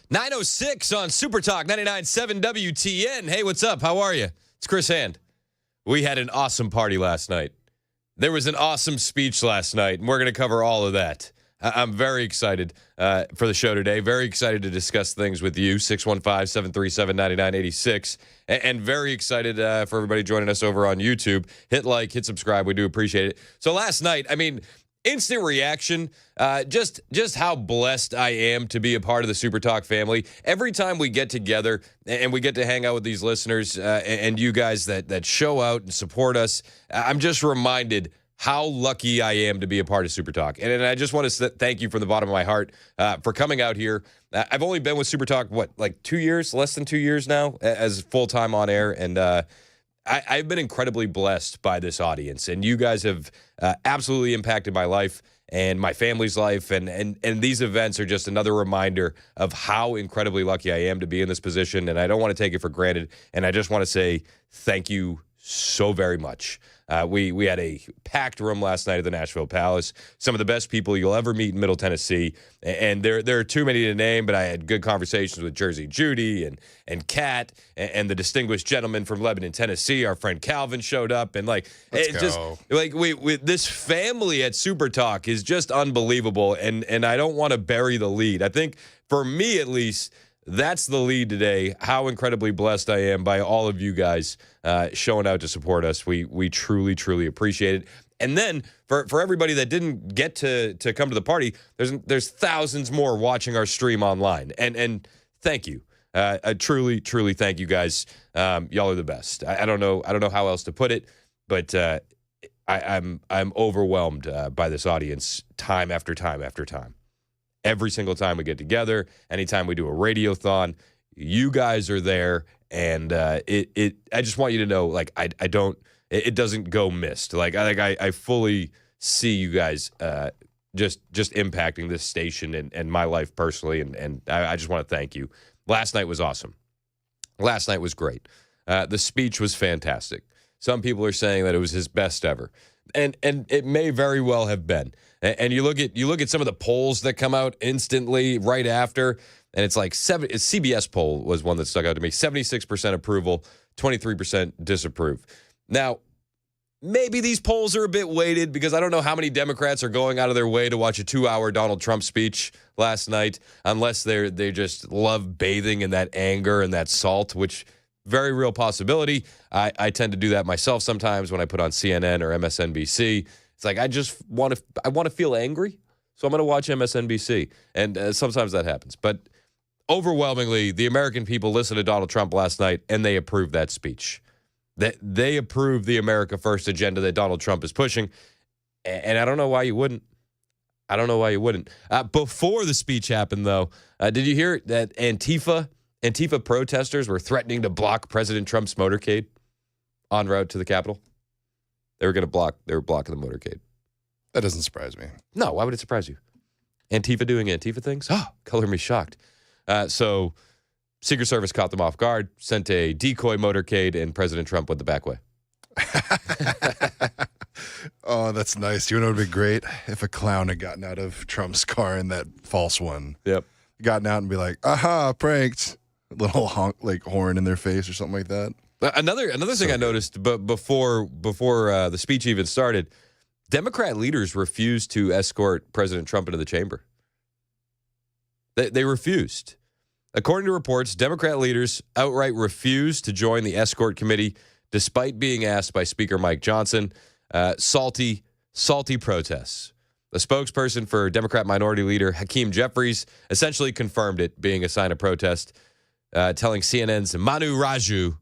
9:06 on Super Talk 99.7 WTN. Hey, what's up? How are you? It's Chris Hand. We had an awesome party last night. There was an awesome speech last night, and we're going to cover all of that. I'm very excited for the show today. Very excited to discuss things with you, 615-737-9986. And very excited for everybody joining us over on YouTube. Hit like, hit subscribe. We do appreciate it. So last night, instant reaction, just how blessed I am to be a part of the Super Talk family. Every time we get together and we get to hang out with these listeners and you guys that show out and support us, I'm just reminded how lucky I am to be a part of Super Talk. And I just want to thank you from the bottom of my heart for coming out here. I've only been with Super Talk, like 2 years, less than 2 years now, as full-time on air, and I've been incredibly blessed by this audience, and you guys have absolutely impacted my life and my family's life, and these events are just another reminder of how incredibly lucky I am to be in this position, and I don't want to take it for granted, and I just want to say thank you so very much. We had a packed room last night at the Nashville Palace. Some of the best people you'll ever meet in Middle Tennessee. And there are too many to name, but I had good conversations with Jersey Judy and Kat and the distinguished gentleman from Lebanon, Tennessee. Our friend Calvin showed up. And this family at Super Talk is just unbelievable. And I don't want to bury the lead. I think for me, at least, that's the lead today, how incredibly blessed I am by all of you guys showing out to support us. We truly, truly appreciate it. And then for everybody that didn't get to come to the party, there's thousands more watching our stream online. And thank you. I truly, truly thank you guys. Y'all are the best. I don't know how else to put it, but I'm overwhelmed by this audience time after time after time. Every single time we get together, anytime we do a radiothon, you guys are there, and I just want you to know, it doesn't go missed. I fully see you guys just impacting this station and my life personally, and I just want to thank you. Last night was awesome. Last night was great. The speech was fantastic. Some people are saying that it was his best ever. And it may very well have been. And you look at some of the polls that come out instantly right after, and it's like CBS poll was one that stuck out to me. 76% approval, 23% disapprove. Now, maybe these polls are a bit weighted because I don't know how many Democrats are going out of their way to watch a 2-hour Donald Trump speech last night, unless they just love bathing in that anger and that salt, which very real possibility. I tend to do that myself sometimes when I put on CNN or MSNBC. It's like I want to feel angry, so I'm going to watch MSNBC, and sometimes that happens. But overwhelmingly, the American people listened to Donald Trump last night, and they approved that speech. They approved the America First agenda that Donald Trump is pushing, and I don't know why you wouldn't. I don't know why you wouldn't. Before the speech happened, though, did you hear that Antifa protesters were threatening to block President Trump's motorcade en route to the Capitol? They were blocking the motorcade. That doesn't surprise me. No, why would it surprise you? Antifa doing Antifa things? Oh, color me shocked. So Secret Service caught them off guard, sent a decoy motorcade, and President Trump went the back way. Oh, that's nice. You know what would be great? If a clown had gotten out of Trump's car in that false one. Yep. Gotten out and be like, aha, pranked. Little honk, like horn in their face or something like that. Another thing I noticed, but before the speech even started, Democrat leaders refused to escort President Trump into the chamber. They refused. According to reports, Democrat leaders outright refused to join the escort committee, despite being asked by Speaker Mike Johnson. Salty protests. The spokesperson for Democrat Minority Leader Hakeem Jeffries essentially confirmed it being a sign of protest, telling CNN's Manu Raju,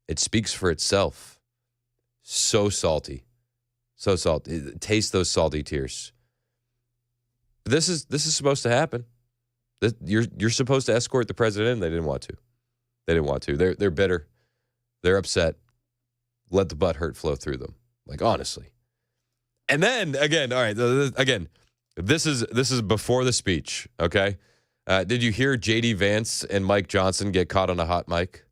it speaks for itself. So salty. So salty. Taste those salty tears. This is supposed to happen. You're supposed to escort the president in. They didn't want to. They're bitter. They're upset. Let the butthurt flow through them. Like, honestly. And then, again, all right, again, this is before the speech, okay? Did you hear J.D. Vance and Mike Johnson get caught on a hot mic?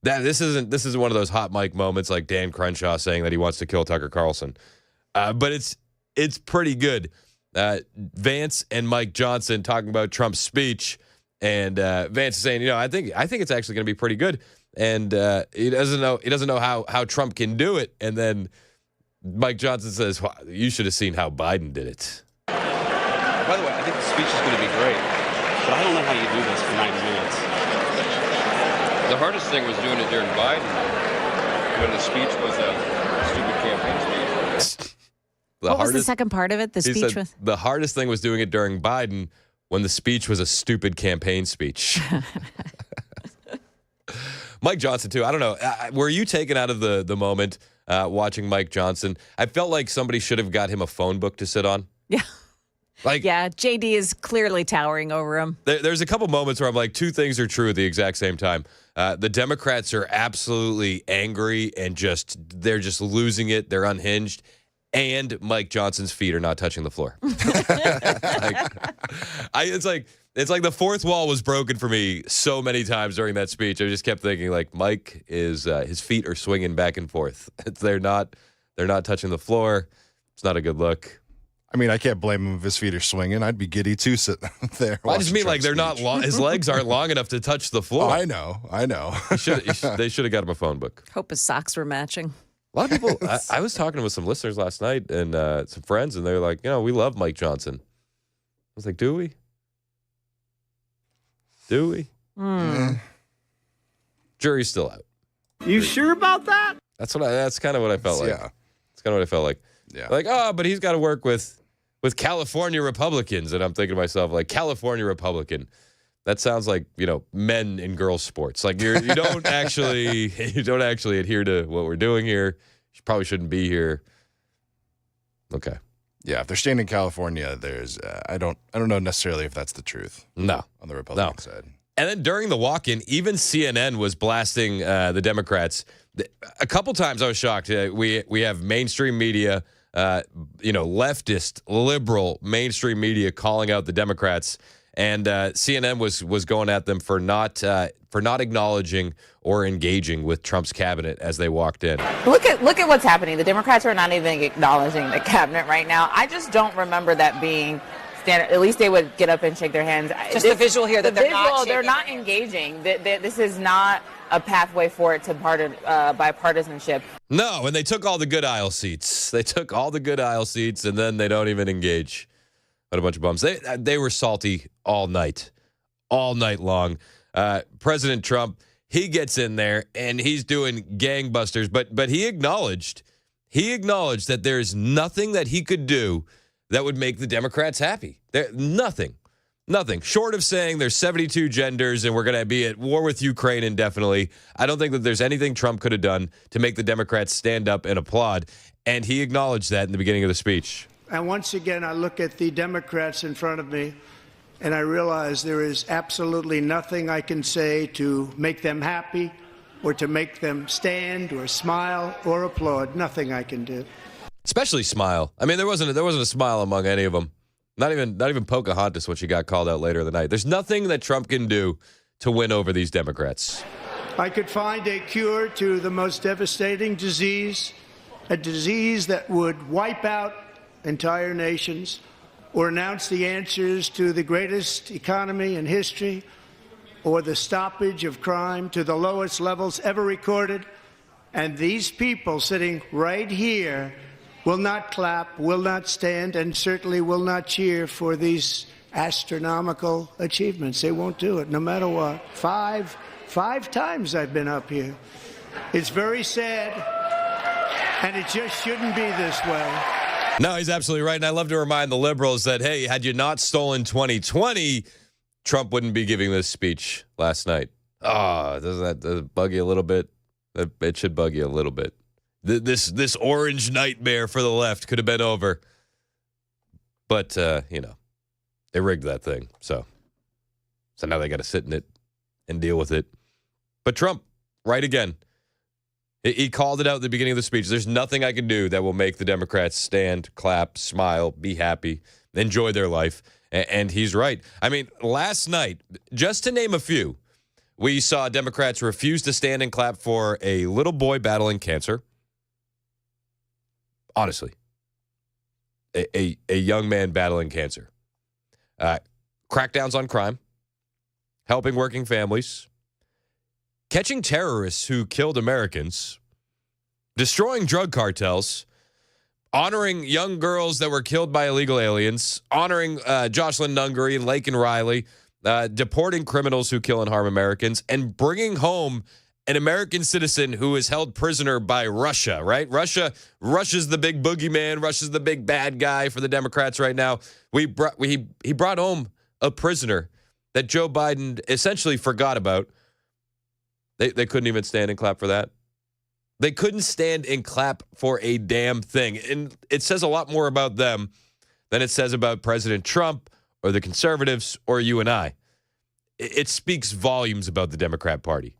This isn't one of those hot mic moments like Dan Crenshaw saying that he wants to kill Tucker Carlson. But it's pretty good. Vance and Mike Johnson talking about Trump's speech, And Vance is saying, I think it's actually going to be pretty good. And he doesn't know how Trump can do it. And then Mike Johnson says, well, you should have seen how Biden did it. By the way, I think the speech is going to be great, but I don't know how you do this for 90 minutes. The hardest thing was doing it during Biden when the speech was a stupid campaign speech. What was the second part of it? The speech was? The hardest thing was doing it during Biden when the speech was a stupid campaign speech. Mike Johnson, too. I don't know. Were you taken out of the moment watching Mike Johnson? I felt like somebody should have got him a phone book to sit on. Yeah. Yeah, JD is clearly towering over him. There's a couple moments where I'm like, two things are true at the exact same time. The Democrats are absolutely angry and they're just losing it. They're unhinged. And Mike Johnson's feet are not touching the floor. It's like the fourth wall was broken for me so many times during that speech. I just kept thinking, like, Mike is his feet are swinging back and forth. They're not touching the floor. It's not a good look. I mean, I can't blame him if his feet are swinging. I'd be giddy too sitting there. I just mean like they're not long. His legs aren't long enough to touch the floor. Oh, I know. They should have got him a phone book. Hope his socks were matching. A lot of people. I was talking with some listeners last night and some friends, and they're like, we love Mike Johnson. I was like, do we? Do we? Jury's still out. You sure about that? That's kind of what I felt like. Yeah. That's kind of what I felt like. Yeah. Like, but he's got to work with California Republicans, and I'm thinking to myself, like, California Republican. That sounds like men in girls sports. Like you don't actually adhere to what we're doing here. You probably shouldn't be here. Okay. Yeah, if they're staying in California, there's I don't know necessarily if that's the truth. No, on the Republican side. And then during the walk-in, even CNN was blasting the Democrats. A couple times I was shocked. We have mainstream media, leftist, liberal mainstream media calling out the Democrats, and CNN was going at them for not acknowledging or engaging with Trump's cabinet as they walked in. Look at what's happening. The Democrats are not even acknowledging the cabinet right now. I just don't remember that being standard. At least they would get up and shake their hands. Just the visual here that they're not engaging. This is not a pathway forward to bipartisanship. No, and they took all the good aisle seats. And then they don't even engage. What a bunch of bums. They were salty all night long. President Trump, he gets in there and he's doing gangbusters, but he acknowledged that there's nothing that he could do that would make the Democrats happy. Nothing short of saying there's 72 genders and we're going to be at war with Ukraine indefinitely. I don't think that there's anything Trump could have done to make the Democrats stand up and applaud. And he acknowledged that in the beginning of the speech. And once again, I look at the Democrats in front of me and I realize there is absolutely nothing I can say to make them happy or to make them stand or smile or applaud. Nothing I can do. Especially smile. I mean, there wasn't a smile among any of them. Not even Pocahontas when she got called out later in the night. There's nothing that Trump can do to win over these Democrats. I could find a cure to the most devastating disease, a disease that would wipe out entire nations, or announce the answers to the greatest economy in history, or the stoppage of crime to the lowest levels ever recorded. And these people sitting right here will not clap, will not stand, and certainly will not cheer for these astronomical achievements. They won't do it, no matter what. Five times I've been up here. It's very sad, and it just shouldn't be this way. No, he's absolutely right. And I love to remind the liberals that, hey, had you not stolen 2020, Trump wouldn't be giving this speech last night. Does that bug you a little bit? It should bug you a little bit. This orange nightmare for the left could have been over. But, they rigged that thing. So now they got to sit in it and deal with it. But Trump, right again. He called it out at the beginning of the speech. There's nothing I can do that will make the Democrats stand, clap, smile, be happy, enjoy their life. And he's right. I mean, last night, just to name a few, we saw Democrats refuse to stand and clap for a little boy battling cancer. Honestly, a young man battling cancer. Crackdowns on crime. helping working families, catching terrorists who killed Americans, destroying drug cartels, honoring young girls that were killed by illegal aliens, honoring Jocelyn Nungary, Laken Riley, deporting criminals who kill and harm Americans, and bringing home an American citizen who is held prisoner by Russia, right? Russia's the big boogeyman. Russia's the big bad guy for the Democrats right now. He brought home a prisoner that Joe Biden essentially forgot about. They couldn't even stand and clap for that. They couldn't stand and clap for a damn thing. And it says a lot more about them than it says about President Trump or the conservatives or you and I. It speaks volumes about the Democrat Party.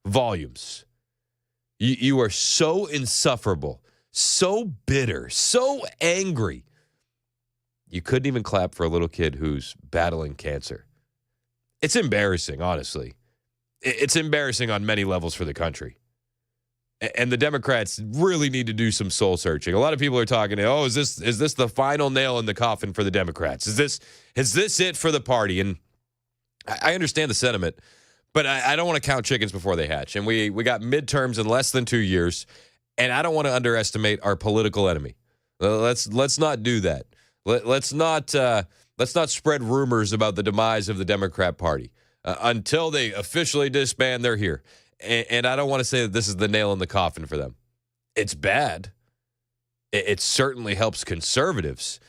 Volumes. You are so insufferable, so bitter, so angry. You couldn't even clap for a little kid who's battling cancer. It's embarrassing, honestly. It's embarrassing on many levels for the country. And the Democrats really need to do some soul searching. A lot of people are talking, oh, is this the final nail in the coffin for the Democrats? Is this it for the party? And I understand the sentiment, but I don't want to count chickens before they hatch. And we got midterms in less than 2 years, and I don't want to underestimate our political enemy. Let's not do that. Let's not spread rumors about the demise of the Democrat Party until they officially disband. They're here. And I don't want to say that this is the nail in the coffin for them. It's bad. It certainly helps conservatives.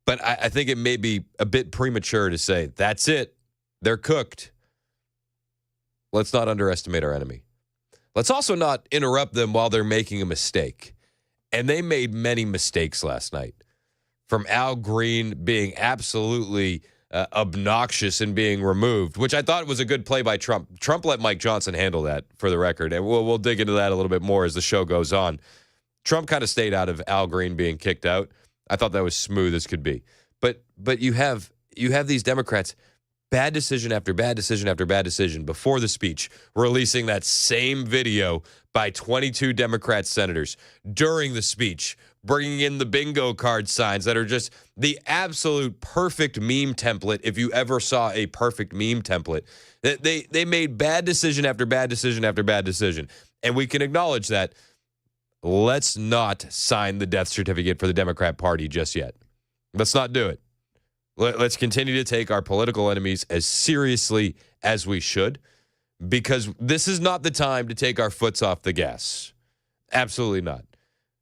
But I think it may be a bit premature to say, that's it. They're cooked. Let's not underestimate our enemy. Let's also not interrupt them while they're making a mistake. And they made many mistakes last night. From Al Green being absolutely obnoxious and being removed, which I thought was a good play by Trump. Trump let Mike Johnson handle that, for the record, and we'll dig into that a little bit more as the show goes on. Trump kind of stayed out of Al Green being kicked out. I thought that was smooth as could be. But you have these Democrats, bad decision after bad decision after bad decision before the speech, releasing that same video by 22 Democrat senators during the speech, bringing in the bingo card signs that are just the absolute perfect meme template if you ever saw a perfect meme template. They made bad decision after bad decision after bad decision. And we can acknowledge that. Let's not sign the death certificate for the Democrat Party just yet. Let's not do it. Let's continue to take our political enemies as seriously as we should, because this is not the time to take our foots off the gas. Absolutely not.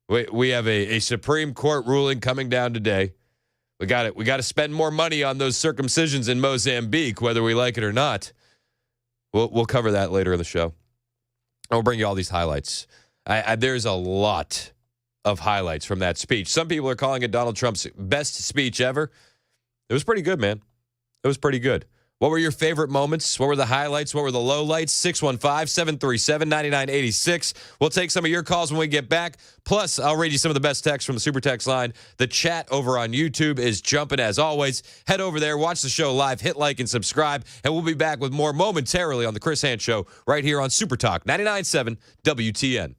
We have a Supreme Court ruling coming down today. We got to spend more money on those circumcisions in Mozambique, whether we like it or not. We'll cover that later in the show. I'll bring you all these highlights. There's a lot of highlights from that speech. Some people are calling it Donald Trump's best speech ever. It was pretty good, man. It was pretty good. What were your favorite moments? What were the highlights? What were the lowlights? 615-737-9986. We'll take some of your calls when we get back. Plus, I'll read you some of the best texts from the Super Text line. The chat over on YouTube is jumping as always. Head over there, watch the show live, hit like and subscribe, and we'll be back with more momentarily on The Chris Hand Show right here on Super Talk 99.7 WTN.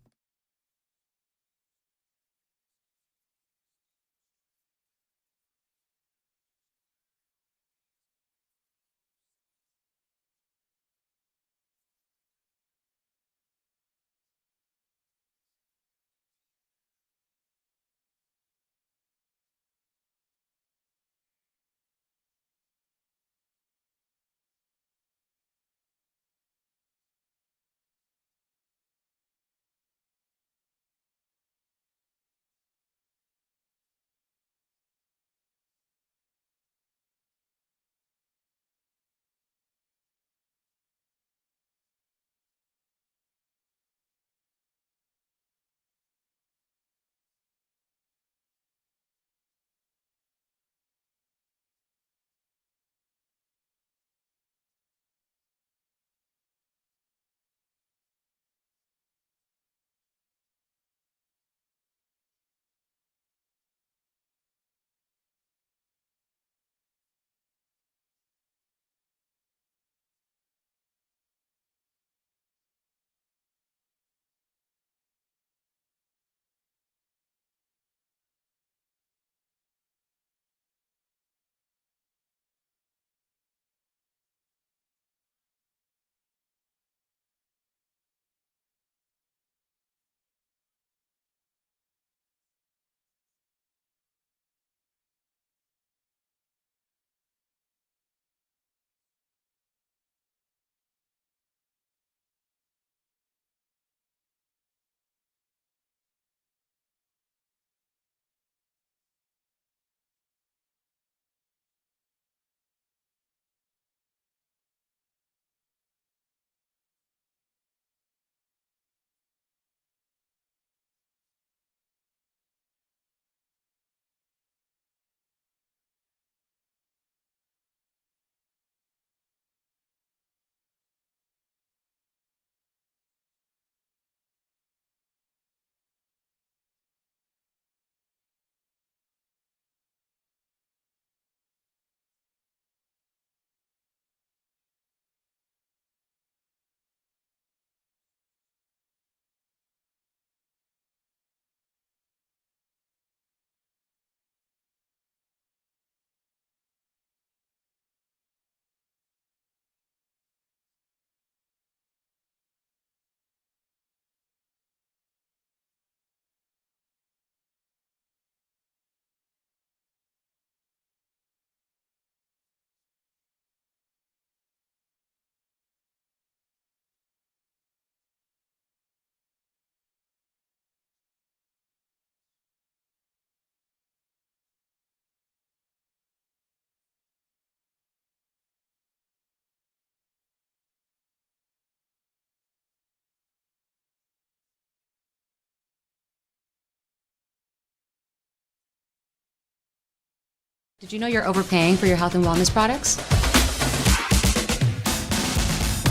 Did you know you're overpaying for your health and wellness products?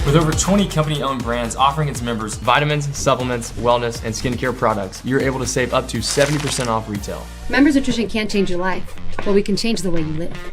With over 20 company-owned brands offering its members vitamins, supplements, wellness, and skincare products, you're able to save up to 70% off retail. Members Nutrition can't change your life, but we can change the way you live.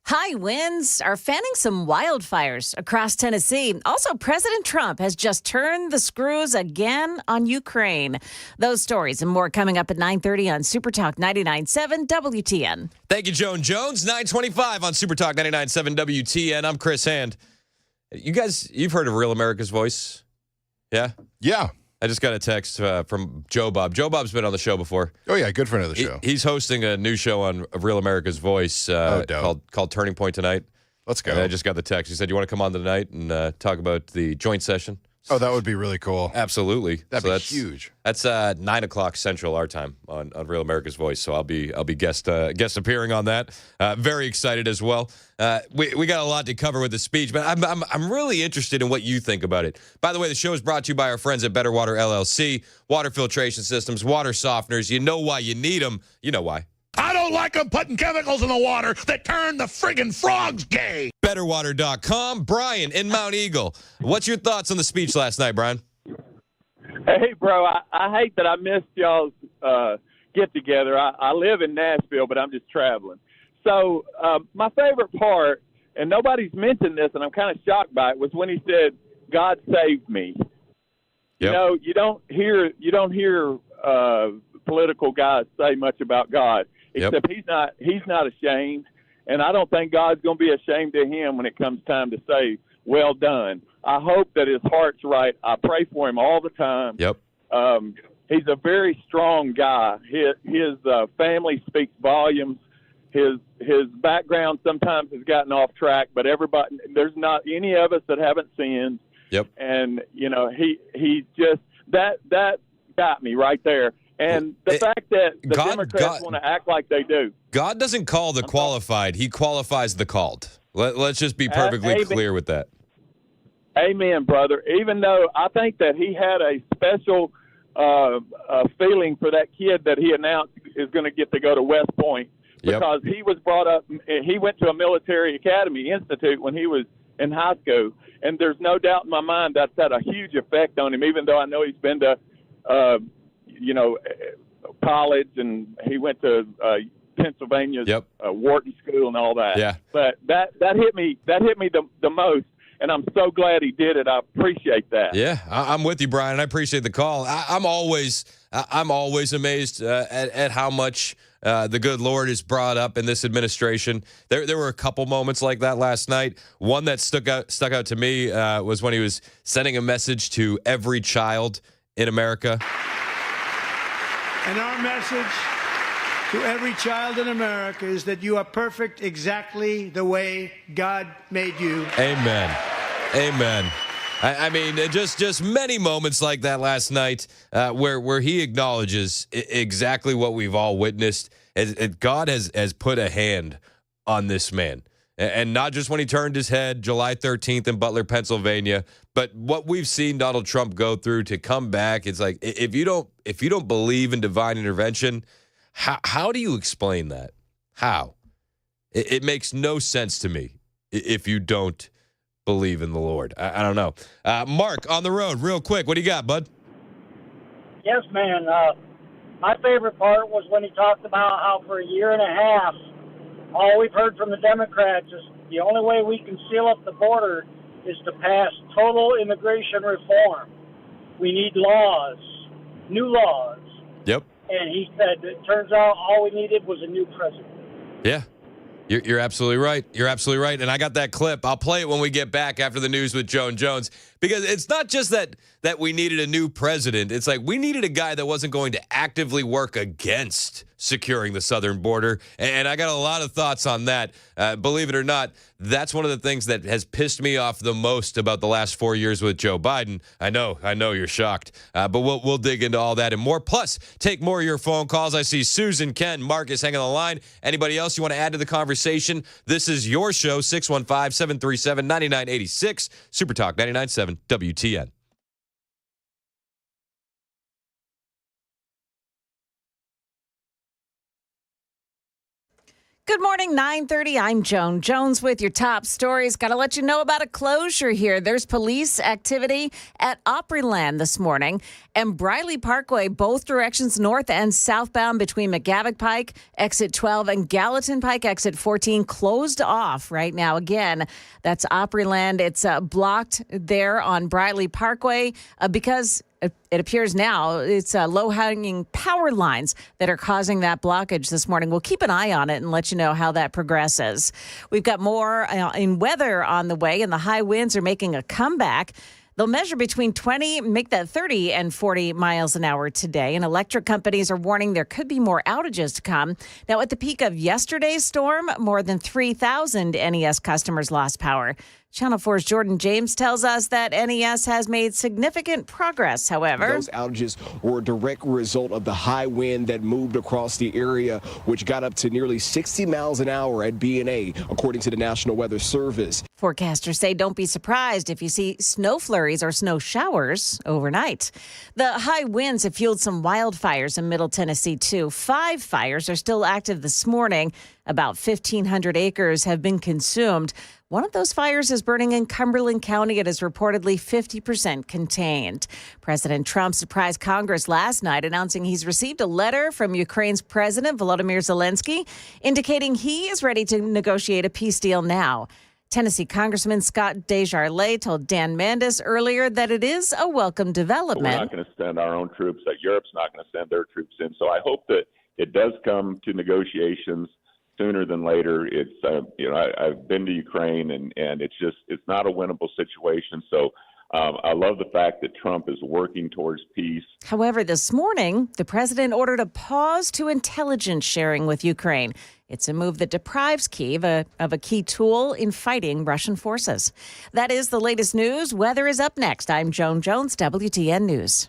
High winds are fanning some wildfires across Tennessee. Also, President Trump has just turned the screws again on Ukraine. Those stories and more coming up at 9:30 on Supertalk 99.7 WTN. Thank you, Joan Jones. 925 on Supertalk 99.7 WTN. I'm Chris Hand. You guys, you've heard of Real America's Voice? Yeah? Yeah. I just got a text from Joe Bob. Joe Bob's been on the show before. Oh, yeah. Good friend of the show. He's hosting a new show on Real America's Voice called Turning Point tonight. Let's go. And I just got the text. He said, you want to come on tonight and talk about the joint session? Oh, that would be really cool. Absolutely. That'd be huge. That's 9 o'clock Central our time on Real America's Voice. So I'll be guest appearing on that. Very excited as well. We got a lot to cover with the speech, but I'm really interested in what you think about it. By the way, the show is brought to you by our friends at Better Water LLC. Water filtration systems, water softeners. You know why you need them. You know why. I don't like them putting chemicals in the water that turn the friggin' frogs gay. BetterWater.com. Brian in Mount Eagle. What's your thoughts on the speech last night, Brian? Hey, bro, I hate that I missed y'all's get-together. I live in Nashville, but I'm just traveling. So my favorite part, and nobody's mentioned this, and I'm kind of shocked by it, was when he said, God saved me. Yep. You know, you don't hear political guys say much about God, except he's not ashamed, and I don't think God's going to be ashamed of him when it comes time to say, well done. I hope that his heart's right. I pray for him all the time. Yep. He's a very strong guy. His family speaks volumes. His background sometimes has gotten off track, but there's not any of us that haven't sinned. Yep. And you know, he just that got me right there. And the fact that the Democrats want to act like they do. God doesn't call the qualified. He qualifies the called. Let's just be perfectly clear with that. Amen, brother. Even though I think that he had a special feeling for that kid that he announced is going to get to go to West Point because he was brought up, he went to a military academy institute when he was in high school. And there's no doubt in my mind that's had a huge effect on him, even though I know he's been to college, and he went to Pennsylvania's Wharton School and all that. Yeah. But that hit me the most, and I'm so glad he did it. I appreciate that. Yeah, I'm with you, Brian. I appreciate the call. I'm always amazed at how much the good Lord is brought up in this administration. There were a couple moments like that last night. One that stuck out to me was when he was sending a message to every child in America. And our message to every child in America is that you are perfect exactly the way God made you. Amen. Amen. I mean, just many moments like that last night where he acknowledges exactly what we've all witnessed. God has put a hand on this man. And not just when he turned his head July 13th in Butler, Pennsylvania, but what we've seen Donald Trump go through to come back. It's like, if you don't believe in divine intervention, how do you explain that? How? It makes no sense to me if you don't believe in the Lord. I don't know. Mark, on the road, real quick. What do you got, bud? Yes, man. My favorite part was when he talked about how for a year and a half, all we've heard from the Democrats is the only way we can seal up the border is to pass total immigration reform. We need laws, new laws. Yep. And he said, it turns out all we needed was a new president. Yeah. You're absolutely right. You're absolutely right. And I got that clip. I'll play it when we get back after the news with Joan Jones, because it's not just that we needed a new president. It's like we needed a guy that wasn't going to actively work against securing the southern border. And I got a lot of thoughts on that. Believe it or not, that's one of the things that has pissed me off the most about the last 4 years with Joe Biden. I know you're shocked, but we'll dig into all that and more. Plus, take more of your phone calls. I see Susan, Ken, Marcus hanging on the line. Anybody else you want to add to the conversation? This is your show, 615-737-9986, Super Talk 99.7 WTN. Good morning, 9:30. I'm Joan Jones with your top stories. Got to let you know about a closure here. There's police activity at Opryland this morning and Briley Parkway, both directions north and southbound between McGavick Pike, exit 12, and Gallatin Pike, exit 14, closed off right now. Again, that's Opryland. It's blocked there on Briley Parkway because it appears now it's low-hanging power lines that are causing that blockage this morning. We'll keep an eye on it and let you know how that progresses. We've got more in weather on the way, and the high winds are making a comeback. They'll measure between 20, make that 30 and 40 miles an hour today. And electric companies are warning there could be more outages to come. Now, at the peak of yesterday's storm, more than 3,000 NES customers lost power. Channel 4's Jordan James tells us that NES has made significant progress, however. Those outages were a direct result of the high wind that moved across the area, which got up to nearly 60 miles an hour at B&A, according to the National Weather Service. Forecasters say don't be surprised if you see snow flurries or snow showers overnight. The high winds have fueled some wildfires in Middle Tennessee, too. 5 fires are still active this morning. About 1,500 acres have been consumed. One of those fires is burning in Cumberland County. It is reportedly 50% contained. President Trump surprised Congress last night, announcing he's received a letter from Ukraine's President Volodymyr Zelensky, indicating he is ready to negotiate a peace deal now. Tennessee Congressman Scott Desjardins told Dan Mandis earlier that it is a welcome development. We're not going to send our own troops. Europe's not going to send their troops in. So I hope that it does come to negotiations sooner than later. It's I've been to Ukraine and it's not a winnable situation. So I love the fact that Trump is working towards peace. However, this morning, the president ordered a pause to intelligence sharing with Ukraine. It's a move that deprives Kyiv of a key tool in fighting Russian forces. That is the latest news. Weather is up next. I'm Joan Jones, WTN News.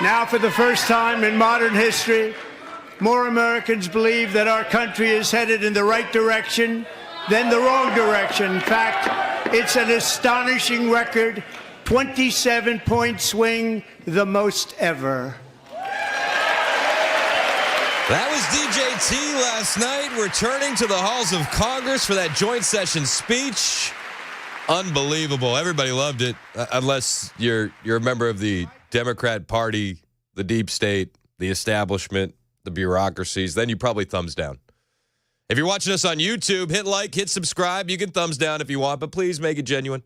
Now, for the first time in modern history, more Americans believe that our country is headed in the right direction than the wrong direction. In fact, it's an astonishing record, 27-point swing, the most ever. That was DJT last night, returning to the halls of Congress for that joint session speech. Unbelievable. Everybody loved it, unless you're a member of the Democrat Party, the deep state, the establishment, the bureaucracies. Then you probably thumbs down. If you're watching us on YouTube, hit like, hit subscribe. You can thumbs down if you want, but please make it genuine.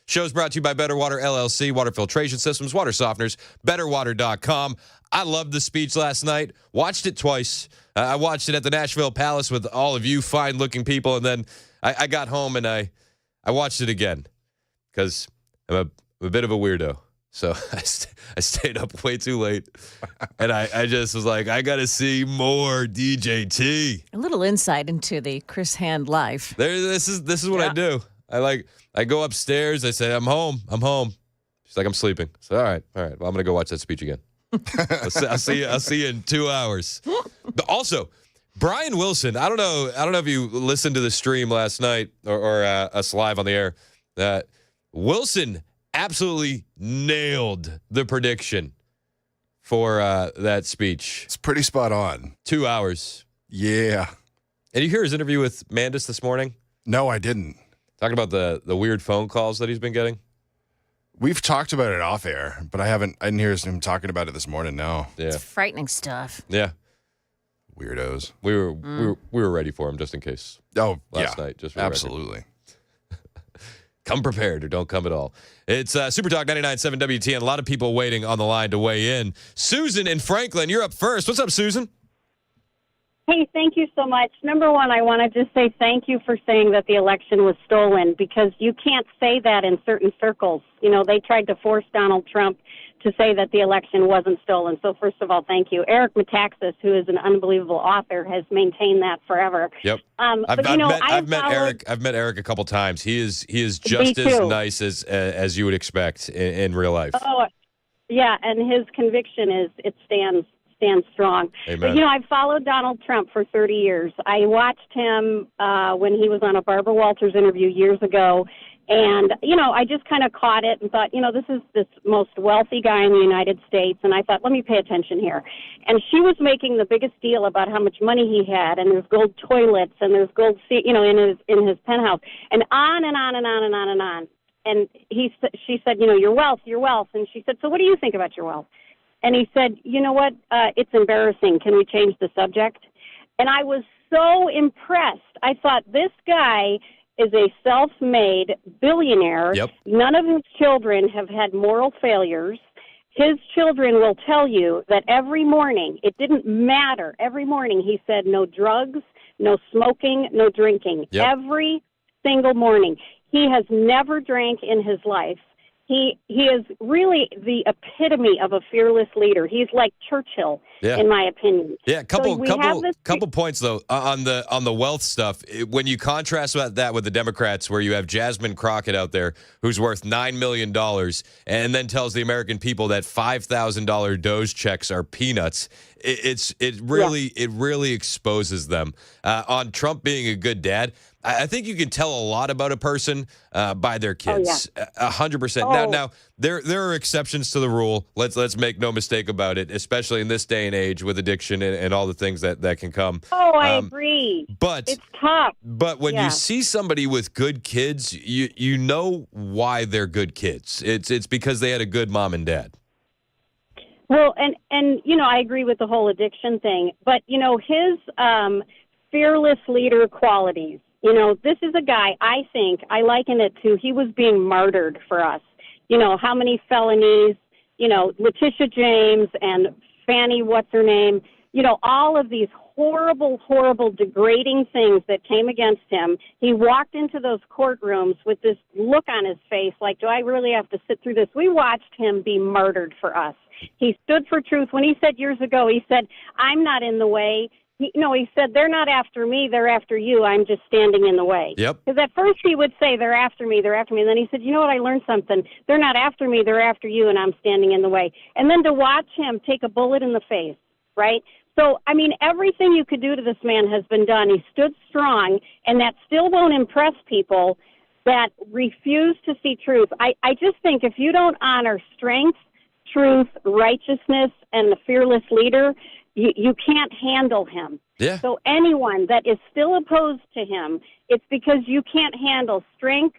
Show's brought to you by Better Water LLC, water filtration systems, water softeners, betterwater.com. I loved the speech last night. Watched it twice. I watched it at the Nashville Palace with all of you fine-looking people, and then I got home and I watched it again because I'm a bit of a weirdo. So I stayed up way too late, and I just was like, I got to see more DJT. A little insight into the Chris Hand life. This is what I do. I go upstairs. I say, I'm home. She's like, I'm sleeping. So all right. Well, I'm gonna go watch that speech again. I'll see you in 2 hours. But also, Brian Wilson. I don't know if you listened to the stream last night or us live on the air. Wilson absolutely nailed the prediction for that speech. It's pretty spot on. 2 hours. Yeah. And you hear his interview with Mandis this morning? No, I didn't. Talking about the weird phone calls that he's been getting. We've talked about it off air, but I didn't hear him talking about it this morning. No. Yeah. It's frightening stuff. Yeah. Weirdos. We were ready for him just in case. Oh, last night, just for absolutely. Come prepared or don't come at all. It's Super Talk 99.7 WTN. A lot of people waiting on the line to weigh in. Susan in Franklin, you're up first. What's up, Susan? Hey, thank you so much. Number one, I want to just say thank you for saying that the election was stolen, because you can't say that in certain circles. You know, they tried to force Donald Trump to say that the election wasn't stolen. So first of all, thank you. Eric Metaxas, who is an unbelievable author, has maintained that forever. Yep. I've met Eric a couple times. He is just as nice as you would expect in real life. Oh, yeah, and his conviction stands strong. Amen. But, I've followed Donald Trump for 30 years. I watched him when he was on a Barbara Walters interview years ago, and, I just kind of caught it and thought, this is this most wealthy guy in the United States, and I thought, let me pay attention here. And she was making the biggest deal about how much money he had, and there's gold toilets, and there's gold, in his penthouse, and on and on and on and on and on. And she said, your wealth, and she said, so what do you think about your wealth? And he said, you know what, it's embarrassing. Can we change the subject? And I was so impressed. I thought, this guy is a self-made billionaire. Yep. None of his children have had moral failures. His children will tell you that every morning, it didn't matter. Every morning he said no drugs, no smoking, no drinking. Yep. Every single morning. He has never drank in his life. He is really the epitome of a fearless leader. He's like Churchill, in my opinion. Yeah, couple points though on the wealth stuff. When you contrast that with the Democrats, where you have Jasmine Crockett out there who's worth $9 million, and then tells the American people that $5,000 Doge checks are peanuts. It really exposes them. On Trump being a good dad, I think you can tell a lot about a person by their kids. 100%. Now there are exceptions to the rule. Let's make no mistake about it, especially in this day and age with addiction and all the things that can come. I agree. But it's tough. But when you see somebody with good kids, you know why they're good kids. It's because they had a good mom and dad. Well, and I agree with the whole addiction thing, but his fearless leader qualities. This is a guy, I think, I liken it to, he was being martyred for us. How many felonies, Letitia James and Fannie, what's her name, all of these horrible, horrible, degrading things that came against him. He walked into those courtrooms with this look on his face like, do I really have to sit through this? We watched him be martyred for us. He stood for truth. When he said years ago, he said, I'm not in the way. He said, they're not after me, they're after you. I'm just standing in the way. Yep. Because at first he would say, they're after me, they're after me. And then he said, you know what, I learned something. They're not after me, they're after you, and I'm standing in the way. And then to watch him take a bullet in the face, right? So, I mean, everything you could do to this man has been done. He stood strong, and that still won't impress people that refuse to see truth. I just think if you don't honor strength, truth, righteousness, and the fearless leader, you can't handle him. Yeah. So anyone that is still opposed to him, it's because you can't handle strength,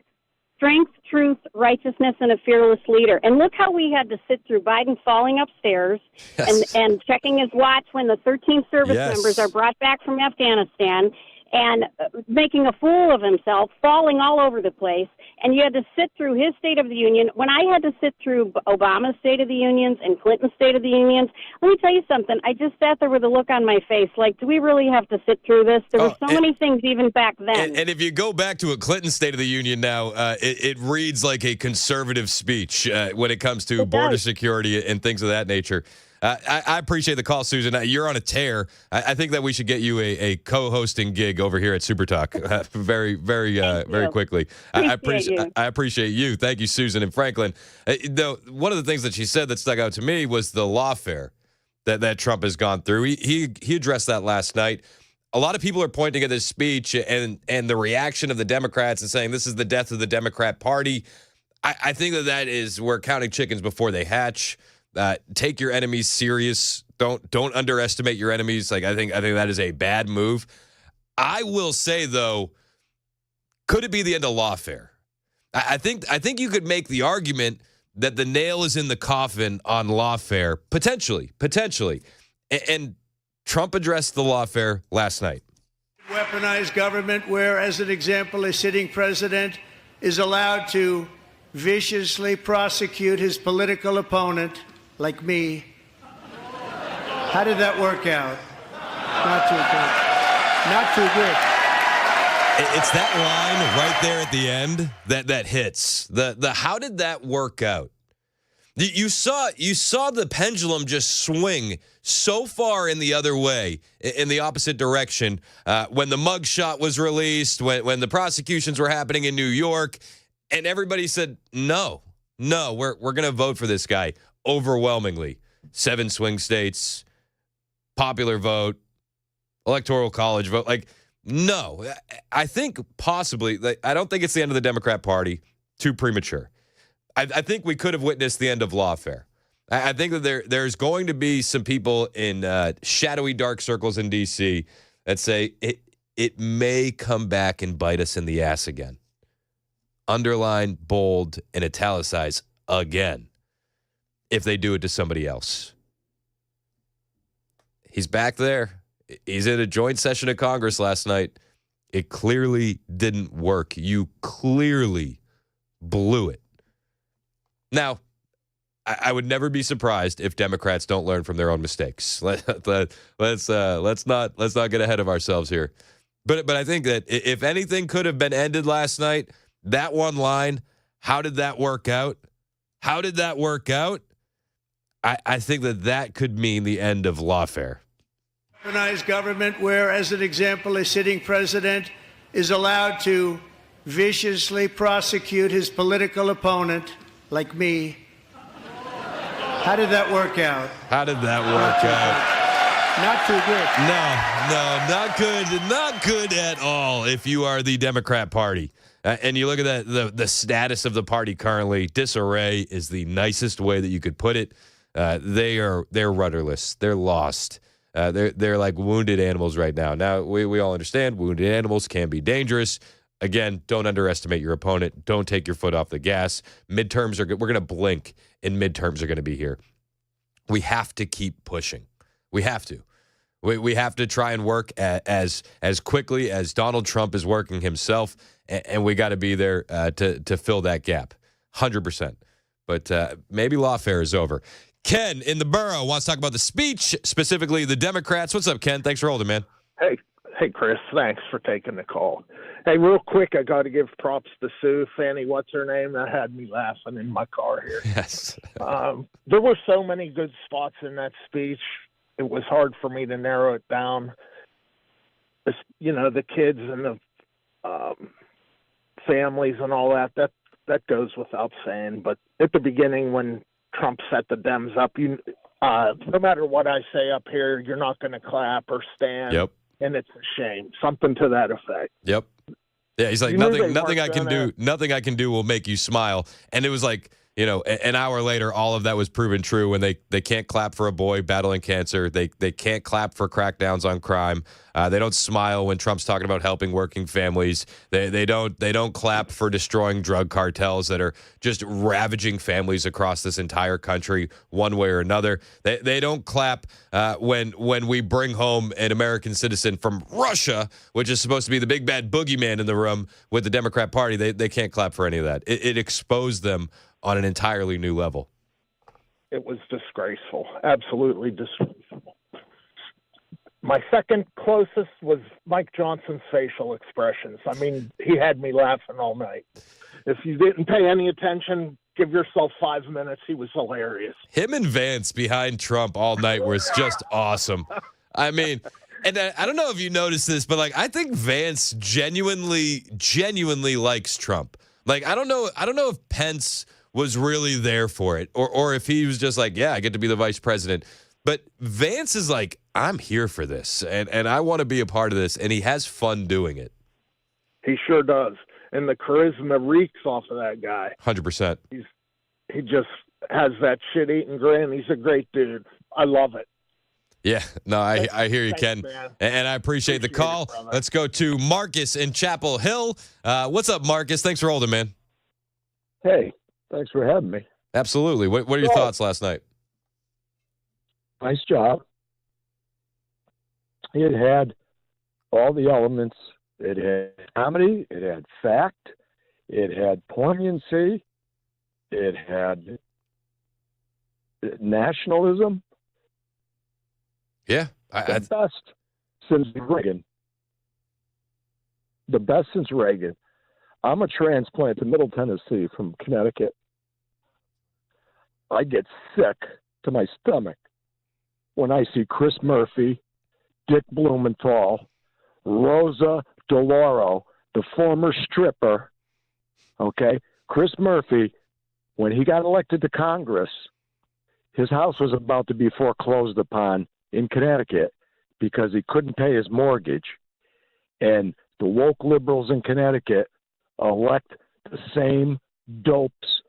truth, righteousness, and a fearless leader. And look how we had to sit through Biden falling upstairs and checking his watch when the 13 service members are brought back from Afghanistan, and making a fool of himself, falling all over the place. And you had to sit through his State of the Union. When I had to sit through Obama's State of the Unions and Clinton's State of the Unions, let me tell you something. I just sat there with a look on my face like, do we really have to sit through this? There were so many things even back then. And if you go back to a Clinton State of the Union now, it reads like a conservative speech when it comes to border security and things of that nature. I appreciate the call, Susan. You're on a tear. I think that we should get you a co-hosting gig over here at Super Talk very quickly. I appreciate you. Thank you, Susan and Franklin. Though one of the things that she said that stuck out to me was the lawfare that Trump has gone through. He addressed that last night. A lot of people are pointing at this speech and the reaction of the Democrats and saying this is the death of the Democrat Party. I think that is we're counting chickens before they hatch. Take your enemies serious. Don't underestimate your enemies. Like I think that is a bad move. I will say though, could it be the end of lawfare? I think you could make the argument that the nail is in the coffin on lawfare potentially. And Trump addressed the lawfare last night. Weaponized government, where, as an example, a sitting president is allowed to viciously prosecute his political opponent. Like me. How did that work out? Not too good. Not too good. It's that line right there at the end that hits. The how did that work out? You saw the pendulum just swing so far in the other way, in the opposite direction, when the mugshot was released, when the prosecutions were happening in New York, and everybody said, no, we're going to vote for this guy. Overwhelmingly, 7 swing states, popular vote, electoral college vote. Like, no, I think possibly, I don't think it's the end of the Democrat Party. Too premature. I think we could have witnessed the end of lawfare. I think that there's going to be some people in shadowy dark circles in D.C. that say it may come back and bite us in the ass again. Underline, bold, and italicize again. If they do it to somebody else. He's back there. He's in a joint session of Congress last night. It clearly didn't work. You clearly blew it. Now, I would never be surprised if Democrats don't learn from their own mistakes. Let's not get ahead of ourselves here. But I think that if anything could have been ended last night, that one line, how did that work out? How did that work out? I think that could mean the end of lawfare. Weaponized government, where, as an example, a sitting president is allowed to viciously prosecute his political opponent, like me. How did that work out? How did that work out? Not too No, good. not good at all if you are the Democrat Party. And you look at the status of the party currently, disarray is the nicest way that you could put it. They're rudderless. They're lost. They're like wounded animals right now. Now, we all understand wounded animals can be dangerous. Again, don't underestimate your opponent. Don't take your foot off the gas. Midterms we're going to blink, and midterms are going to be here. We have to keep pushing. We have to. We have to try and work as quickly as Donald Trump is working himself, and we got to be there to fill that gap, 100%. But maybe lawfare is over. Ken in the borough wants to talk about the speech, specifically the Democrats. What's up, Ken? Thanks for holding, man. Hey, Chris. Thanks for taking the call. Hey, real quick, I got to give props to Sue, Fanny, what's her name? That had me laughing in my car here. Yes. There were so many good spots in that speech. It was hard for me to narrow it down. the kids and the families and all that goes without saying. But at the beginning, when Trump set the Dems up, no matter what I say up here, you're not going to clap or stand. Yep. And it's a shame. Something to that effect. Yep. Yeah, he's like, nothing I can do will make you smile. And it was like, an hour later, all of that was proven true when they can't clap for a boy battling cancer. They can't clap for crackdowns on crime. They don't smile when Trump's talking about helping working families. They don't clap for destroying drug cartels that are just ravaging families across this entire country one way or another. They don't clap when we bring home an American citizen from Russia, which is supposed to be the big bad boogeyman in the room with the Democrat Party. They can't clap for any of that. It exposed them on an entirely new level. It was disgraceful, absolutely disgraceful. My second closest was Mike Johnson's facial expressions. I mean, he had me laughing all night. If you didn't pay any attention, give yourself 5 minutes. He was hilarious. Him and Vance behind Trump all night was just awesome. I mean, and I don't know if you noticed this, but I think Vance genuinely likes Trump. I don't know if Pence was really there for it, or if he was just like, yeah, I get to be the vice president. But Vance is like, I'm here for this, and I want to be a part of this, and he has fun doing it. He sure does. And the charisma reeks off of that guy. 100%. He just has that shit-eating grin. He's a great dude. I love it. Yeah, no, I hear you, Ken, man. And I appreciate the call. It, let's go to Marcus in Chapel Hill. What's up, Marcus? Thanks for holding, man. Hey. Thanks for having me. Absolutely. What are your thoughts last night? Nice job. It had all the elements. It had comedy. It had fact. It had poignancy. It had nationalism. Yeah. The best since Reagan. The best since Reagan. I'm a transplant to Middle Tennessee from Connecticut. I get sick to my stomach when I see Chris Murphy, Dick Blumenthal, Rosa DeLauro, the former stripper. Okay? Chris Murphy, when he got elected to Congress, his house was about to be foreclosed upon in Connecticut because he couldn't pay his mortgage. And the woke liberals in Connecticut elect the same dopes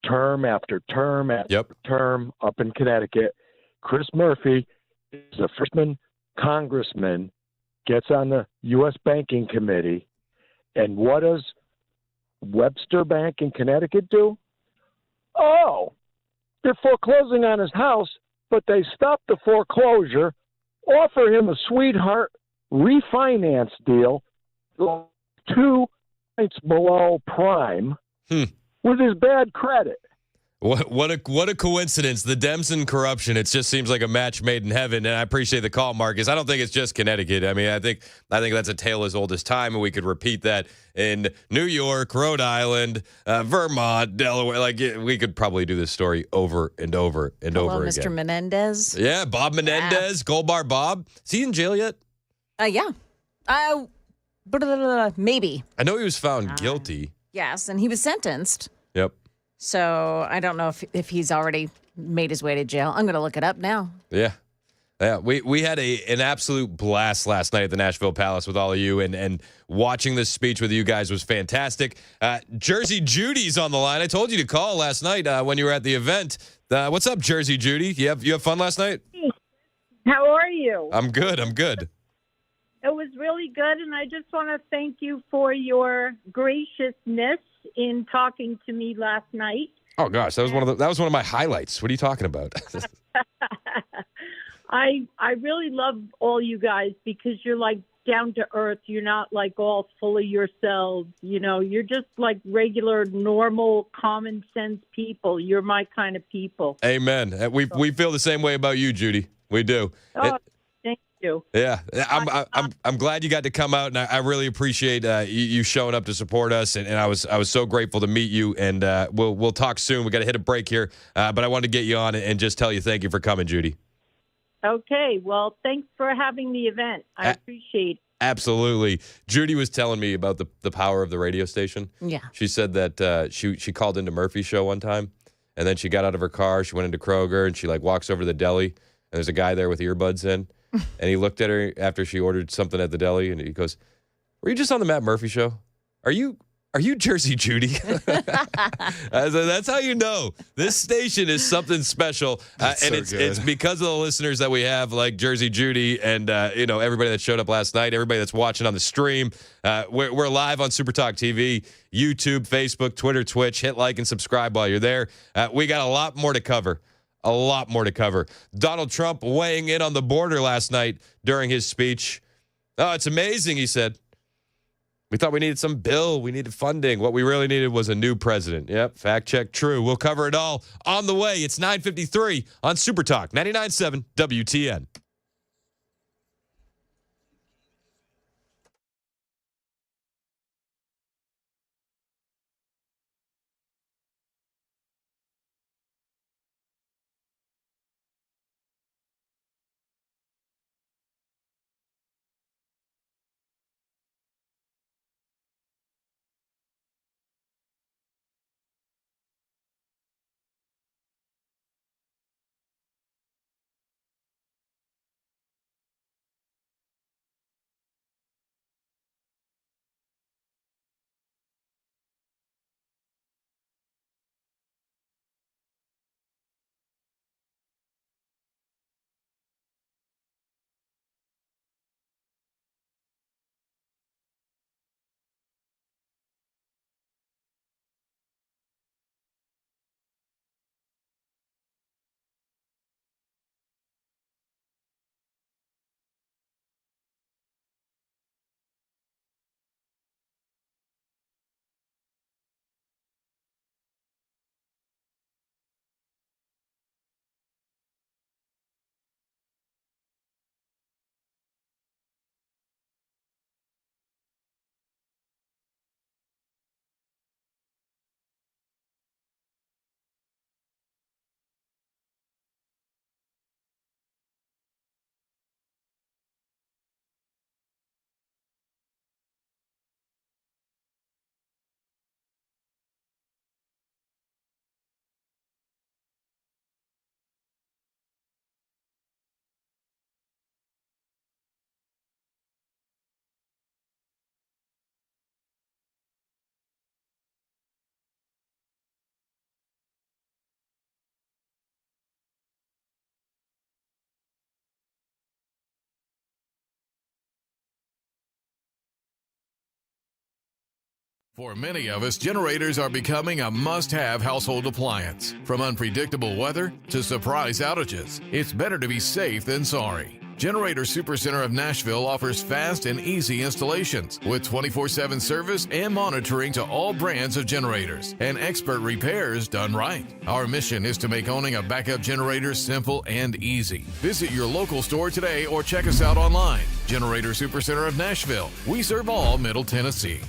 term after term after term up in Connecticut. Chris Murphy is a freshman congressman, gets on the U.S. Banking Committee, and what does Webster Bank in Connecticut do? Oh, they're foreclosing on his house, but they stop the foreclosure, offer him a sweetheart refinance deal, 2 points below prime, with his bad credit. What a coincidence. The Dems and corruption. It just seems like a match made in heaven. And I appreciate the call, Marcus. I don't think it's just Connecticut. I mean, I think that's a tale as old as time, and we could repeat that in New York, Rhode Island, Vermont, Delaware. We could probably do this story over and over and over again. Mr. Menendez. Yeah, Bob Menendez, Gold Bar Bob. Is he in jail yet? Yeah. Maybe. I know he was found guilty. Yes, and he was sentenced. Yep. So I don't know if he's already made his way to jail. I'm going to look it up now. Yeah. Yeah, we had an absolute blast last night at the Nashville Palace with all of you, and watching this speech with you guys was fantastic. Jersey Judy's on the line. I told you to call last night when you were at the event. What's up, Jersey Judy? You have fun last night? How are you? I'm good. It was really good, and I just want to thank you for your graciousness in talking to me last night. Oh gosh, that was one of my highlights. What are you talking about? I really love all you guys because you're like down to earth. You're not like all full of yourselves. You know, you're just like regular, normal, common sense people. You're my kind of people. Amen. We feel the same way about you, Judy. We do. Oh, thank you. Yeah, I'm glad you got to come out, and I really appreciate you showing up to support us. And I was so grateful to meet you. And we'll talk soon. We got to hit a break here, but I wanted to get you on and just tell you thank you for coming, Judy. Okay, well, thanks for having the event. I appreciate it. Absolutely. Judy was telling me about the power of the radio station. Yeah. She said that she called into Murphy's show one time, and then she got out of her car. She went into Kroger, and she walks over to the deli, and there's a guy there with earbuds in, and he looked at her after she ordered something at the deli, and he goes, "Were you just on the Matt Murphy show? Are you Jersey Judy?" I said, that's how you know this station is something special, and so it's good. because of the listeners that we have, like Jersey Judy, and everybody that showed up last night, everybody that's watching on the stream. We're live on Super Talk TV, YouTube, Facebook, Twitter, Twitch. Hit like and subscribe while you're there. We got a lot more to cover. A lot more to cover. Donald Trump weighing in on the border last night during his speech. "Oh, it's amazing," he said. "We thought we needed some bill. We needed funding. What we really needed was a new president." Yep, fact check true. We'll cover it all on the way. It's 9:53 on Super Talk 99.7 WTN. For many of us, generators are becoming a must-have household appliance. From unpredictable weather to surprise outages, it's better to be safe than sorry. Generator Supercenter of Nashville offers fast and easy installations with 24/7 service and monitoring to all brands of generators and expert repairs done right. Our mission is to make owning a backup generator simple and easy. Visit your local store today or check us out online. Generator Supercenter of Nashville. We serve all Middle Tennessee.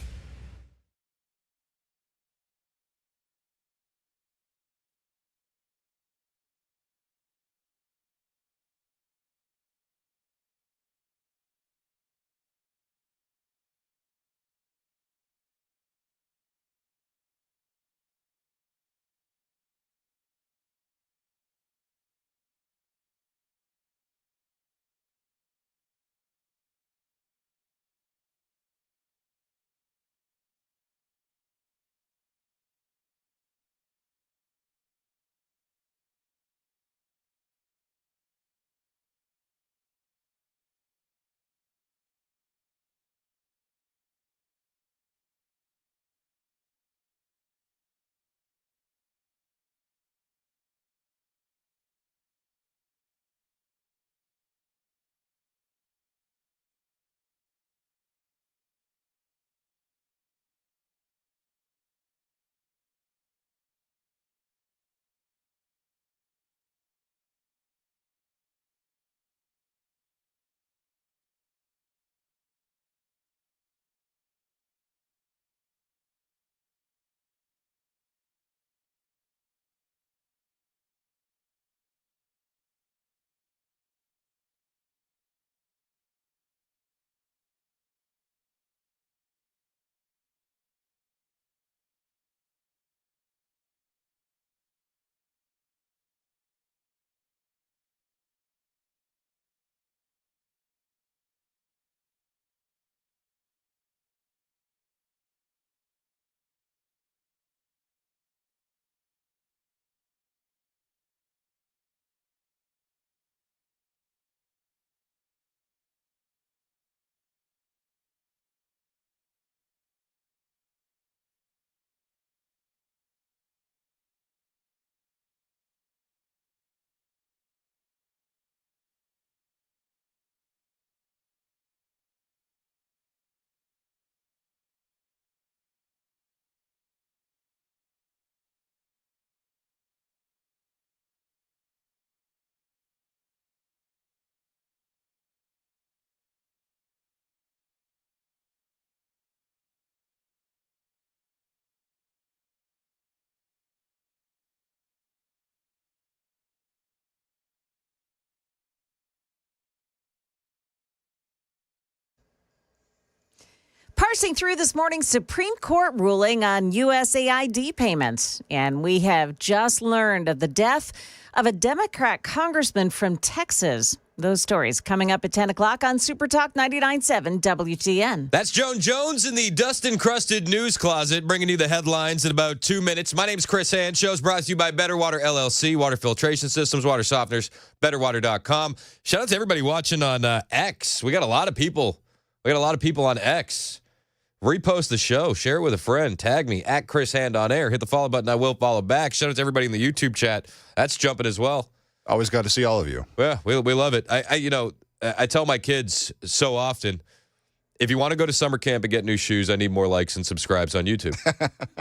Parsing through this morning's Supreme Court ruling on USAID payments. And we have just learned of the death of a Democrat congressman from Texas. Those stories coming up at 10 o'clock on Super Talk 99.7 WTN. That's Joan Jones in the dust-encrusted news closet, bringing you the headlines in about 2 minutes. My name's Chris Hand. Show's brought to you by Better Water LLC, water filtration systems, water softeners, betterwater.com. Shout out to everybody watching on X. We got a lot of people. On X. Repost the show. Share it with a friend. Tag me at Chris Hand on air. Hit the follow button. I will follow back. Shout out to everybody in the YouTube chat. That's jumping as well. Always got to see all of you. Yeah, we love it. I tell my kids so often, if you want to go to summer camp and get new shoes, I need more likes and subscribes on YouTube.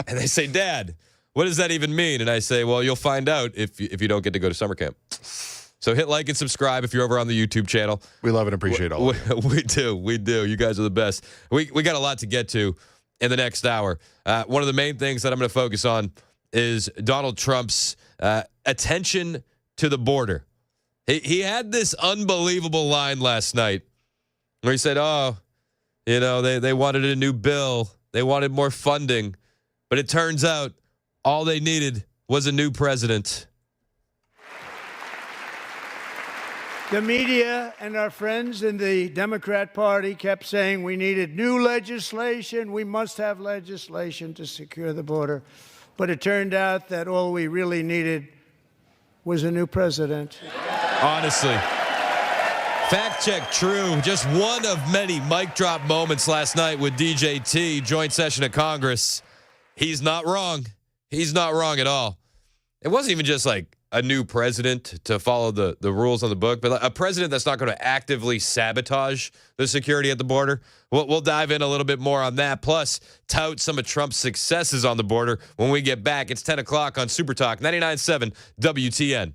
And they say, Dad, what does that even mean? And I say, well, you'll find out if you don't get to go to summer camp. So hit like and subscribe if you're over on the YouTube channel. We love and appreciate all of you. We do. You guys are the best. We got a lot to get to in the next hour. One of the main things that I'm going to focus on is Donald Trump's attention to the border. He had this unbelievable line last night where he said, they wanted a new bill. They wanted more funding. But it turns out all they needed was a new president. The media and our friends in the Democrat Party kept saying we needed new legislation. We must have legislation to secure the border. But it turned out that all we really needed was a new president. Honestly. Fact check true. Just one of many mic drop moments last night with DJT, joint session of Congress. He's not wrong. He's not wrong at all. It wasn't even just like a new president to follow the rules on the book, but a president that's not going to actively sabotage the security at the border. We'll dive in a little bit more on that, plus tout some of Trump's successes on the border when we get back. It's 10 o'clock on Super Talk 99.7 WTN.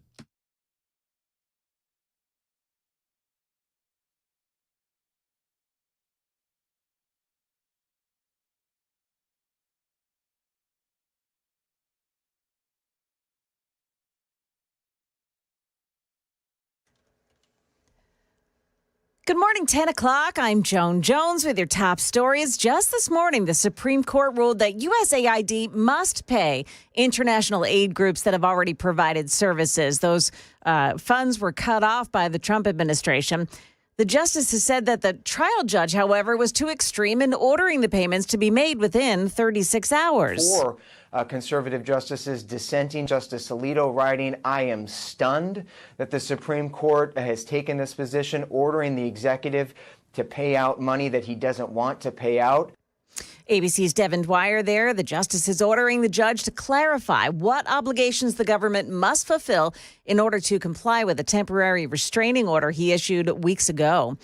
Good morning, 10 o'clock. I'm Joan Jones with your top stories. Just this morning, the Supreme Court ruled that USAID must pay international aid groups that have already provided services. Those funds were cut off by the Trump administration. The justices said that the trial judge, however, was too extreme in ordering the payments to be made within 36 hours. Four conservative justices dissenting. Justice Alito writing, I am stunned that the Supreme Court has taken this position, ordering the executive to pay out money that he doesn't want to pay out. ABC's Devin Dwyer there. The justice is ordering the judge to clarify what obligations the government must fulfill in order to comply with a temporary restraining order he issued weeks ago.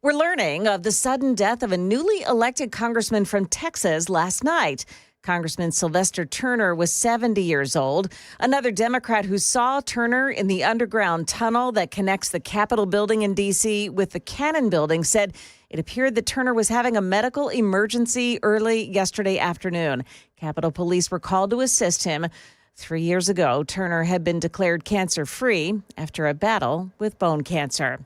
We're learning of the sudden death of a newly elected congressman from Texas last night. Congressman Sylvester Turner was 70 years old. Another Democrat who saw Turner in the underground tunnel that connects the Capitol building in D.C. with the Cannon building said it appeared that Turner was having a medical emergency early yesterday afternoon. Capitol Police were called to assist him. 3 years ago, Turner had been declared cancer-free after a battle with bone cancer.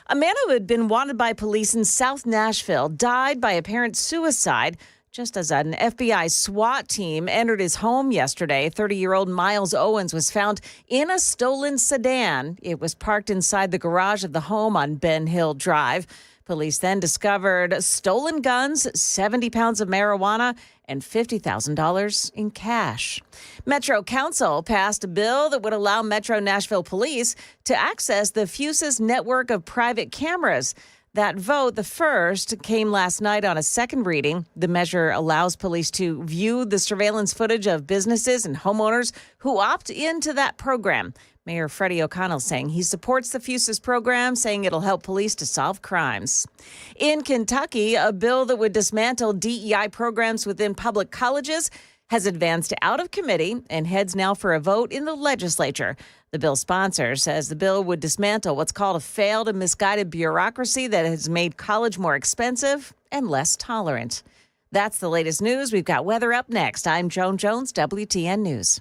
A man who had been wanted by police in South Nashville died by apparent suicide just as an FBI SWAT team entered his home yesterday. 30-year-old Miles Owens was found in a stolen sedan. It was parked inside the garage of the home on Ben Hill Drive. Police then discovered stolen guns, 70 pounds of marijuana, and $50,000 in cash. Metro Council passed a bill that would allow Metro Nashville Police to access the Fuse's network of private cameras. That vote, the first, came last night on a second reading. The measure allows police to view the surveillance footage of businesses and homeowners who opt into that program. Mayor Freddie O'Connell saying he supports the Fuses program, saying it'll help police to solve crimes. In Kentucky, a bill that would dismantle DEI programs within public colleges has advanced out of committee and heads now for a vote in the legislature. The bill sponsor says the bill would dismantle what's called a failed and misguided bureaucracy that has made college more expensive and less tolerant. That's the latest news. We've got weather up next. I'm Joan Jones, WTN News.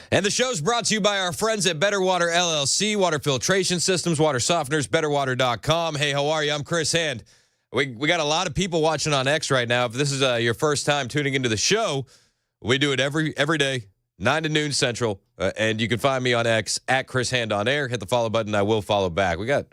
And the show's brought to you by our friends at Better Water LLC, water filtration systems, water softeners, betterwater.com. Hey, how are you? I'm Chris Hand. We got a lot of people watching on X right now. If this is your first time tuning into the show, we do it every day, 9 to noon Central. And you can find me on X at Chris Hand on air. Hit the follow button. I will follow back. We got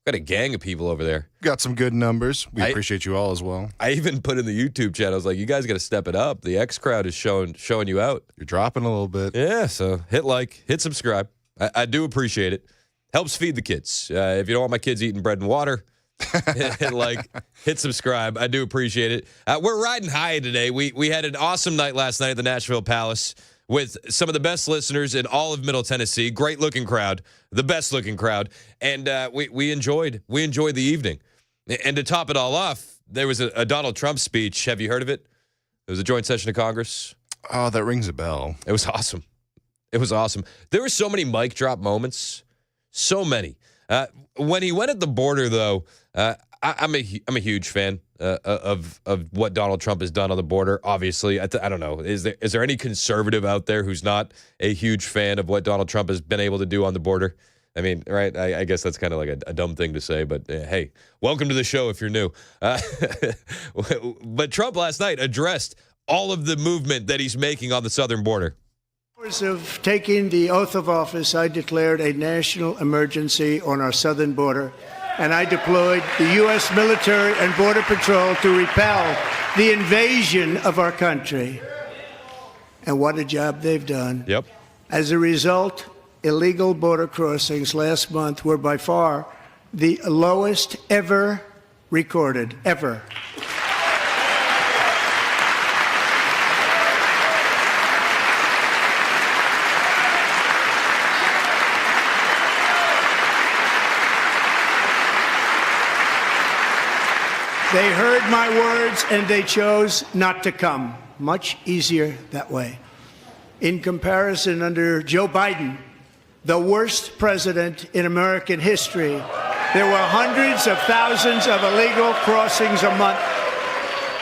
a gang of people over there. Got some good numbers. We appreciate you all as well. I even put in the YouTube chat. I was like, you guys got to step it up. The X crowd is showing you out. You're dropping a little bit. Yeah, so hit like, hit subscribe. I do appreciate it. Helps feed the kids. If you don't want my kids eating bread and water, hit like, hit subscribe. I do appreciate it. We're riding high today. We had an awesome night last night at the Nashville Palace with some of the best listeners in all of Middle Tennessee. Great looking crowd, the best looking crowd, and we enjoyed the evening. And to top it all off, there was a Donald Trump speech. Have you heard of it? It was a joint session of Congress. Oh, that rings a bell. It was awesome. It was awesome. There were so many mic drop moments, so many. When he went at the border, though, I'm a huge fan of what Donald Trump has done on the border. Obviously, I don't know. Is there any conservative out there who's not a huge fan of what Donald Trump has been able to do on the border? I mean, right? I guess that's kind of like a dumb thing to say, but hey, welcome to the show if you're new. But Trump last night addressed all of the movement that he's making on the southern border. Of taking the oath of office, I declared a national emergency on our southern border, and I deployed the U.S. military and Border Patrol to repel the invasion of our country. And what a job they've done. Yep. As a result, illegal border crossings last month were by far the lowest ever recorded, ever. They heard my words and they chose not to come. Much easier that way. In comparison, under Joe Biden, the worst president in American history, there were hundreds of thousands of illegal crossings a month,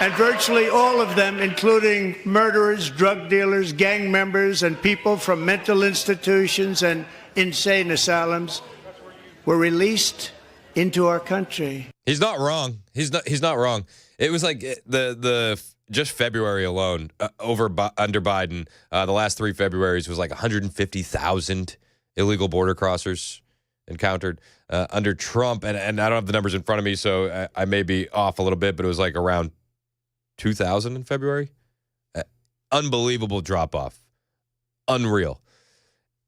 and virtually all of them, including murderers, drug dealers, gang members, and people from mental institutions and insane asylums, were released into our country. He's not wrong. He's not wrong. It was like the just February alone under Biden, the last 3 Februaries was like 150,000 illegal border crossers encountered. Under Trump, and I don't have the numbers in front of me, so I may be off a little bit, but it was like around 2,000 in February. Unbelievable drop off. Unreal.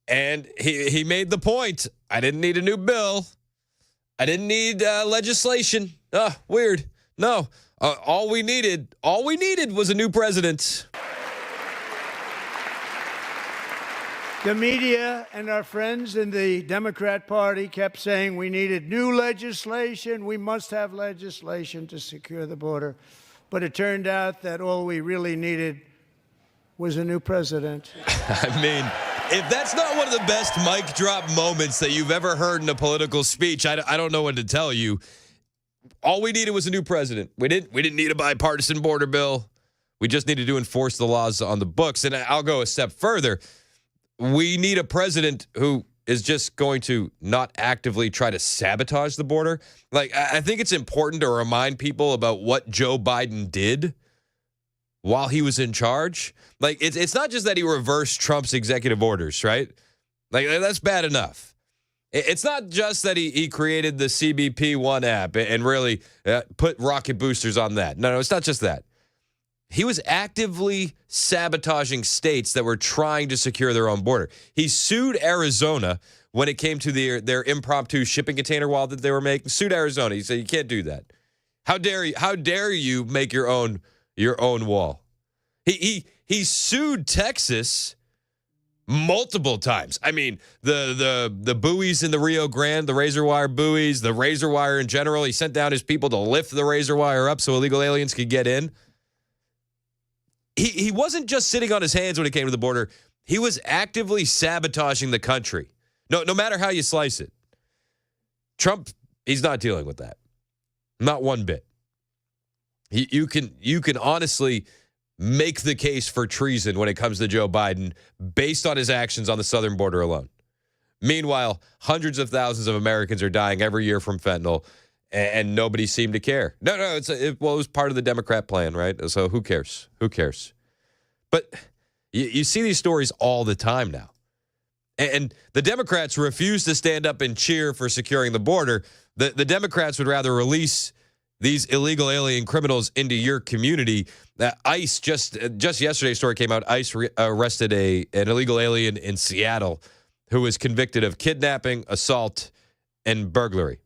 And he made the point. I didn't need a new bill. I didn't need legislation. Weird. No, all we needed was a new president. The media and our friends in the Democrat Party kept saying we needed new legislation. We must have legislation to secure the border. But it turned out that all we really needed was a new president. I mean, if that's not one of the best mic drop moments that you've ever heard in a political speech, I don't know what to tell you. All we needed was a new president. We didn't need a bipartisan border bill. We just needed to enforce the laws on the books. And I'll go a step further. We need a president who is just going to not actively try to sabotage the border. Like, I think it's important to remind people about what Joe Biden did while he was in charge. Like, it's not just that he reversed Trump's executive orders, right? Like, that's bad enough. It's not just that he created the CBP One app and really put rocket boosters on that. No, it's not just that. He was actively sabotaging states that were trying to secure their own border. He sued Arizona when it came to their impromptu shipping container wall that they were making. Sued Arizona. He said, you can't do that. How dare you make your own wall? He sued Texas multiple times. I mean, the buoys in the Rio Grande, the razor wire buoys, the razor wire in general. He sent down his people to lift the razor wire up so illegal aliens could get in. He wasn't just sitting on his hands when it came to the border. He was actively sabotaging the country. No matter how you slice it. Trump, he's not dealing with that. Not one bit. You can honestly make the case for treason when it comes to Joe Biden based on his actions on the southern border alone. Meanwhile, hundreds of thousands of Americans are dying every year from fentanyl, and nobody seemed to care. No, it was part of the Democrat plan, right? So who cares? Who cares? But you see these stories all the time now. And the Democrats refuse to stand up and cheer for securing the border. The Democrats would rather release these illegal alien criminals into your community. ICE, just yesterday, a story came out, ICE arrested an illegal alien in Seattle who was convicted of kidnapping, assault, and burglary.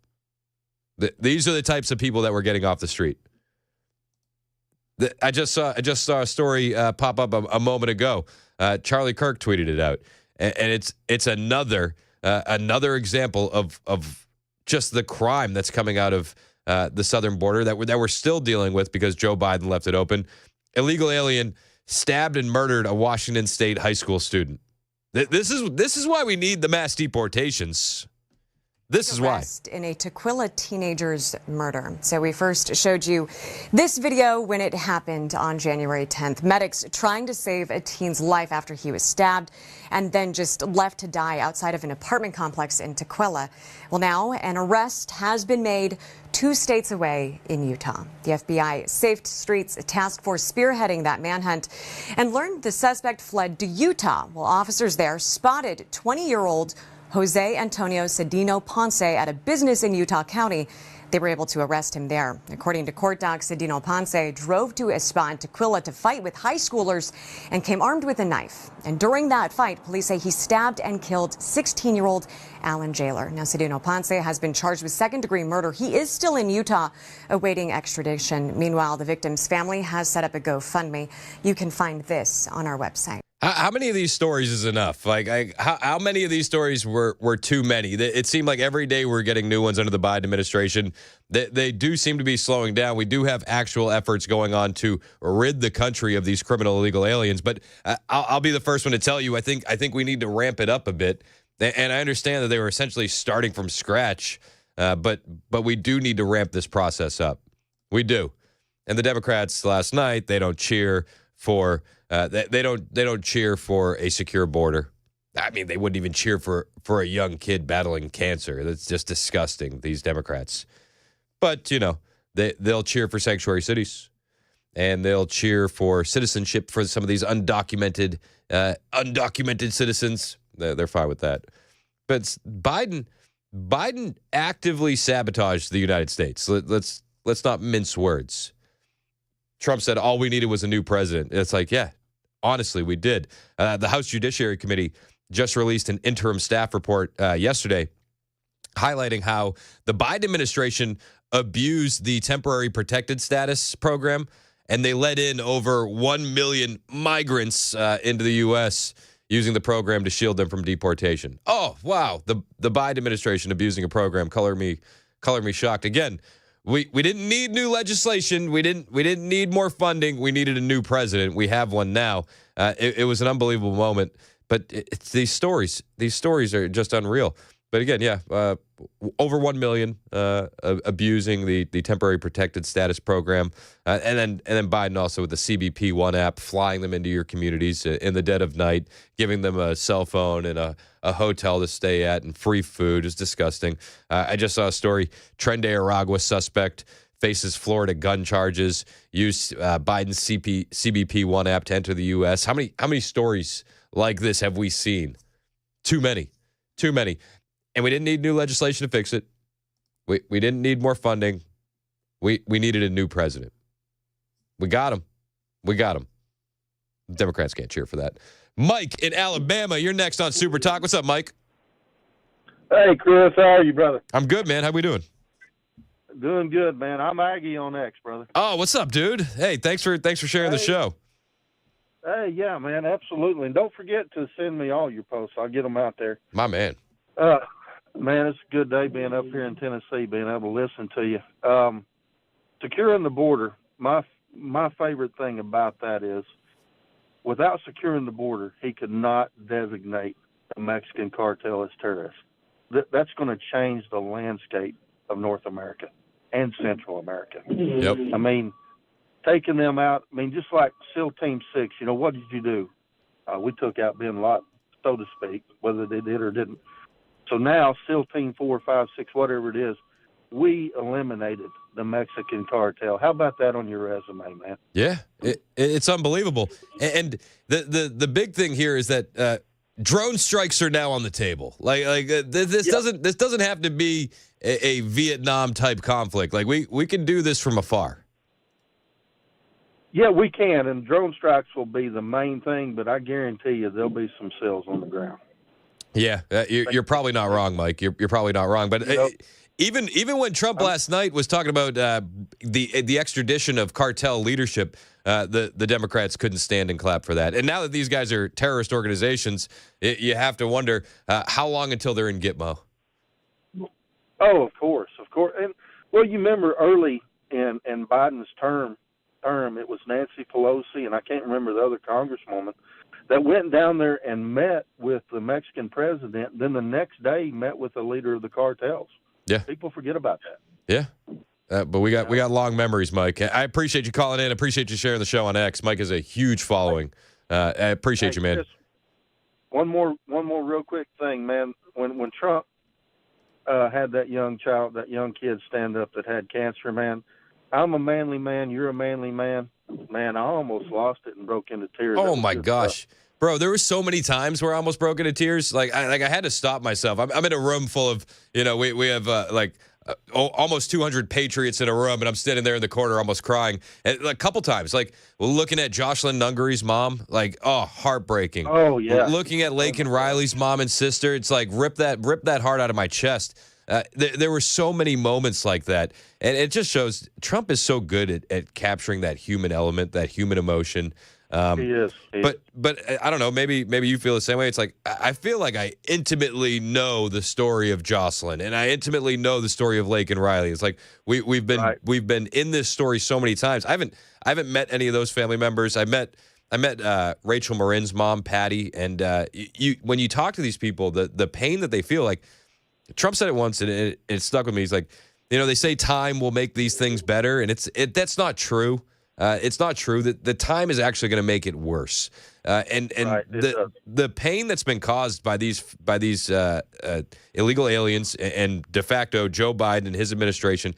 These are the types of people that were getting off the street. I just saw a story pop up a moment ago. Charlie Kirk tweeted it out, and it's another example of just the crime that's coming out of the southern border that we're still dealing with because Joe Biden left it open. Illegal alien stabbed and murdered a Washington State high school student. This is why we need the mass deportations. This is why. In a Tukwila teenager's murder. So we first showed you this video when it happened on January 10th. Medics trying to save a teen's life after he was stabbed and then just left to die outside of an apartment complex in Tukwila. Well, now an arrest has been made 2 states away in Utah. The FBI Safe Streets task force spearheading that manhunt and learned the suspect fled to Utah. Well, officers there spotted 20-year-old Jose Antonio Cedino Ponce at a business in Utah County. They were able to arrest him there. According to court docs, Cedino Ponce drove to a spot in Tukwila to fight with high schoolers and came armed with a knife. And during that fight, police say he stabbed and killed 16-year-old Alan Jailer. Now, Cedino Ponce has been charged with second-degree murder. He is still in Utah awaiting extradition. Meanwhile, the victim's family has set up a GoFundMe. You can find this on our website. How many of these stories is enough? How many of these stories were too many? It seemed like every day we're getting new ones under the Biden administration. They do seem to be slowing down. We do have actual efforts going on to rid the country of these criminal illegal aliens. But I'll be the first one to tell you, I think we need to ramp it up a bit. And I understand that they were essentially starting from scratch, but we do need to ramp this process up. We do. And the Democrats last night, they don't cheer for they don't cheer for a secure border. I mean, they wouldn't even cheer for a young kid battling cancer. That's just disgusting, these Democrats. But, they'll cheer for sanctuary cities, and they'll cheer for citizenship for some of these undocumented citizens. They're fine with that. But Biden actively sabotaged the United States. Let's not mince words. Trump said all we needed was a new president. It's like, yeah, honestly, we did. The House Judiciary Committee just released an interim staff report yesterday highlighting how the Biden administration abused the temporary protected status program, and they let in over 1 million migrants into the U.S. using the program to shield them from deportation. Oh, wow. The Biden administration abusing a program. Color me shocked. Again, we didn't need new legislation. We didn't need more funding. We needed a new president. We have one now. It was an unbelievable moment. But it's these stories are just unreal. But again, yeah, over 1 million abusing the temporary protected status program, and then Biden also with the CBP One app, flying them into your communities in the dead of night, giving them a cell phone and a hotel to stay at and free food is disgusting. I just saw a story: Tren de Aragua suspect faces Florida gun charges. Used Biden's CBP One app to enter the U.S. How many stories like this have we seen? Too many. And we didn't need new legislation to fix it. We didn't need more funding. We needed a new president. We got him. Democrats can't cheer for that. Mike in Alabama, you're next on Super Talk. What's up, Mike? Hey, Chris. How are you, brother? I'm good, man. How we doing? Doing good, man. I'm Aggie on X, brother. Oh, what's up, dude? Hey, thanks for sharing the show. Hey, yeah, man, absolutely. And don't forget to send me all your posts. I'll get them out there. My man. Man, it's a good day being up here in Tennessee, being able to listen to you. Securing the border, my favorite thing about that is, without securing the border, he could not designate a Mexican cartel as terrorists. That's going to change the landscape of North America and Central America. Yep. I mean, taking them out. I mean, just like SEAL Team 6, what did you do? We took out bin Laden, so to speak, whether they did or didn't. So now SEAL Team 4, 5, 6, whatever it is, we eliminated the Mexican cartel. How about that on your resume, man? Yeah, it's unbelievable. And the big thing here is that drone strikes are now on the table. This doesn't have to be a Vietnam type conflict. Like we can do this from afar. Yeah, we can, and drone strikes will be the main thing. But I guarantee you, there'll be some SEALs on the ground. Yeah, you're probably not wrong, Mike. You're probably not wrong. But even when Trump last night was talking about the extradition of cartel leadership, the Democrats couldn't stand and clap for that. And now that these guys are terrorist organizations, you have to wonder how long until they're in Gitmo. Oh, of course. And well, you remember early in Biden's term, it was Nancy Pelosi, and I can't remember the other congresswoman, that went down there and met with the Mexican president, then the next day met with the leader of the cartels. Yeah. People forget about that. Yeah. But we got long memories, Mike. I appreciate you calling in. I appreciate you sharing the show on X. Mike has a huge following. I appreciate you, man. Chris, one more real quick thing, man. When Trump had that young kid stand up that had cancer, man, I'm a manly man. You're a manly man. Man, I almost lost it and broke into tears. Oh my gosh. Bro, there were so many times where I almost broke into tears. I had to stop myself. I'm in a room full of, we have almost 200 patriots in a room, and I'm standing there in the corner almost crying. And a couple times, looking at Jocelyn Nunguri's mom, heartbreaking. Oh, yeah. Looking at Laken Riley's mom and sister, it's like rip that heart out of my chest. There were so many moments like that, and it just shows Trump is so good at capturing that human element, that human emotion. He is. But I don't know. Maybe you feel the same way. It's like I feel like I intimately know the story of Jocelyn, and I intimately know the story of Laken Riley. It's like we've been in this story so many times. I haven't met any of those family members. I met Rachel Marin's mom, Patty, and when you talk to these people, the pain that they feel, like Trump said it once, and it stuck with me. He's like, they say time will make these things better, and that's not true. It's not true. That the time is actually going to make it worse. And the pain that's been caused by these illegal aliens and de facto Joe Biden and his administration,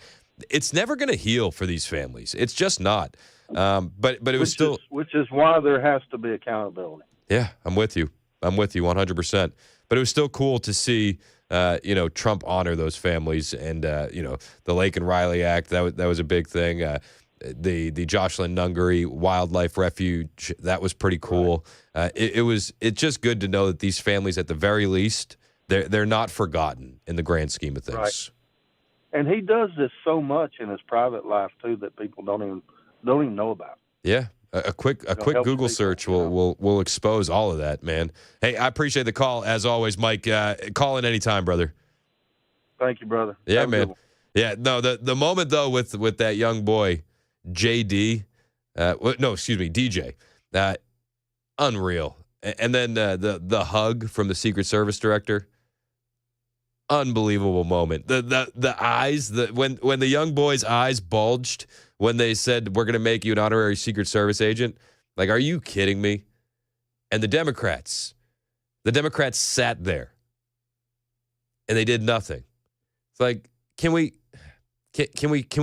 it's never going to heal for these families. It's just not. But it was which is why there has to be accountability. Yeah, I'm with you 100%. But it was still cool to see. Trump honor those families, and the Laken Riley Act, that was a big thing. The Jocelyn Nunguri Wildlife Refuge, that was pretty cool. It's just good to know that these families, at the very least, they're not forgotten in the grand scheme of things. Right. And he does this so much in his private life too that people don't even know about. Yeah. A quick Google search will expose all of that, man. Hey, I appreciate the call as always, Mike. Call in anytime, brother. Thank you, brother. Yeah, man. Yeah, no, the moment though with that young boy, DJ, unreal. And then the hug from the Secret Service director, unbelievable moment. The eyes, when the young boy's eyes bulged when they said, we're going to make you an honorary Secret Service agent. Like, are you kidding me? And the Democrats sat there and they did nothing. It's like, can we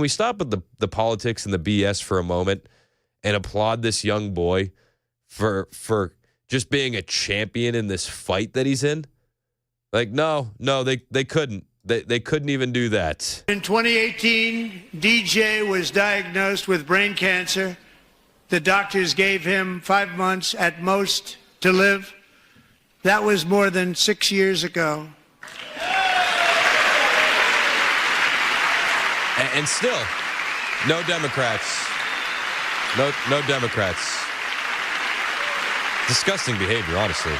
stop with the politics and the BS for a moment and applaud this young boy for just being a champion in this fight that he's in? Like, no, they couldn't. They couldn't even do that. In 2018, DJ was diagnosed with brain cancer. The doctors gave him 5 months at most to live. That was more than 6 years ago. And still, no Democrats. No Democrats. Disgusting behavior, honestly.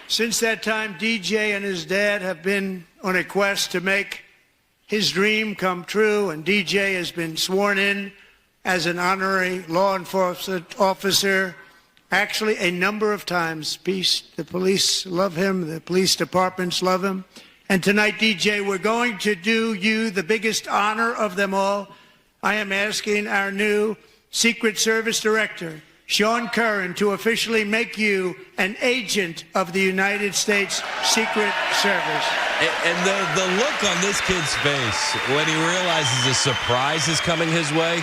Since that time, DJ and his dad have been on a quest to make his dream come true, and DJ has been sworn in as an honorary law enforcement officer actually a number of times. The police love him. The police departments love him. And tonight, DJ, we're going to do you the biggest honor of them all. I am asking our new Secret Service Director, Sean Curran, to officially make you an agent of the United States Secret Service. And the look on this kid's face when he realizes a surprise is coming his way.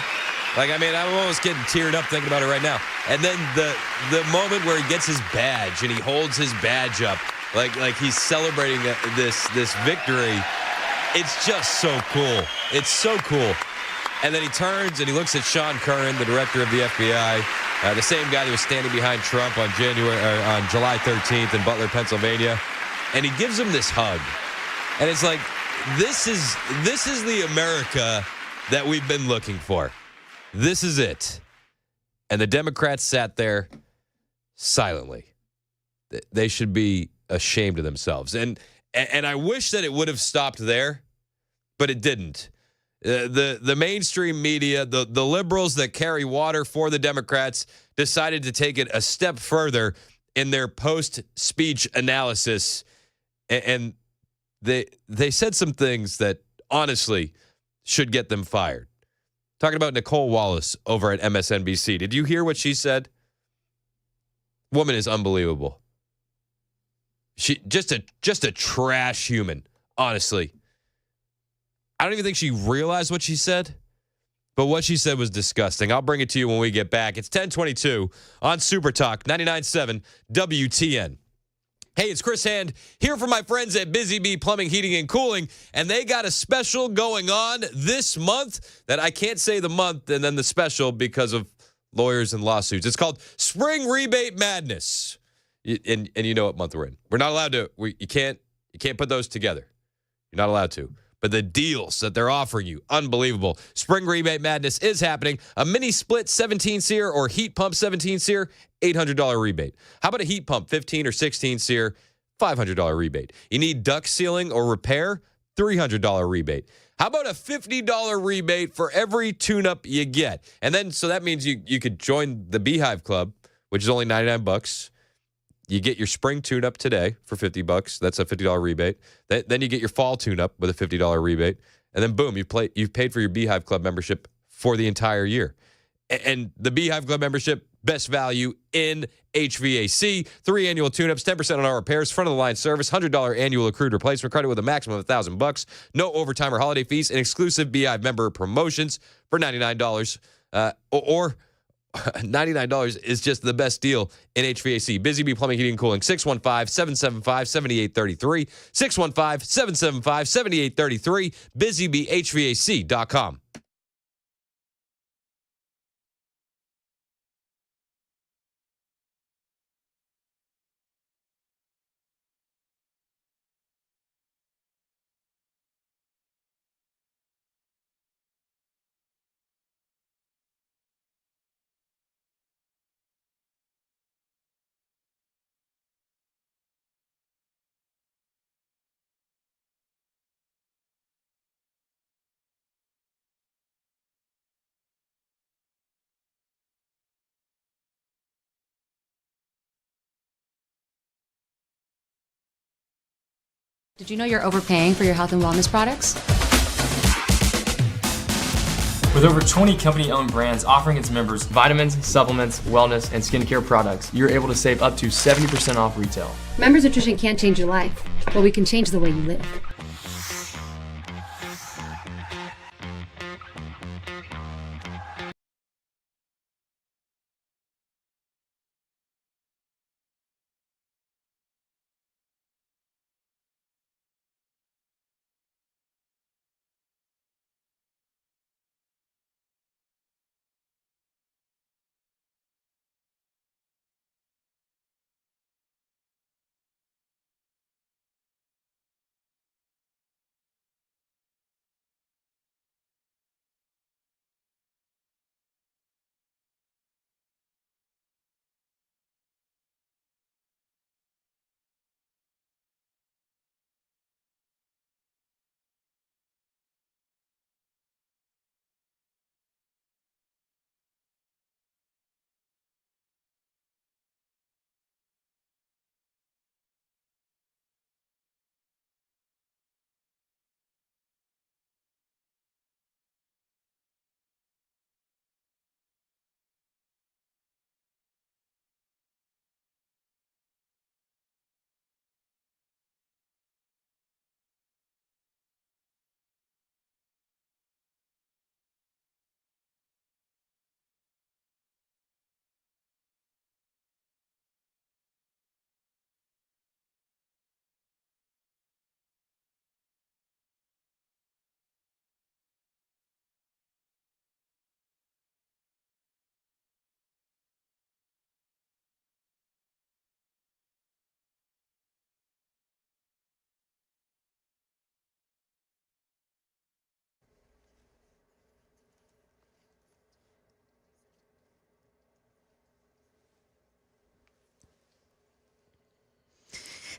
Like, I mean, I'm almost getting teared up thinking about it right now. And then the moment where he gets his badge and he holds his badge up, like he's celebrating this victory. It's just so cool. It's so cool. And then he turns and he looks at Sean Curran, the director of the FBI, the same guy that was standing behind Trump on July 13th in Butler, Pennsylvania, and he gives him this hug. And it's like, this is the America that we've been looking for. This is it. And the Democrats sat there silently. They should be ashamed of themselves. And I wish that it would have stopped there, but it didn't. The mainstream media, the liberals that carry water for the Democrats, decided to take it a step further in their post-speech analysis. And they said some things that honestly should get them fired. Talking about Nicole Wallace over at MSNBC. Did you hear what she said? Woman is unbelievable. She just a trash human, honestly. I don't even think she realized what she said, but what she said was disgusting. I'll bring it to you when we get back. It's 10:22 on Super Talk 99.7 WTN. Hey, it's Chris Hand here for my friends at Busy Bee Plumbing, Heating, and Cooling, and they got a special going on this month that I can't say the month and then the special because of lawyers and lawsuits. It's called Spring Rebate Madness, and you know what month we're in. We're not allowed to. You can't put those together. You're not allowed to. But the deals that they're offering you, unbelievable. Spring Rebate Madness is happening. A mini split 17 SEER or heat pump 17 SEER, $800 rebate. How about a heat pump 15 or 16 SEER, $500 rebate. You need duct sealing or repair, $300 rebate. How about a $50 rebate for every tune-up you get? And then, so that means you could join the Beehive Club, which is only $99. You get your spring tune-up today for $50. That's a $50 rebate. Then you get your fall tune-up with a $50 rebate. And then, boom, you've paid for your Beehive Club membership for the entire year. And the Beehive Club membership, best value in HVAC. 3 annual tune-ups, 10% on all repairs, front-of-the-line service, $100 annual accrued replacement credit with a maximum of $1,000. No overtime or holiday fees, and exclusive Beehive member promotions for $99. Or $99 is just the best deal in HVAC. Busy Bee Plumbing, Heating, and Cooling. 615-775-7833. 615-775-7833. BusyBeeHVAC.com. Did you know you're overpaying for your health and wellness products? With over 20 company-owned brands offering its members vitamins, supplements, wellness, and skincare products, you're able to save up to 70% off retail. Members Nutrition can't change your life, but we can change the way you live.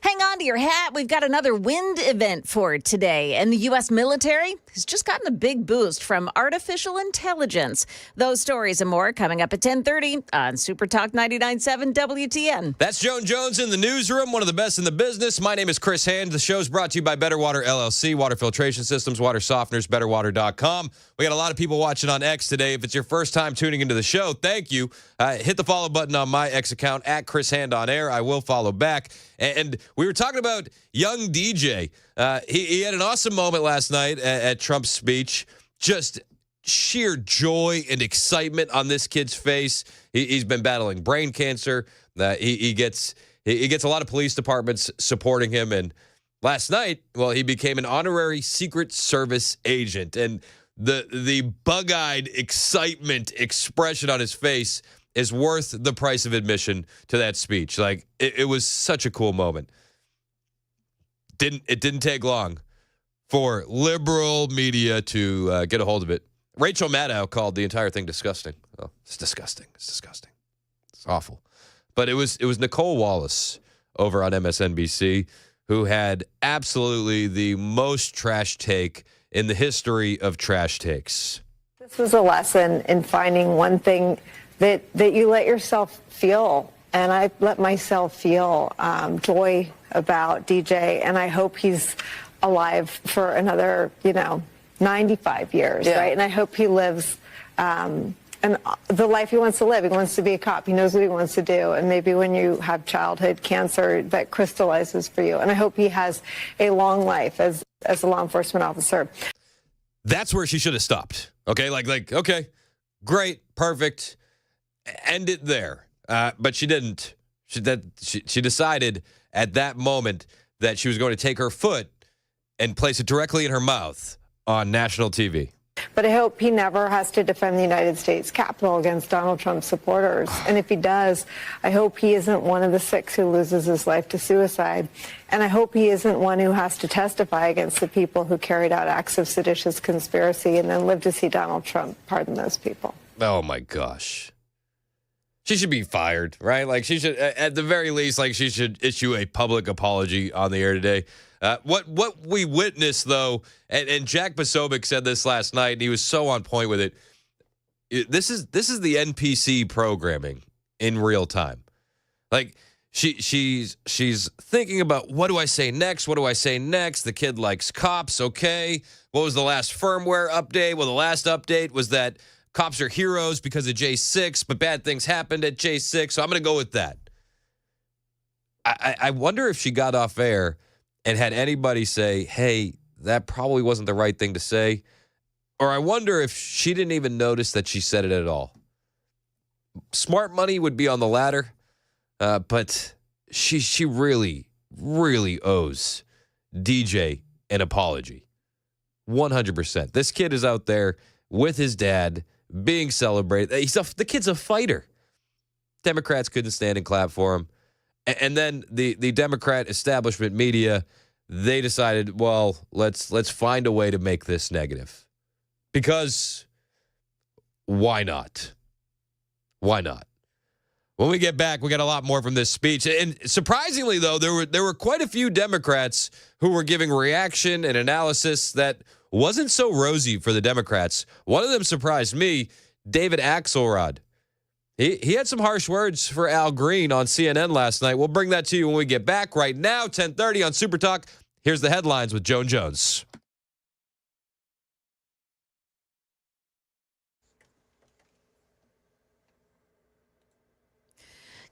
Hang on to your hat. We've got another wind event for today. And the U.S. military has just gotten a big boost from artificial intelligence. Those stories and more coming up at 10:30 on Super Talk 99.7 WTN. That's Joan Jones in the newsroom, one of the best in the business. My name is Chris Hand. The show's brought to you by Better Water LLC, water filtration systems, water softeners, betterwater.com. We got a lot of people watching on X today. If it's your first time tuning into the show, thank you. Hit the follow button on my X account, at Chris Hand on air. I will follow back. And we were talking about young DJ. He had an awesome moment last night at Trump's speech. Just sheer joy and excitement on this kid's face. He's been battling brain cancer. He gets a lot of police departments supporting him. And last night, well, he became an honorary Secret Service agent. And the bug-eyed excitement expression on his face is worth the price of admission to that speech. Like, it was such a cool moment. It didn't take long for liberal media to get a hold of it. Rachel Maddow called the entire thing disgusting. Oh, it's disgusting. It's disgusting. It's awful. But it was Nicole Wallace over on MSNBC who had absolutely the most trash take in the history of trash takes. This was a lesson in finding one thing that you let yourself feel. And I let myself feel joy about DJ. And I hope he's alive for another, 95 years, right? And I hope he lives and the life he wants to live. He wants to be a cop. He knows what he wants to do. And maybe when you have childhood cancer, that crystallizes for you. And I hope he has a long life as a law enforcement officer. That's where she should have stopped. Okay, like okay, great, perfect, end it there. But she didn't. She decided at that moment that she was going to take her foot and place it directly in her mouth on national TV. But I hope he never has to defend the United States Capitol against Donald Trump supporters. And if he does, I hope he isn't one of the 6 who loses his life to suicide. And I hope he isn't one who has to testify against the people who carried out acts of seditious conspiracy and then live to see Donald Trump pardon those people. Oh, my gosh. She should be fired, right? Like, she should, at the very least, like, she should issue a public apology on the air today. What we witnessed, though, and Jack Posobiec said this last night, and he was so on point with it. This is the NPC programming in real time. Like, she's thinking about, what do I say next? What do I say next? The kid likes cops, okay. What was the last firmware update? Well, the last update was that cops are heroes because of J6, but bad things happened at J6, so I'm going to go with that. I wonder if she got off air and had anybody say, hey, that probably wasn't the right thing to say. Or I wonder if she didn't even notice that she said it at all. Smart money would be on the latter, but she really, really owes DJ an apology. 100%. This kid is out there with his dad being celebrated. The kid's a fighter. Democrats couldn't stand and clap for him. And then the Democrat establishment media, they decided, well, let's find a way to make this negative. Because why not? Why not? When we get back, we got a lot more from this speech. And surprisingly, though, there were quite a few Democrats who were giving reaction and analysis that wasn't so rosy for the Democrats. One of them surprised me, David Axelrod. He had some harsh words for Al Green on CNN last night. We'll bring that to you when we get back. Right now, 10:30 on Super Talk. Here's the headlines with Joan Jones.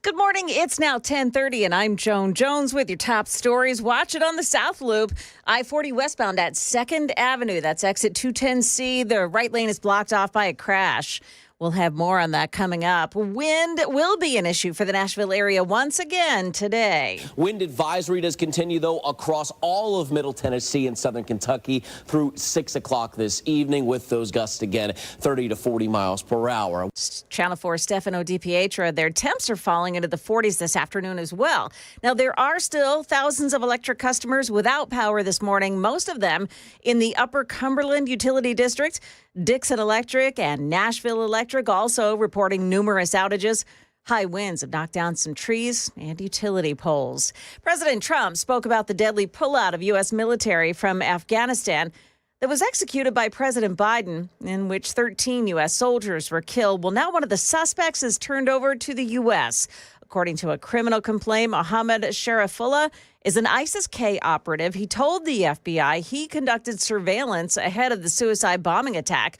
Good morning. It's now 10:30, and I'm Joan Jones with your top stories. Watch it on the South Loop. I-40 westbound at 2nd Avenue. That's exit 210C. The right lane is blocked off by a crash. We'll have more on that coming up. Wind will be an issue for the Nashville area once again today. Wind advisory does continue, though, across all of Middle Tennessee and Southern Kentucky through 6 o'clock this evening, with those gusts again 30 to 40 miles per hour. Channel 4 Stefano DiPietro, their temps are falling into the 40s this afternoon as well. Now, there are still thousands of electric customers without power this morning, most of them in the Upper Cumberland Utility District. Dixon Electric and Nashville Electric also reporting numerous outages. High winds have knocked down some trees and utility poles. President Trump spoke about the deadly pullout of U.S. military from Afghanistan that was executed by President Biden, in which 13 U.S. soldiers were killed. Well, now one of the suspects is turned over to the U.S. According to a criminal complaint, Mohammed Sharifullah is an ISIS-K operative. He told the FBI he conducted surveillance ahead of the suicide bombing attack.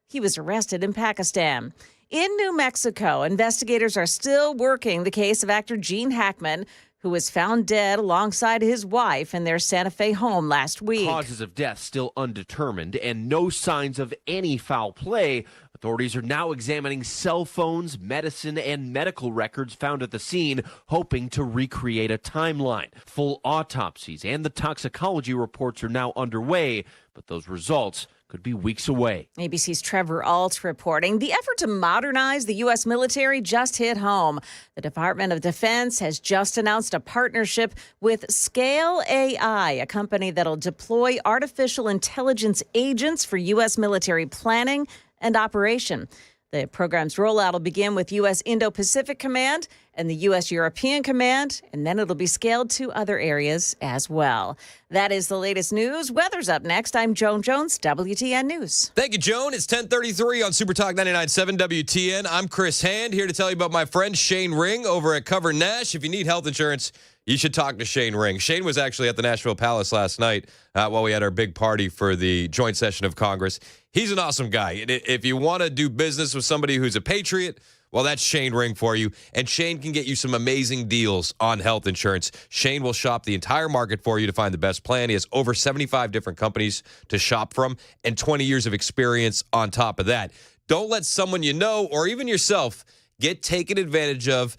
He was arrested in Pakistan. In New Mexico, investigators are still working the case of actor Gene Hackman, who was found dead alongside his wife in their Santa Fe home last week. Causes of death still undetermined and no signs of any foul play. Authorities are now examining cell phones, medicine, and medical records found at the scene, hoping to recreate a timeline. Full autopsies and the toxicology reports are now underway, but those results could be weeks away. ABC's Trevor Alt reporting. The effort to modernize the U.S. military just hit home. The Department of Defense has just announced a partnership with Scale AI, a company that'll deploy artificial intelligence agents for U.S. military planning and operation. The program's rollout will begin with U.S. Indo-Pacific Command and the U.S. European Command, and then it'll be scaled to other areas as well. That is the latest news. Weather's up next. I'm Joan Jones, WTN News. Thank you, Joan. It's 10:33 on Super Talk 99.7 WTN. I'm Chris Hand, here to tell you about my friend Shane Ring over at Cover Nash. If you need health insurance, you should talk to Shane Ring. Shane was actually at the Nashville Palace last night while we had our big party for the joint session of Congress. He's an awesome guy. And if you want to do business with somebody who's a patriot, well, that's Shane Ring for you. And Shane can get you some amazing deals on health insurance. Shane will shop the entire market for you to find the best plan. He has over 75 different companies to shop from and 20 years of experience on top of that. Don't let someone you know or even yourself get taken advantage of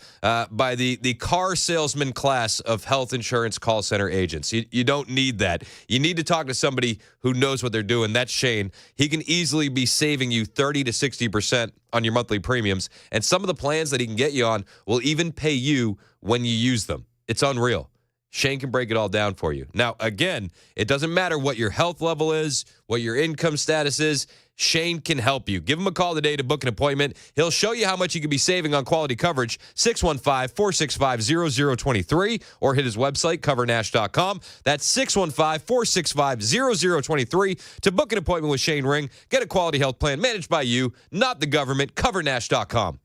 by the car salesman class of health insurance call center agents. You don't need that. You need to talk to somebody who knows what they're doing. That's Shane. He can easily be saving you 30 to 60% on your monthly premiums. And some of the plans that he can get you on will even pay you when you use them. It's unreal. Shane can break it all down for you. Now, again, it doesn't matter what your health level is, what your income status is. Shane can help you. Give him a call today to book an appointment. He'll show you how much you could be saving on quality coverage, 615-465-0023, or hit his website, covernash.com. That's 615-465-0023 to book an appointment with Shane Ring. Get a quality health plan managed by you, not the government, covernash.com.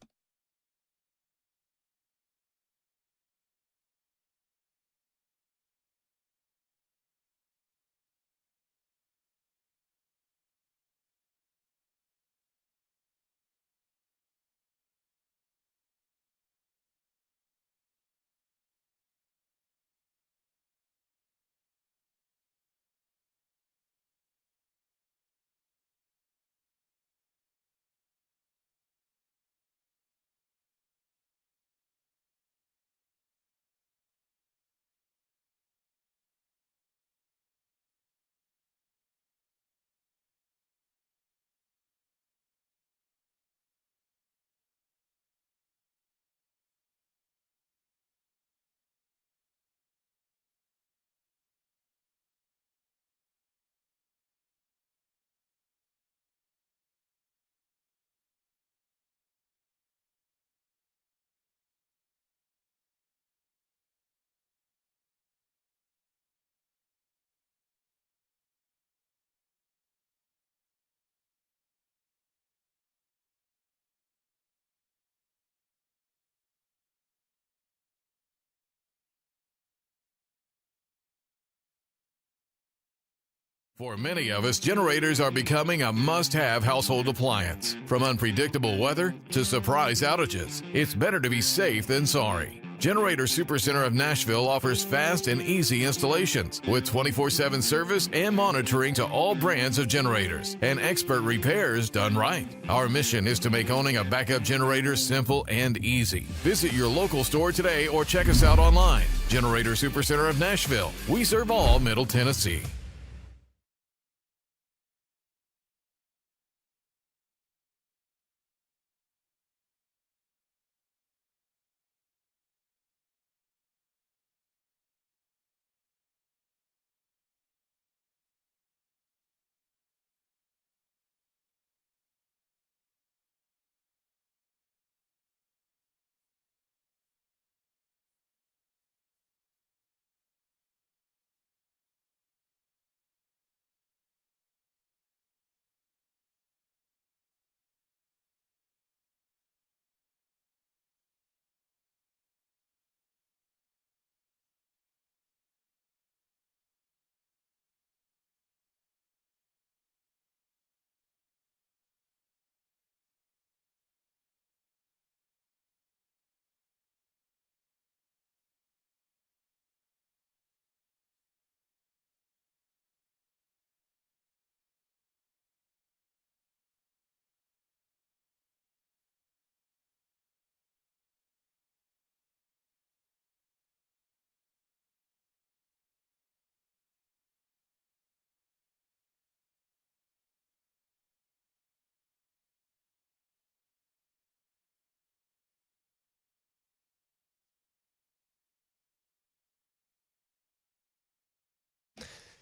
For many of us, generators are becoming a must-have household appliance. From unpredictable weather to surprise outages, it's better to be safe than sorry. Generator Supercenter of Nashville offers fast and easy installations with 24/7 service and monitoring to all brands of generators and expert repairs done right. Our mission is to make owning a backup generator simple and easy. Visit your local store today or check us out online. Generator Supercenter of Nashville. We serve all Middle Tennessee.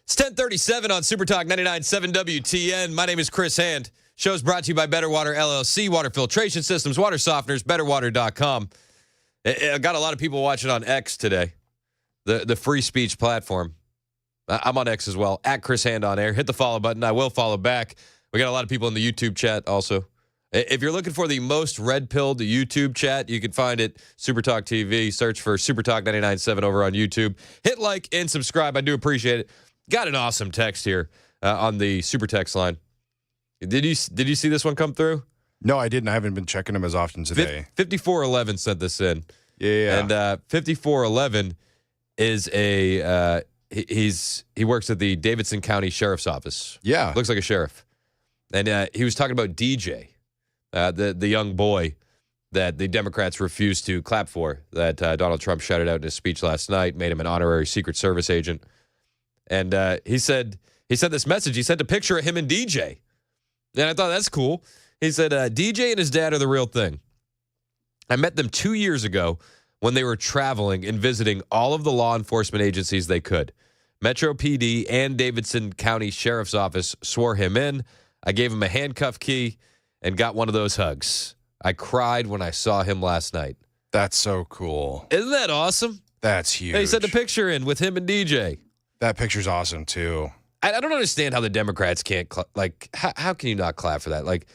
It's 10:37 on Super Talk 99.7 WTN. My name is Chris Hand. Show's brought to you by Better Water LLC, water filtration systems, water softeners, betterwater.com. I got a lot of people watching on X today, the free speech platform. I'm on X as well, at Chris Hand on air. Hit the follow button. I will follow back. We got a lot of people in the YouTube chat also. If you're looking for the most red-pilled YouTube chat, you can find it, Super Talk TV. Search for Super Talk 99.7 over on YouTube. Hit like and subscribe. I do appreciate it. Got an awesome text here on the super text line. Did you see this one come through? No, I didn't. I haven't been checking them as often today. 5411 sent this in. Yeah. And 5411 is he works at the Davidson County Sheriff's Office. Yeah. Looks like a sheriff. And he was talking about DJ, the young boy that the Democrats refused to clap for, that Donald Trump shouted out in his speech last night, made him an honorary Secret Service agent. And he sent this message. He sent a picture of him and DJ. And I thought, that's cool. He said, DJ and his dad are the real thing. I met them 2 years ago when they were traveling and visiting all of the law enforcement agencies they could. Metro PD and Davidson County Sheriff's Office swore him in. I gave him a handcuff key and got one of those hugs. I cried when I saw him last night. That's so cool. Isn't that awesome? That's huge. And he sent a picture in with him and DJ. That picture's awesome, too. I don't understand how the Democrats can't, how can you not clap for that? Like,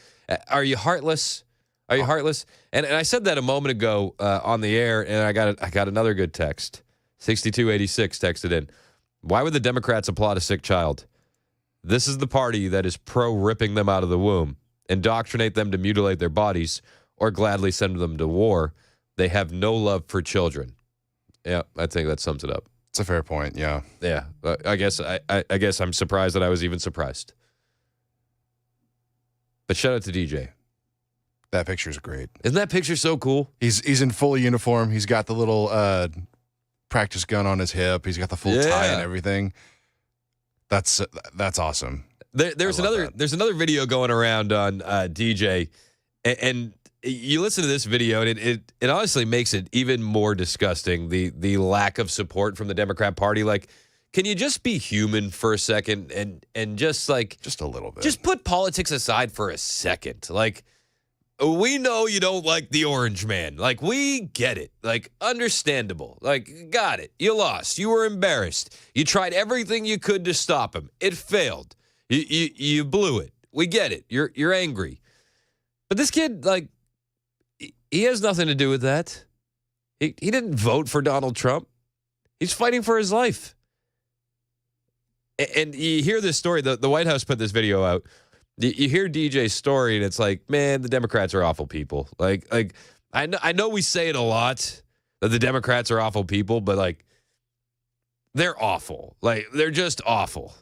are you heartless? Are you heartless? And I said that a moment ago on the air, and I got another good text. 6286 texted in. Why would the Democrats applaud a sick child? This is the party that is pro-ripping them out of the womb, indoctrinate them to mutilate their bodies, or gladly send them to war. They have no love for children. Yeah, I think that sums it up. It's a fair point, yeah. Yeah, I guess I'm surprised that I was even surprised. But shout out to DJ. That picture's great. Isn't that picture so cool? He's in full uniform. He's got the little practice gun on his hip. He's got the full tie and everything. That's awesome. There's another video going around on DJ, and you listen to this video, and it honestly makes it even more disgusting, the lack of support from the Democrat Party. Like, can you just be human for a second and just a little bit. Just put politics aside for a second. Like, we know you don't like the orange man. Like, we get it. Like, understandable. Like, got it. You lost. You were embarrassed. You tried everything you could to stop him. It failed. You blew it. We get it. You're angry. But this kid, like, he has nothing to do with that. He didn't vote for Donald Trump. He's fighting for his life. And you hear this story. The White House put this video out. You hear DJ's story, and it's like, man, the Democrats are awful people. Like I know we say it a lot that the Democrats are awful people, but like, they're awful. Like, they're just awful.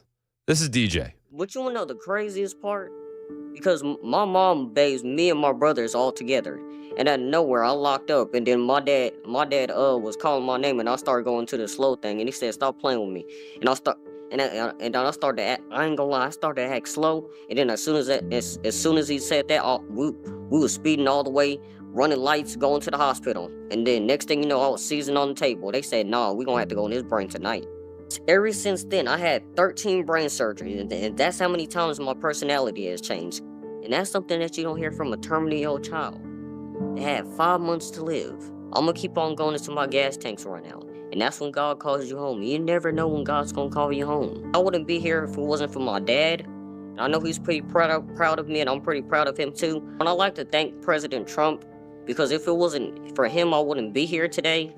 This is DJ. But you want to know the craziest part? Because my mom bathes me and my brothers all together. And out of nowhere, I locked up. And then my dad was calling my name, and I started going to the slow thing. And he said, "Stop playing with me." And I then I started to act, I ain't gonna lie, I started to act slow. And then as soon as he said that, we was speeding all the way, running lights, going to the hospital. And then next thing you know, I was seizing on the table. They said, "Nah, we gonna have to go in his brain tonight." Ever since then, I had 13 brain surgeries, and that's how many times my personality has changed. And that's something that you don't hear from a terminally ill child. They had 5 months to live. I'm gonna keep on going until my gas tanks run out. And that's when God calls you home. You never know when God's gonna call you home. I wouldn't be here if it wasn't for my dad. And I know he's pretty proud of me, and I'm pretty proud of him too. And I'd like to thank President Trump, because if it wasn't for him, I wouldn't be here today.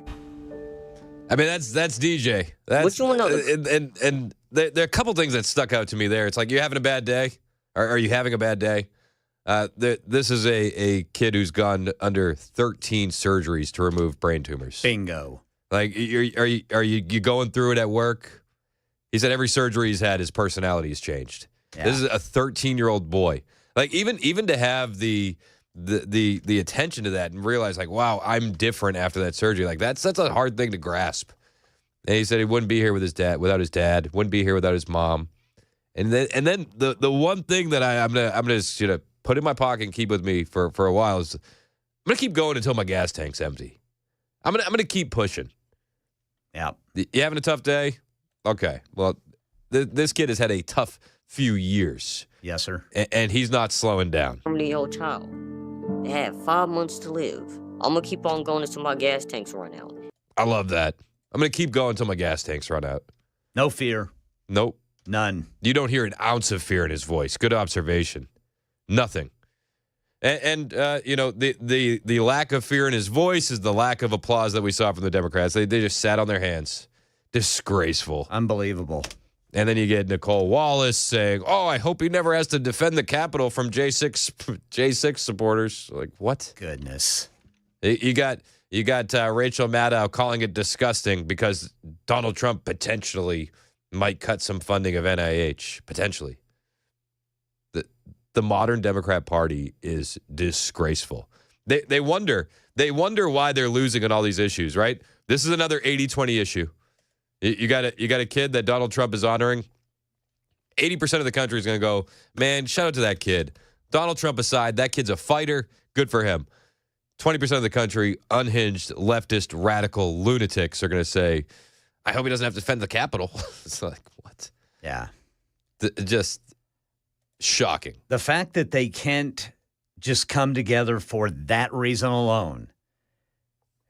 I mean, that's DJ. That's, and there are a couple things that stuck out to me there. It's like, you having a bad day? Are you having a bad day? This is a kid who's gone under 13 surgeries to remove brain tumors. Bingo. Like, are you going through it at work? He said every surgery he's had, his personality has changed. Yeah. This is a 13-year-old boy. Like, even to have the attention to that and realize, like, wow, I'm different after that surgery. Like, that's a hard thing to grasp. And he said he wouldn't be here without his dad, wouldn't be here without his mom. And then the one thing that I'm gonna put in my pocket and keep with me for a while is, I'm gonna keep going until my gas tank's empty. I'm gonna keep pushing. Yeah. You having a tough day? Okay. Well, This kid has had a tough few years. Yes, sir. And he's not slowing down. 70-year-old child. They have 5 months to live. I'm going to keep on going until my gas tanks run out. I love that. I'm going to keep going until my gas tanks run out. No fear. Nope. None. You don't hear an ounce of fear in his voice. Good observation. Nothing. And the lack of fear in his voice is the lack of applause that we saw from the Democrats. They just sat on their hands. Disgraceful. Unbelievable. And then you get Nicole Wallace saying, "Oh, I hope he never has to defend the Capitol from J6 supporters." Like, what? Goodness. You got Rachel Maddow calling it disgusting because Donald Trump potentially might cut some funding of NIH. Potentially. The modern Democrat Party is disgraceful. They wonder why they're losing on all these issues, right? This is another 80-20 issue. You got a kid that Donald Trump is honoring. 80% of the country is going to go, man, shout out to that kid. Donald Trump aside, that kid's a fighter. Good for him. 20% of the country, unhinged, leftist, radical lunatics are going to say, I hope he doesn't have to defend the Capitol. It's like, what? Yeah. Just shocking. The fact that they can't just come together for that reason alone,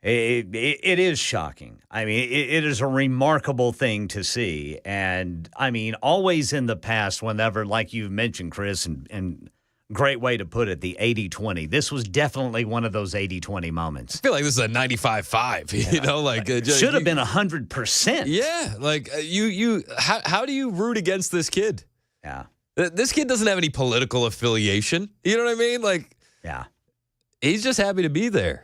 it is shocking. I mean, it is a remarkable thing to see. And, I mean, always in the past, whenever, like you mentioned, Chris, and great way to put it, the 80-20. This was definitely one of those 80-20 moments. I feel like this is a 95-5, should have been 100%. Yeah, like how do you root against this kid? Yeah. This kid doesn't have any political affiliation. You know what I mean? Like, yeah. He's just happy to be there.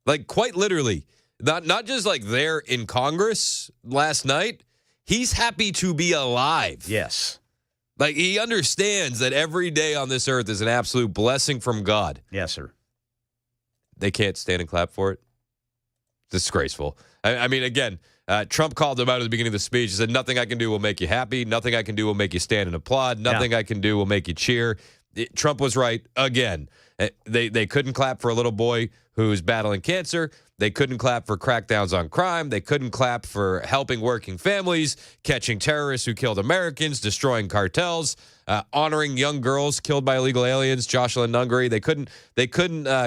Like, quite literally. Not just like there in Congress last night. He's happy to be alive. Yes. Like, he understands that every day on this earth is an absolute blessing from God. Yes, sir. They can't stand and clap for it. Disgraceful. I mean, again, Trump called him out at the beginning of the speech. He said, nothing I can do will make you happy. Nothing I can do will make you stand and applaud. Nothing I can do will make you cheer. Trump was right again. They couldn't clap for a little boy who's battling cancer. They couldn't clap for crackdowns on crime. They couldn't clap for helping working families, catching terrorists who killed Americans, destroying cartels, honoring young girls killed by illegal aliens, Jocelyn Nungary. They couldn't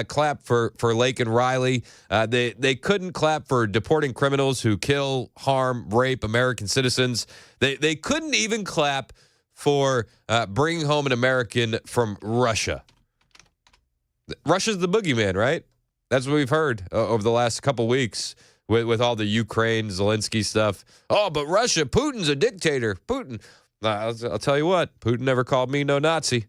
clap for Lake and Riley. They couldn't clap for deporting criminals who kill, harm, rape American citizens. They couldn't even clap for bringing home an American from Russia. Russia's the boogeyman, right? That's what we've heard over the last couple weeks with all the Ukraine, Zelensky stuff. Oh, but Russia, Putin's a dictator. Putin. I'll tell you what, Putin never called me no Nazi.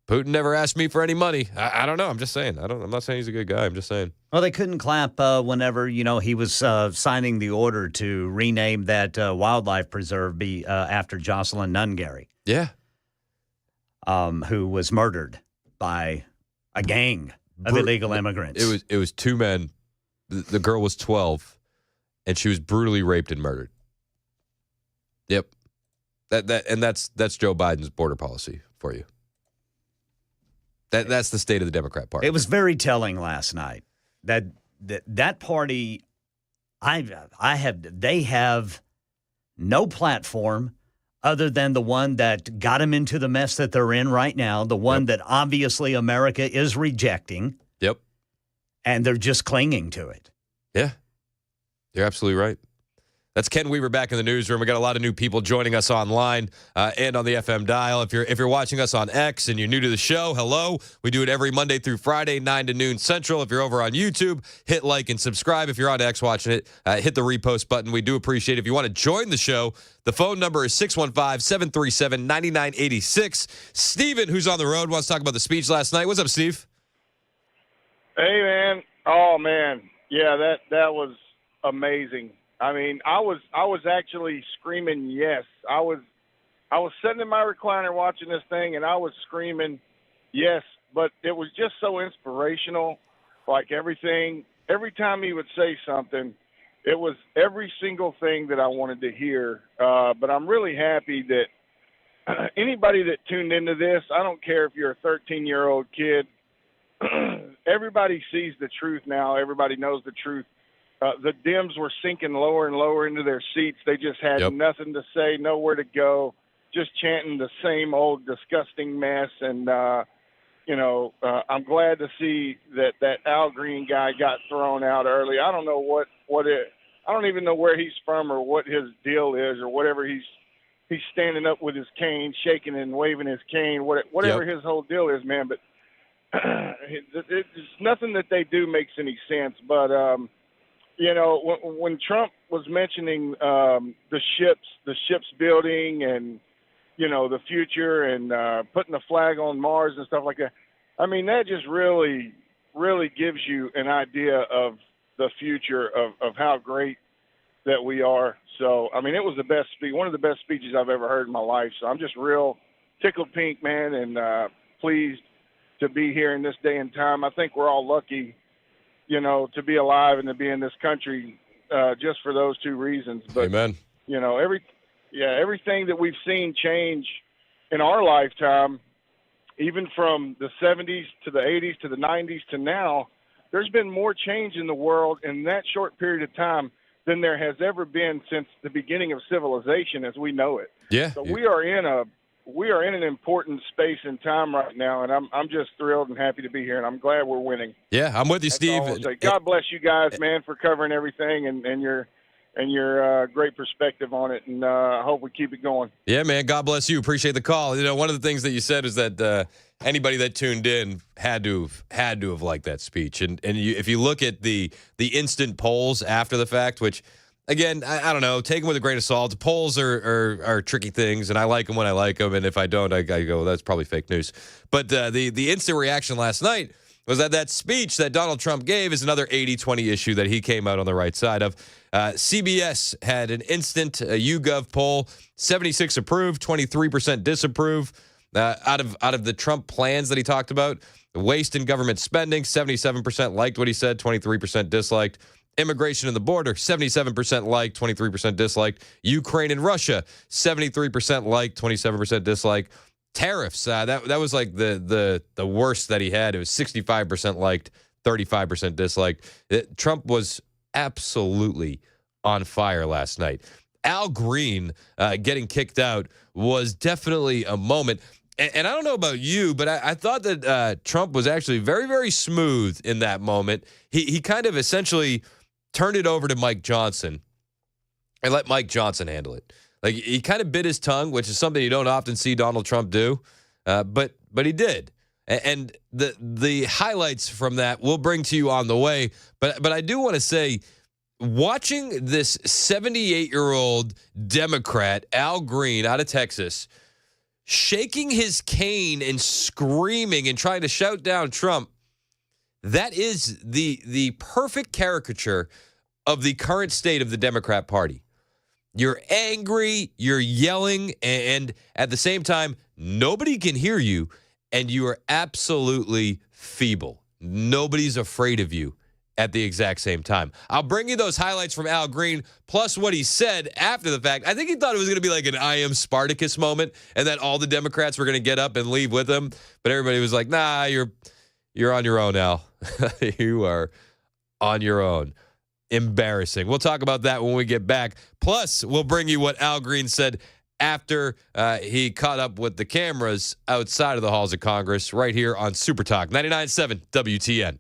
Putin never asked me for any money. I don't know. I'm just saying. I'm not saying he's a good guy. I'm just saying. Well, they couldn't clap whenever, he was signing the order to rename that wildlife preserve after Jocelyn Nungary. Yeah. Who was murdered by a gang of illegal immigrants. It was two men. The girl was 12, and she was brutally raped and murdered. Yep. That's Joe Biden's border policy for you. That's the state of the Democrat Party. It was very telling last night that party. They have no platform other than the one that got them into the mess that they're in right now, the one that obviously America is rejecting. Yep. And they're just clinging to it. Yeah. You're absolutely right. That's Ken Weaver back in the newsroom. We got a lot of new people joining us online and on the FM dial. If you're watching us on X and you're new to the show, hello. We do it every Monday through Friday, 9 to noon Central. If you're over on YouTube, hit like and subscribe. If you're on X watching it, hit the repost button. We do appreciate it. If you want to join the show, the phone number is 615-737-9986. Steven, who's on the road, wants to talk about the speech last night. What's up, Steve? Hey, man. Oh, man. Yeah, that was amazing. I mean, I was actually screaming yes. I was sitting in my recliner watching this thing, and I was screaming yes. But it was just so inspirational. Like every time he would say something, it was every single thing that I wanted to hear. But I'm really happy that anybody that tuned into this, I don't care if you're a 13-year-old kid, everybody sees the truth now. Everybody knows the truth the Dems were sinking lower and lower into their seats. They just had Yep. nothing to say, nowhere to go, just chanting the same old disgusting mess. And, I'm glad to see that Al Green guy got thrown out early. I don't know I don't even know where he's from or what his deal is or whatever. He's standing up with his cane, shaking and waving his cane, whatever his whole deal is, man. But it's nothing that they do makes any sense. But, when Trump was mentioning the ships building and, the future and putting the flag on Mars and stuff like that, I mean, that just really, really gives you an idea of the future of how great that we are. So, I mean, it was one of the best speeches I've ever heard in my life. So I'm just real tickled pink, man, and pleased to be here in this day and time. I think we're all lucky, to be alive and to be in this country just for those two reasons. But, Amen. Everything that we've seen change in our lifetime, even from the 70s to the 80s to the 90s to now, there's been more change in the world in that short period of time than there has ever been since the beginning of civilization as we know it. Yeah. So we are in an important space and time right now, and I'm just thrilled and happy to be here, and I'm glad we're winning. Yeah, I'm with you, That's Steve. all I'll say. God bless you guys, man, for covering everything and your great perspective on it, and I hope we keep it going. Yeah, man. God bless you. Appreciate the call. One of the things that you said is that anybody that tuned in had to have liked that speech. And if you look at the instant polls after the fact, which again, I don't know, take them with a grain of salt. Polls are tricky things, and I like them when I like them, and if I don't, I go, that's probably fake news. But the instant reaction last night was that speech that Donald Trump gave is another 80-20 issue that he came out on the right side of. CBS had an instant YouGov poll, 76 approve, 23% disapprove. Out of the Trump plans that he talked about, waste in government spending, 77% liked what he said, 23% disliked. Immigration and the border, 77% liked, 23% disliked. Ukraine and Russia, 73% liked, 27% disliked. Tariffs, that was like the worst that he had. It was 65% liked, 35% disliked. Trump was absolutely on fire last night. Al Green getting kicked out was definitely a moment. And I don't know about you, but I thought that Trump was actually very, very smooth in that moment. He kind of essentially turned it over to Mike Johnson and let Mike Johnson handle it. Like, he kind of bit his tongue, which is something you don't often see Donald Trump do, but he did. And the highlights from that we'll bring to you on the way. But I do want to say, watching this 78-year-old Democrat, Al Green, out of Texas, shaking his cane and screaming and trying to shout down Trump, that is the perfect caricature of the current state of the Democrat Party. You're angry, you're yelling, and at the same time, nobody can hear you, and you are absolutely feeble. Nobody's afraid of you at the exact same time. I'll bring you those highlights from Al Green, plus what he said after the fact. I think he thought it was going to be like an I am Spartacus moment, and that all the Democrats were going to get up and leave with him. But everybody was like, nah, you're on your own, Al. You are on your own. Embarrassing. We'll talk about that when we get back. Plus, we'll bring you what Al Green said after he caught up with the cameras outside of the halls of Congress right here on Super Talk 99.7 WTN.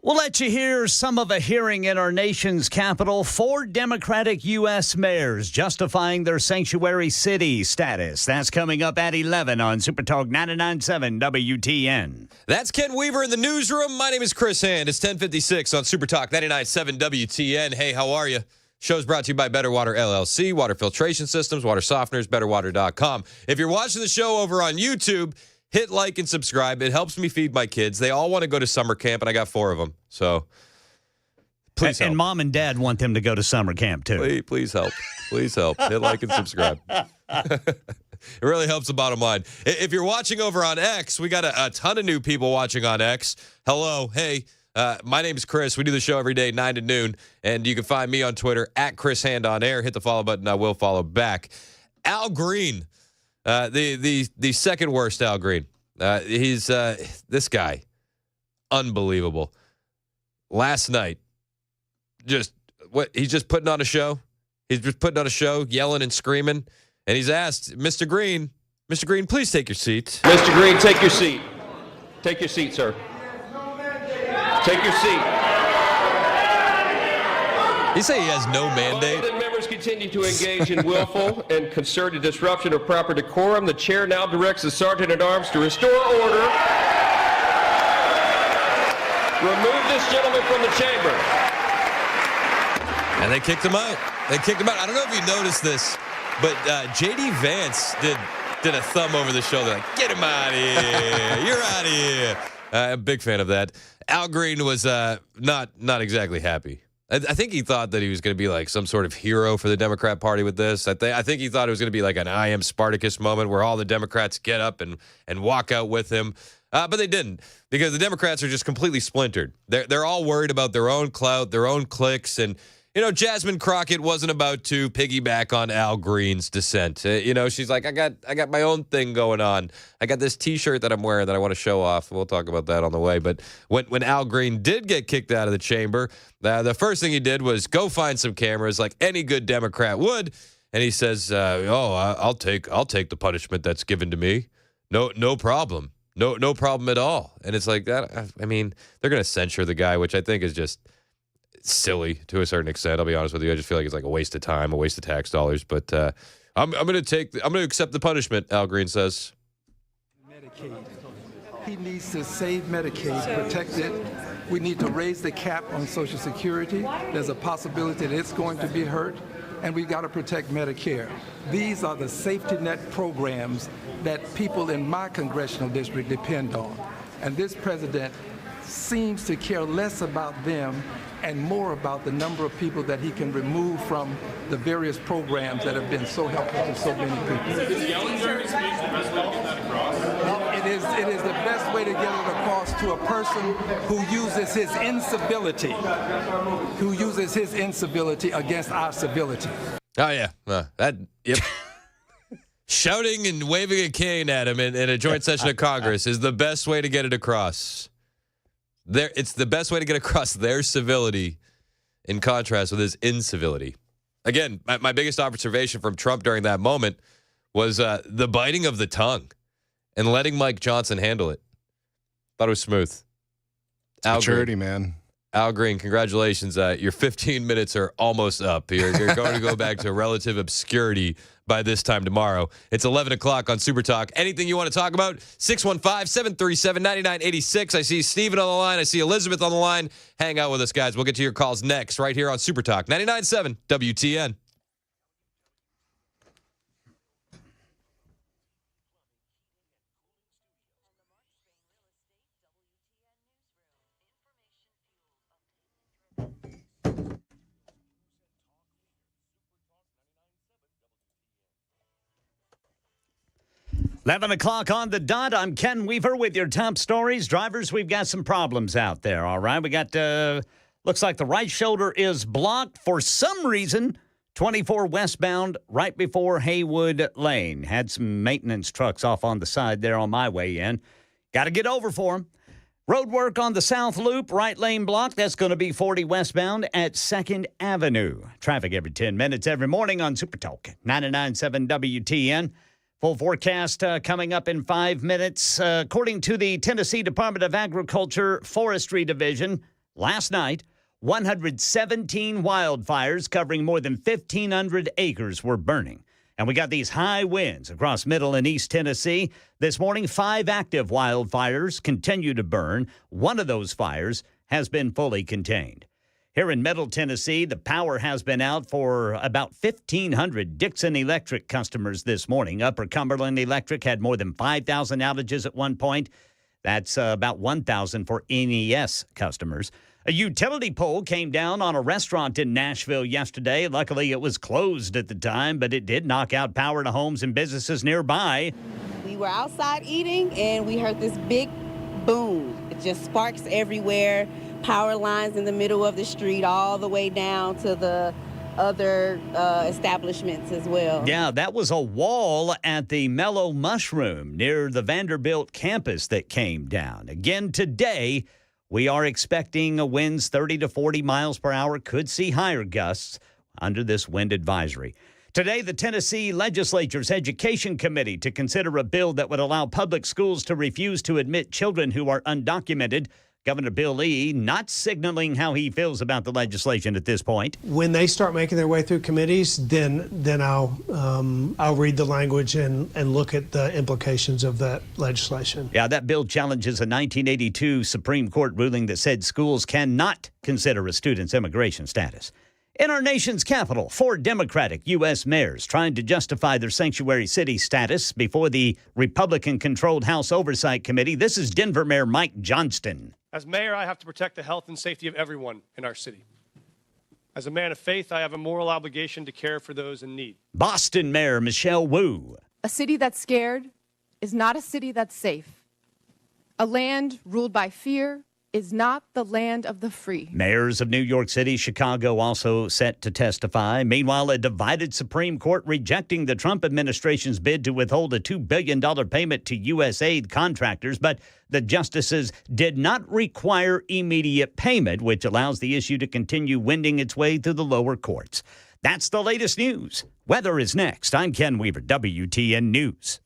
We'll let you hear some of a hearing in our nation's capital. 4 Democratic U.S. mayors justifying their sanctuary city status. That's coming up at 11 on Super Talk 99.7 WTN. That's Ken Weaver in the newsroom. My name is Chris Hand. It's 10:56 on Super Talk 99.7 WTN. Hey, how are you? Show's brought to you by Better Water LLC, water filtration systems, water softeners, betterwater.com. If you're watching the show over on YouTube, hit like and subscribe. It helps me feed my kids. They all want to go to summer camp, and I got 4 of them. So please help. And mom and dad want them to go to summer camp, too. Please help. Please help. Hit like and subscribe. It really helps the bottom line. If you're watching over on X, we got a ton of new people watching on X. Hello. Hey, my name is Chris. We do the show every day, 9 to noon. And you can find me on Twitter, at Chris Hand on Air. Hit the follow button. I will follow back. Al Green. The second worst Al Green. He's this guy, unbelievable. Last night, he's just putting on a show. He's just putting on a show, yelling and screaming, and he's asked, Mr. Green, please take your seat. Mr. Green, take your seat. Take your seat, sir. Take your seat. He say he has no mandate. That members continue to engage in willful and concerted disruption of proper decorum. The chair now directs the sergeant at arms to restore order. Remove this gentleman from the chamber. And they kicked him out. I don't know if you noticed this, but J.D. Vance did a thumb over the shoulder, like, get him out of here. You're out of here. I'm a big fan of that. Al Green was not exactly happy. I think he thought that he was going to be like some sort of hero for the Democrat Party with this. I think he thought it was going to be like an I am Spartacus moment where all the Democrats get up and walk out with him. But they didn't, because the Democrats are just completely splintered. They're all worried about their own clout, their own cliques. And, Jasmine Crockett wasn't about to piggyback on Al Green's dissent. She's like, I got my own thing going on. I got this T-shirt that I'm wearing that I want to show off. We'll talk about that on the way. But when Al Green did get kicked out of the chamber, the first thing he did was go find some cameras like any good Democrat would. And he says, I'll take the punishment that's given to me. No problem. No problem at all. And it's like that. I mean, they're going to censure the guy, which I think is just silly to a certain extent. I'll be honest with you. I just feel like it's like a waste of time, a waste of tax dollars. But I'm going to accept the punishment, Al Green says. Medicaid. He needs to save Medicaid, protect it. We need to raise the cap on Social Security. There's a possibility that it's going to be hurt. And we've got to protect Medicare. These are the safety net programs that people in my congressional district depend on. And this president seems to care less about them and more about the number of people that he can remove from the various programs that have been so helpful to so many people. Is yelling during his speech the best way to get that across? It is the best way to get it across to a person who uses his incivility against our civility. Oh, yeah. Yep. Shouting and waving a cane at him in a joint session of Congress is the best way to get it across. It's the best way to get across their civility in contrast with his incivility. Again, my biggest observation from Trump during that moment was the biting of the tongue and letting Mike Johnson handle it. Thought it was smooth. Maturity, man. Al Green, congratulations. Your 15 minutes are almost up. You're going to go back to relative obscurity by this time tomorrow. It's 11 o'clock on Super Talk. Anything you want to talk about? 615-737-9986. I see Steven on the line. I see Elizabeth on the line. Hang out with us, guys. We'll get to your calls next right here on Super Talk 99.7 WTN. Eleven o'clock on the dot. I'm Ken Weaver with your top stories. Drivers, we've got some problems out there, all right? We got, looks like the right shoulder is blocked for some reason. 24 westbound right before Haywood Lane. Had some maintenance trucks off on the side there on my way in. Got to get over for them. Road work on the South Loop, right lane block. That's going to be 40 westbound at 2nd Avenue. Traffic every 10 minutes every morning on Super Talk 99.7 WTN. Full forecast coming up in 5 minutes. According to the Tennessee Department of Agriculture Forestry Division, Last night, 117 wildfires covering more than 1,500 acres were burning. And we got these high winds across Middle and East Tennessee. This morning, 5 active wildfires continue to burn. One of those fires has been fully contained. Here in Middle Tennessee, the power has been out for about 1,500 Dixon Electric customers this morning. Upper Cumberland Electric had more than 5,000 outages at one point. That's about 1,000 for NES customers. A utility pole came down on a restaurant in Nashville yesterday. Luckily, it was closed at the time, but it did knock out power to homes and businesses nearby. We were outside eating, and we heard this big boom. It just sparks everywhere, power lines in the middle of the street, all the way down to the other establishments as well. Yeah, that was a wall at the Mellow Mushroom near the Vanderbilt campus that came down. Again today, we are expecting winds 30 to 40 miles per hour. Could see higher gusts under this wind advisory. Today, the Tennessee Legislature's Education Committee to consider a bill that would allow public schools to refuse to admit children who are undocumented. Governor Bill Lee not signaling how he feels about the legislation at this point. When they start making their way through committees, then I'll read the language and look at the implications of that legislation. Yeah, that bill challenges a 1982 Supreme Court ruling that said schools cannot consider a student's immigration status. In our nation's capital, 4 Democratic U.S. mayors trying to justify their sanctuary city status before the Republican-controlled House Oversight Committee. This is Denver Mayor Mike Johnston. As mayor, I have to protect the health and safety of everyone in our city. As a man of faith, I have a moral obligation to care for those in need. Boston Mayor Michelle Wu. A city that's scared is not a city that's safe. A land ruled by fear is not the land of the free. Mayors of New York City, Chicago also set to testify. Meanwhile, a divided Supreme Court rejecting the Trump administration's bid to withhold a $2 billion payment to U.S. aid contractors. But the justices did not require immediate payment, which allows the issue to continue wending its way through the lower courts. That's the latest news. Weather is next. I'm Ken Weaver, WTN News.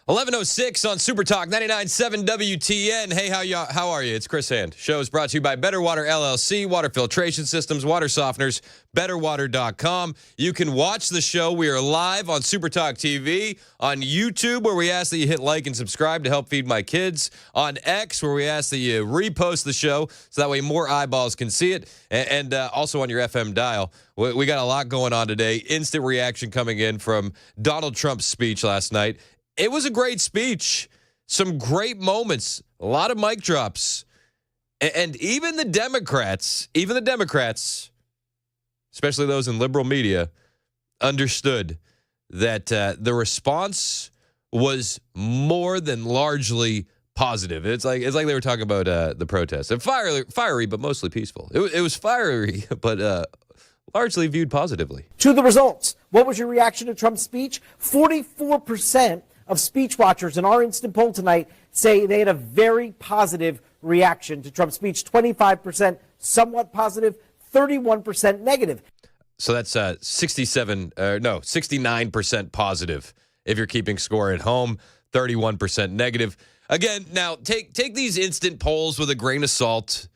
11:06 on Super Talk 99.7 WTN. Hey, how are you? It's Chris Hand. Show is brought to you by Better Water LLC, water filtration systems, water softeners, betterwater.com. You can watch the show. We are live on Super Talk TV, on YouTube, where we ask that you hit like and subscribe to help feed my kids, on X, where we ask that you repost the show so that way more eyeballs can see it, and also on your FM dial. We got a lot going on today. Instant reaction coming in from Donald Trump's speech last night. It was a great speech. Some great moments. A lot of mic drops. And even the Democrats, especially those in liberal media, understood that the response was more than largely positive. It's like they were talking about the protests. And fiery, but mostly peaceful. It was fiery, but largely viewed positively. To the results, what was your reaction to Trump's speech? 44% of speech watchers in our instant poll tonight say they had a very positive reaction to Trump's speech. 25% somewhat positive, 31% negative. So that's 69% positive if you're keeping score at home, 31% negative. Again, now take these instant polls with a grain of salt,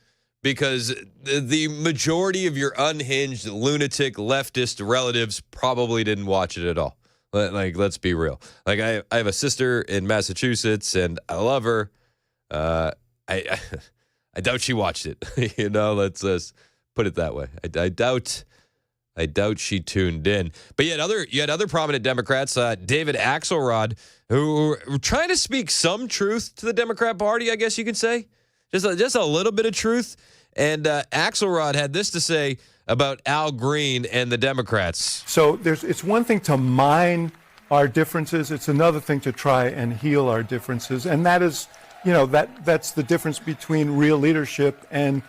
because the majority of your unhinged, lunatic, leftist relatives probably didn't watch it at all. Like, let's be real. Like, I have a sister in Massachusetts, and I love her. I doubt she watched it. Let's put it that way. I doubt she tuned in. But you had other prominent Democrats, David Axelrod, who were trying to speak some truth to the Democrat Party, I guess you could say. Just a little bit of truth. And Axelrod had this to say about Al Green and the Democrats. So it's one thing to mine our differences. It's another thing to try and heal our differences. And that is, that's the difference between real leadership and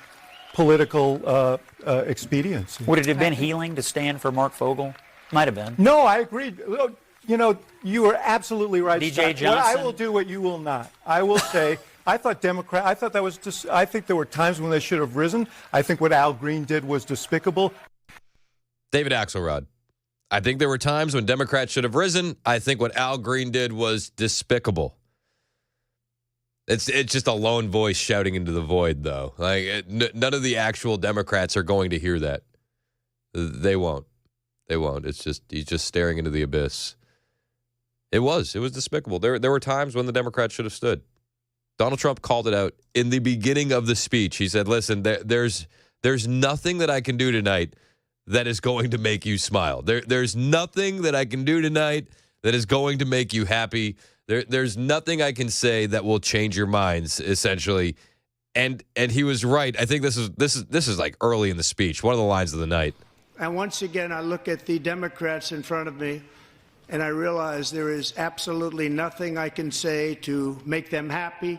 political expediency. Would it have been healing to stand for Mark Fogel? Might have been. No, I agree. You are absolutely right. DJ Johnson. I will do what you will not. I will say, I think there were times when they should have risen. I think what Al Green did was despicable. David Axelrod. I think there were times when Democrats should have risen. I think what Al Green did was despicable. It's just a lone voice shouting into the void, though. None of the actual Democrats are going to hear that. They won't. It's just he's just staring into the abyss. It was despicable. There were times when the Democrats should have stood. Donald Trump called it out in the beginning of the speech. He said, "Listen, there's nothing that I can do tonight that is going to make you smile. There's nothing that I can do tonight that is going to make you happy. There's nothing I can say that will change your minds." Essentially, and he was right. I think this is like early in the speech, one of the lines of the night. And once again, I look at the Democrats in front of me, and I realize there is absolutely nothing I can say to make them happy,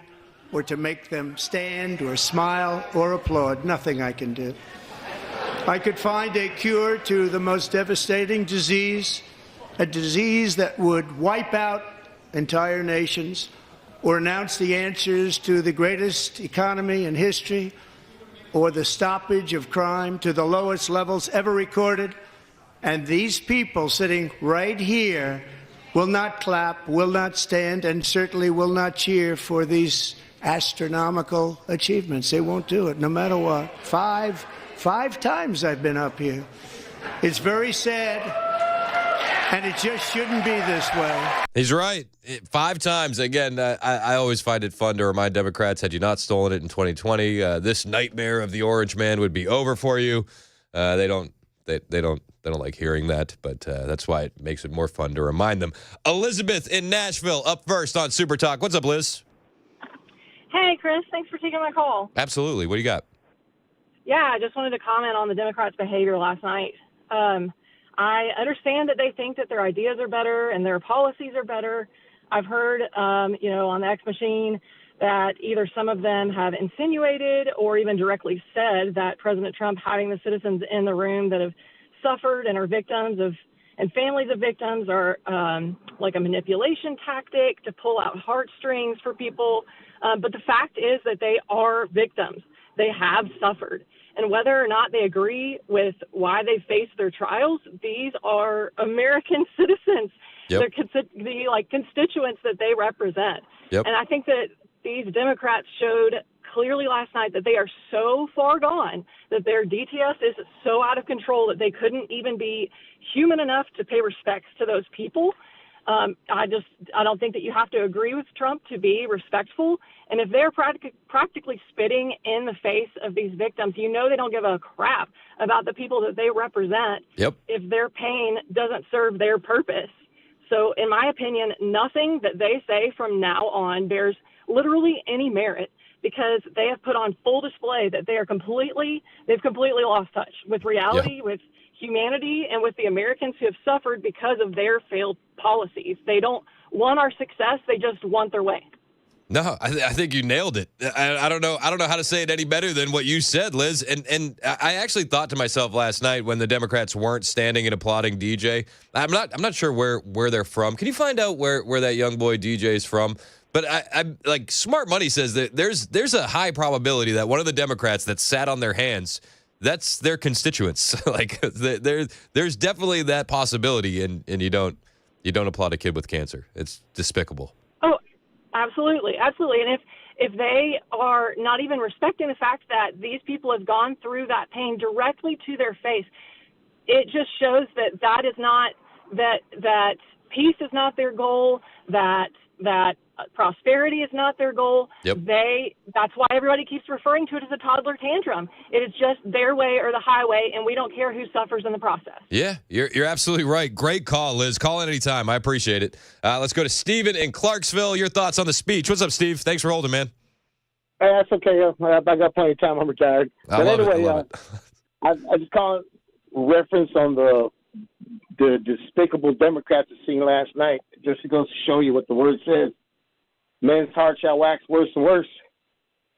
or to make them stand or smile or applaud. Nothing I can do. I could find a cure to the most devastating disease, a disease that would wipe out entire nations, or announce the answers to the greatest economy in history, or the stoppage of crime to the lowest levels ever recorded. And these people sitting right here will not clap, will not stand, and certainly will not cheer for these astronomical achievements. They won't do it, no matter what. Five times I've been up here. It's very sad, and it just shouldn't be this way. He's right. 5 times. Again, I always find it fun to remind Democrats, had you not stolen it in 2020, this nightmare of the Orange Man would be over for you. They don't like hearing that, but that's why it makes it more fun to remind them. Elizabeth in Nashville up first on Super Talk. What's up, Liz? Hey, Chris. Thanks for taking my call. Absolutely. What do you got? Yeah, I just wanted to comment on the Democrats' behavior last night. I understand that they think that their ideas are better and their policies are better. I've heard, on the X machine that either some of them have insinuated or even directly said that President Trump having the citizens in the room that have suffered and are victims of, and families of victims are like a manipulation tactic to pull out heartstrings for people. But the fact is that they are victims. They have suffered. And whether or not they agree with why they face their trials, these are American citizens. the constituents that they represent. Yep. And I think that these Democrats showed clearly last night that they are so far gone, that their DTS is so out of control that they couldn't even be human enough to pay respects to those people. I don't think that you have to agree with Trump to be respectful. And if they're practically spitting in the face of these victims, they don't give a crap about the people that they represent. Yep. If their pain doesn't serve their purpose. So in my opinion, nothing that they say from now on bears literally any merit, because they have put on full display that they've completely lost touch with reality, with humanity, and with the Americans who have suffered because of their failed policies. They don't want our success, they just want their way. No, I think you nailed it. I don't know how to say it any better than what you said, Liz. And I actually thought to myself last night when the Democrats weren't standing and applauding DJ. I'm not sure where they're from. Can you find out where that young boy DJ is from? But I like smart money says that there's a high probability that one of the Democrats that sat on their hands, that's their constituents. Like there's definitely that possibility, and you don't applaud a kid with cancer. It's despicable. Oh, absolutely. And if they are not even respecting the fact that these people have gone through that pain directly to their face, it just shows that is not that peace is not their goal, that prosperity is not their goal. Yep. That's why everybody keeps referring to it as a toddler tantrum. It is just their way or the highway, and we don't care who suffers in the process. Yeah, you're absolutely right. Great call, Liz. Call in anytime. I appreciate it. Let's go to Steven in Clarksville. Your thoughts on the speech. What's up, Steve? Thanks for holding, man. Hey, that's okay. I got plenty of time. I'm retired. I love it. I just call it reference on the despicable Democrats that seen last night. Just to go show you what the word says. Men's heart shall wax worse and worse.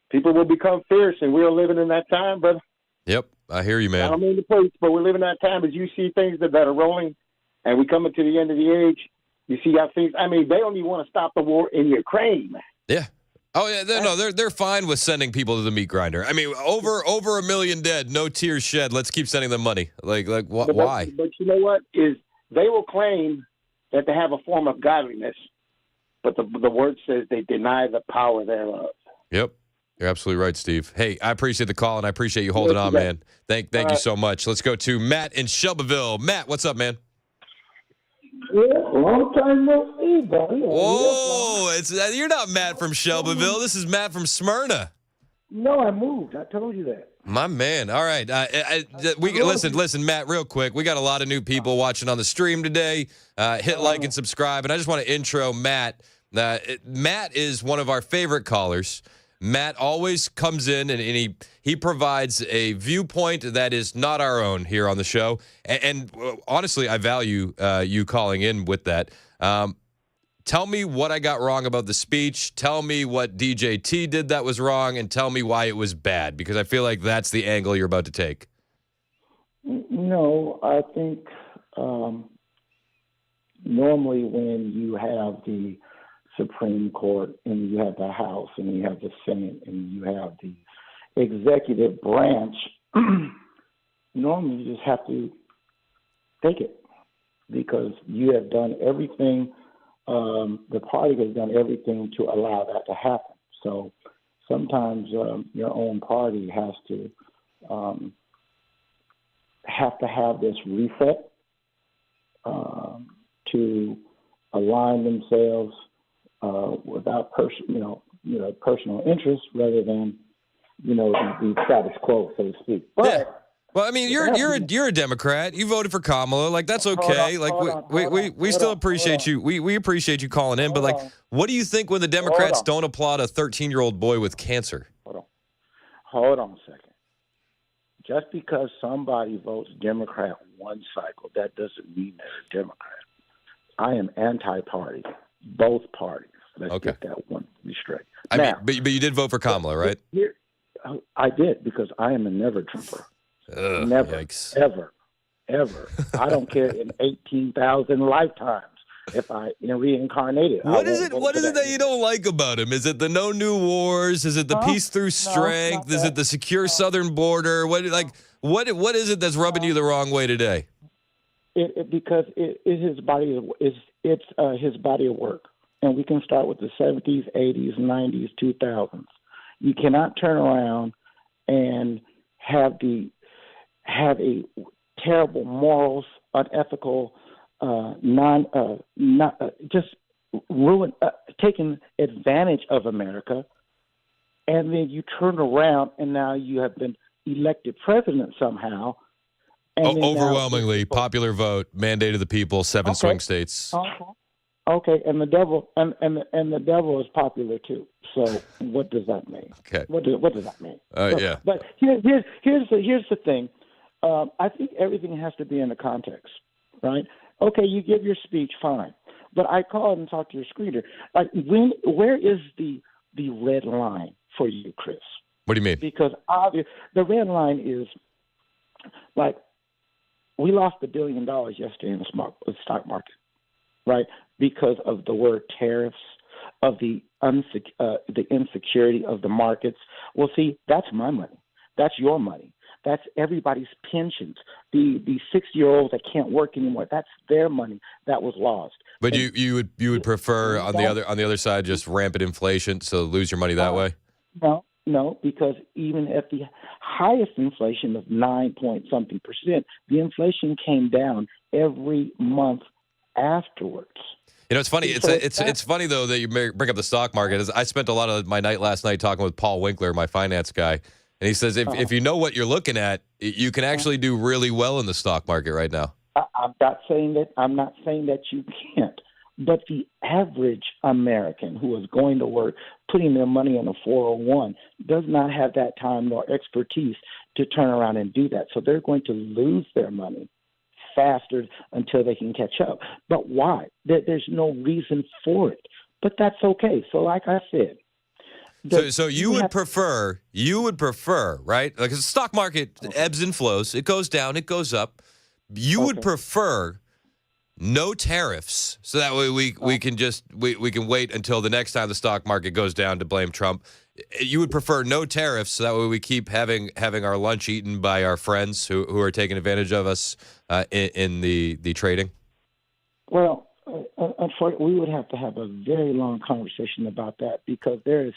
People will become fierce, and we are living in that time, brother. Yep, I hear you, man. I don't mean to preach, but we're living that time as you see things that are rolling, and we coming to the end of the age. You see how things. I mean, they don't even want to stop the war in Ukraine. Yeah. Oh yeah. They're fine with sending people to the meat grinder. I mean, over 1 million dead, no tears shed. Let's keep sending them money. Like why? But you know what is? They will claim that they have a form of godliness. But the word says they deny the power thereof. Yep. You're absolutely right, Steve. Hey, I appreciate the call, and I appreciate you holding on, man. Thank you so much. Let's go to Matt in Shelbyville. Matt, what's up, man? Yeah, long time no see, buddy. Whoa, you're not Matt from Shelbyville. This is Matt from Smyrna. No, I moved. I told you that. My man. All right. Listen, Matt, real quick. We got a lot of new people watching on the stream today. Hit like and subscribe. And I just want to intro Matt. Matt is one of our favorite callers. Matt always comes in and he provides a viewpoint that is not our own here on the show. And honestly, I value you calling in with that. Tell me what I got wrong about the speech. Tell me what DJT did that was wrong, and tell me why it was bad, because I feel like that's the angle you're about to take. No, I think normally when you have the Supreme Court and you have the House and you have the Senate and you have the executive branch, normally you just have to take it because you have done everything. The party has done everything to allow that to happen. So sometimes your own party has to have this reset to align themselves without personal interest, rather than the status quo, so to speak. But yeah. Well, I mean, you're a Democrat. You voted for Kamala. Like, that's okay. We still appreciate you. We appreciate you calling in. But what do you think when the Democrats don't applaud a 13-year-old boy with cancer? Hold on a second. Just because somebody votes Democrat one cycle, that doesn't mean they're a Democrat. I am anti-party, both parties. Let's get that one straight. But you did vote for Kamala, right? I did, because I am a never Trumper. Never, yikes. ever. I don't care in 18,000 lifetimes if I reincarnated. What is it that you don't like about him? Is it the no new wars? Is it the peace through strength? Is it the secure southern border? What is it that's rubbing you the wrong way today? Because his body is it's his body of work. And we can start with the 70s, 80s, 90s, 2000s. You cannot turn around and have a terrible morals, unethical, just ruin, taking advantage of America, and then you turn around and now you have been elected president somehow. And then Overwhelmingly popular vote, mandate of the people, 7 swing states. Okay, and the devil and the devil is popular too. So what does that mean? Okay, what does that mean? Yeah. But here's the thing. I think everything has to be in the context, right? Okay, you give your speech, fine. But I called and talked to your screener. Like, where is the red line for you, Chris? What do you mean? Because the red line is like we lost $1 billion yesterday in the stock market, right? Because of the word tariffs, of the insecurity of the markets. Well, see, that's my money. That's your money. That's everybody's pensions. The 60-year-olds that can't work anymore. That's their money that was lost. But you would prefer on the other side just rampant inflation, so lose your money that way? No, because even at the highest inflation of 9-point-something%, the inflation came down every month afterwards. You know, it's funny. It's funny though that you bring up the stock market. I spent a lot of my night last night talking with Paul Winkler, my finance guy, and he says if you know what you're looking at, you can actually do really well in the stock market right now. I'm not saying that you can't, but the average American who is going to work, putting their money in a 401, does not have that time nor expertise to turn around and do that. So they're going to lose their money faster until they can catch up. But why? There's no reason for it. But that's okay. So like I said, so you would prefer, right? Like the stock market ebbs and flows. It goes down, it goes up. You would prefer no tariffs, so that way we can just we can wait until the next time the stock market goes down to blame Trump. You would prefer no tariffs, so that way we keep having our lunch eaten by our friends who are taking advantage of us in the trading? Well, unfortunately, we would have to have a very long conversation about that because there is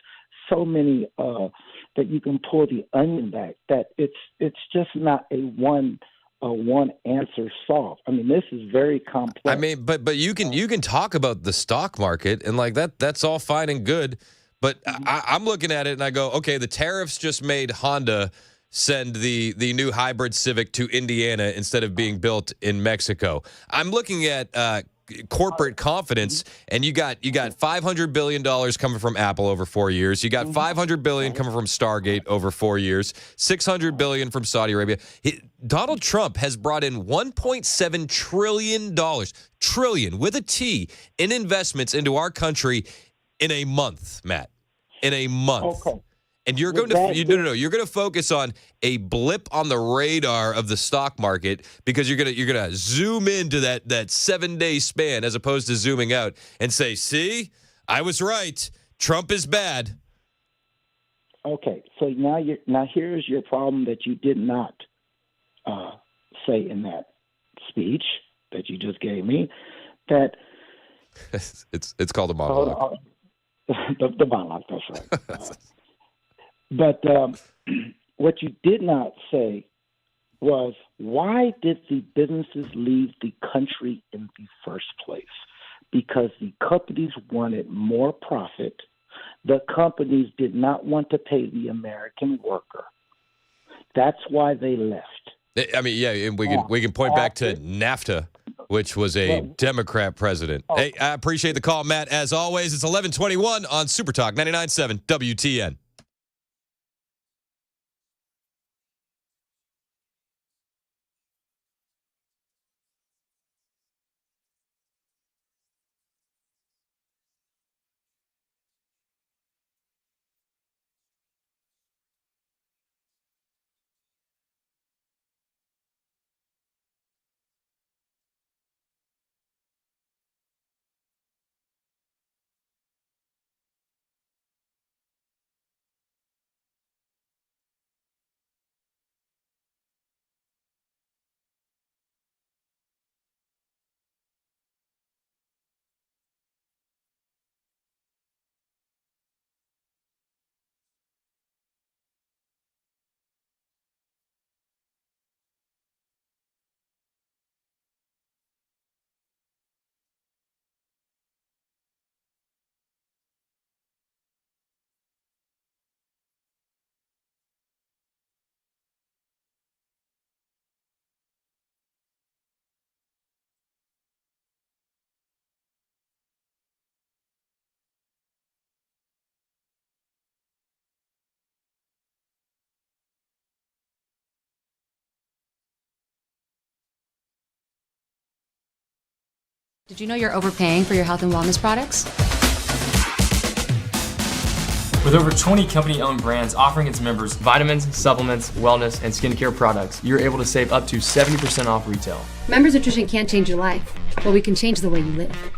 so many that you can pull the onion back that it's just not a one answer solve. I mean, this is very complex. I mean, but you can talk about the stock market and like that's all fine and good. But I'm looking at it and I go, okay, the tariffs just made Honda send the new hybrid Civic to Indiana instead of being built in Mexico. I'm looking at corporate confidence, and you got $500 billion coming from Apple over 4 years. You got $500 billion coming from Stargate over 4 years. $600 billion from Saudi Arabia. Donald Trump has brought in $1.7 trillion with a T in investments into our country in a month, Matt. In a month. Okay. And you're going to you're going to focus on a blip on the radar of the stock market because you're going to zoom into that 7-day span as opposed to zooming out and say, "See, I was right. Trump is bad." Okay. So now here's your problem that you did not say in that speech that you just gave me. That it's called a monologue. The monologue. That's right. But what you did not say was, why did the businesses leave the country in the first place? Because the companies wanted more profit. The companies did not want to pay the American worker. That's why they left. I mean, yeah, and we can point back to NAFTA, which was a Democrat president. Hey, I appreciate the call, Matt. As always, it's 11:21 on Super Talk 99.7 WTN. Did you know you're overpaying for your health and wellness products? With over 20 company-owned brands offering its members vitamins, supplements, wellness, and skincare products, you're able to save up to 70% off retail. Members Nutrition can't change your life, but we can change the way you live.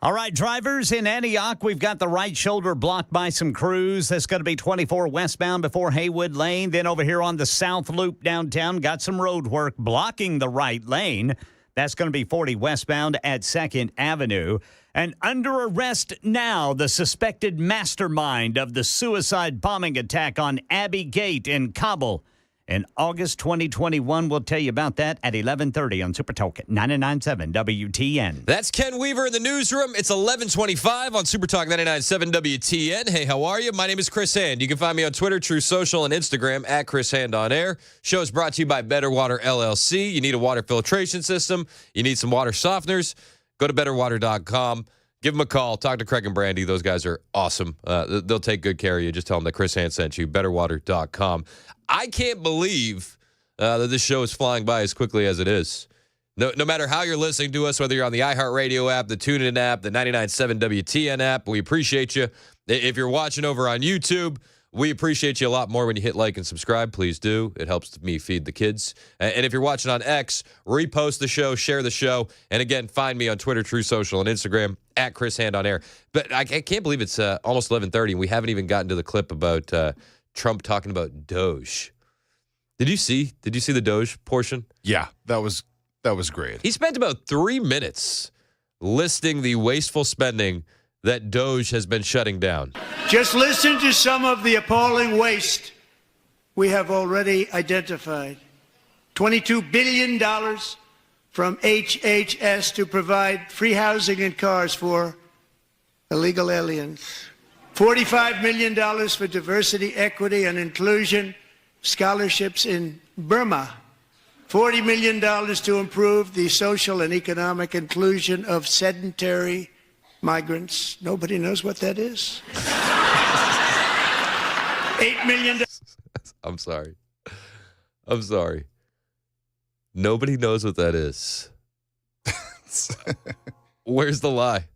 All right, drivers in Antioch, we've got the right shoulder blocked by some crews. That's going to be 24 westbound before Haywood Lane. Then over here on the South Loop downtown, got some road work blocking the right lane. That's going to be 40 westbound at 2nd Avenue. And under arrest now, the suspected mastermind of the suicide bombing attack on Abbey Gate in Kabul in August 2021. We'll tell you about that at 11:30 on Super Talk 99.7 WTN. That's Ken Weaver in the newsroom. It's 11:25 on Super Talk 99.7 WTN. Hey, how are you? My name is Chris Hand. You can find me on Twitter, True Social, and Instagram at Chris Hand on Air. Show is brought to you by Better Water LLC. You need a water filtration system. You need some water softeners. Go to betterwater.com. Give them a call. Talk to Craig and Brandy. Those guys are awesome. They'll take good care of you. Just tell them that Chris Hand sent you. Betterwater.com. I can't believe that this show is flying by as quickly as it is. No matter how you're listening to us, whether you're on the iHeartRadio app, the TuneIn app, the 99.7 WTN app, we appreciate you. If you're watching over on YouTube, we appreciate you a lot more when you hit like and subscribe. Please do. It helps me feed the kids. And if you're watching on X, repost the show, share the show. And again, find me on Twitter, True Social, and Instagram at Chris Hand on Air. But I can't believe it's almost 11:30 and we haven't even gotten to the clip about Trump talking about Doge. Did you see the Doge portion? Yeah, that was great. He spent about 3 minutes listing the wasteful spending that Doge has been shutting down. Just listen to some of the appalling waste we have already identified. $22 billion from HHS to provide free housing and cars for illegal aliens. $45 million for diversity, equity, and inclusion scholarships in Burma. $40 million to improve the social and economic inclusion of sedentary migrants. Nobody knows what that is. $8 million. I'm sorry. Nobody knows what that is. Where's the lie?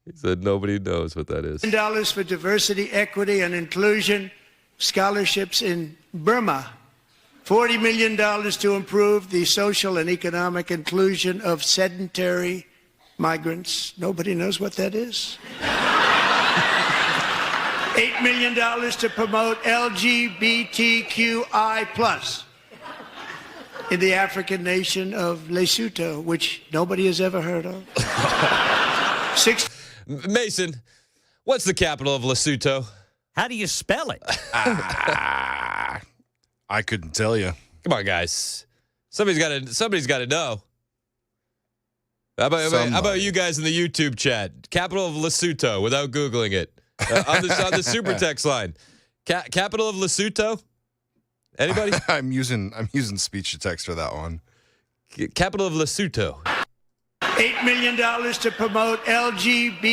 He said nobody knows what that is. $1 for diversity, equity, and inclusion scholarships in Burma. $40 million to improve the social and economic inclusion of sedentary migrants. Nobody knows what that is. $8 million to promote LGBTQI+ in the African nation of Lesotho, which nobody has ever heard of. Mason, what's the capital of Lesotho? How do you spell it? I couldn't tell you. Come on, guys. Somebody's got to know. How about you guys in the YouTube chat? Capital of Lesotho without Googling it. On the super text line. Capital of Lesotho? Anybody? I'm using speech to text for that one. Capital of Lesotho. $8 million to promote LGBTQI+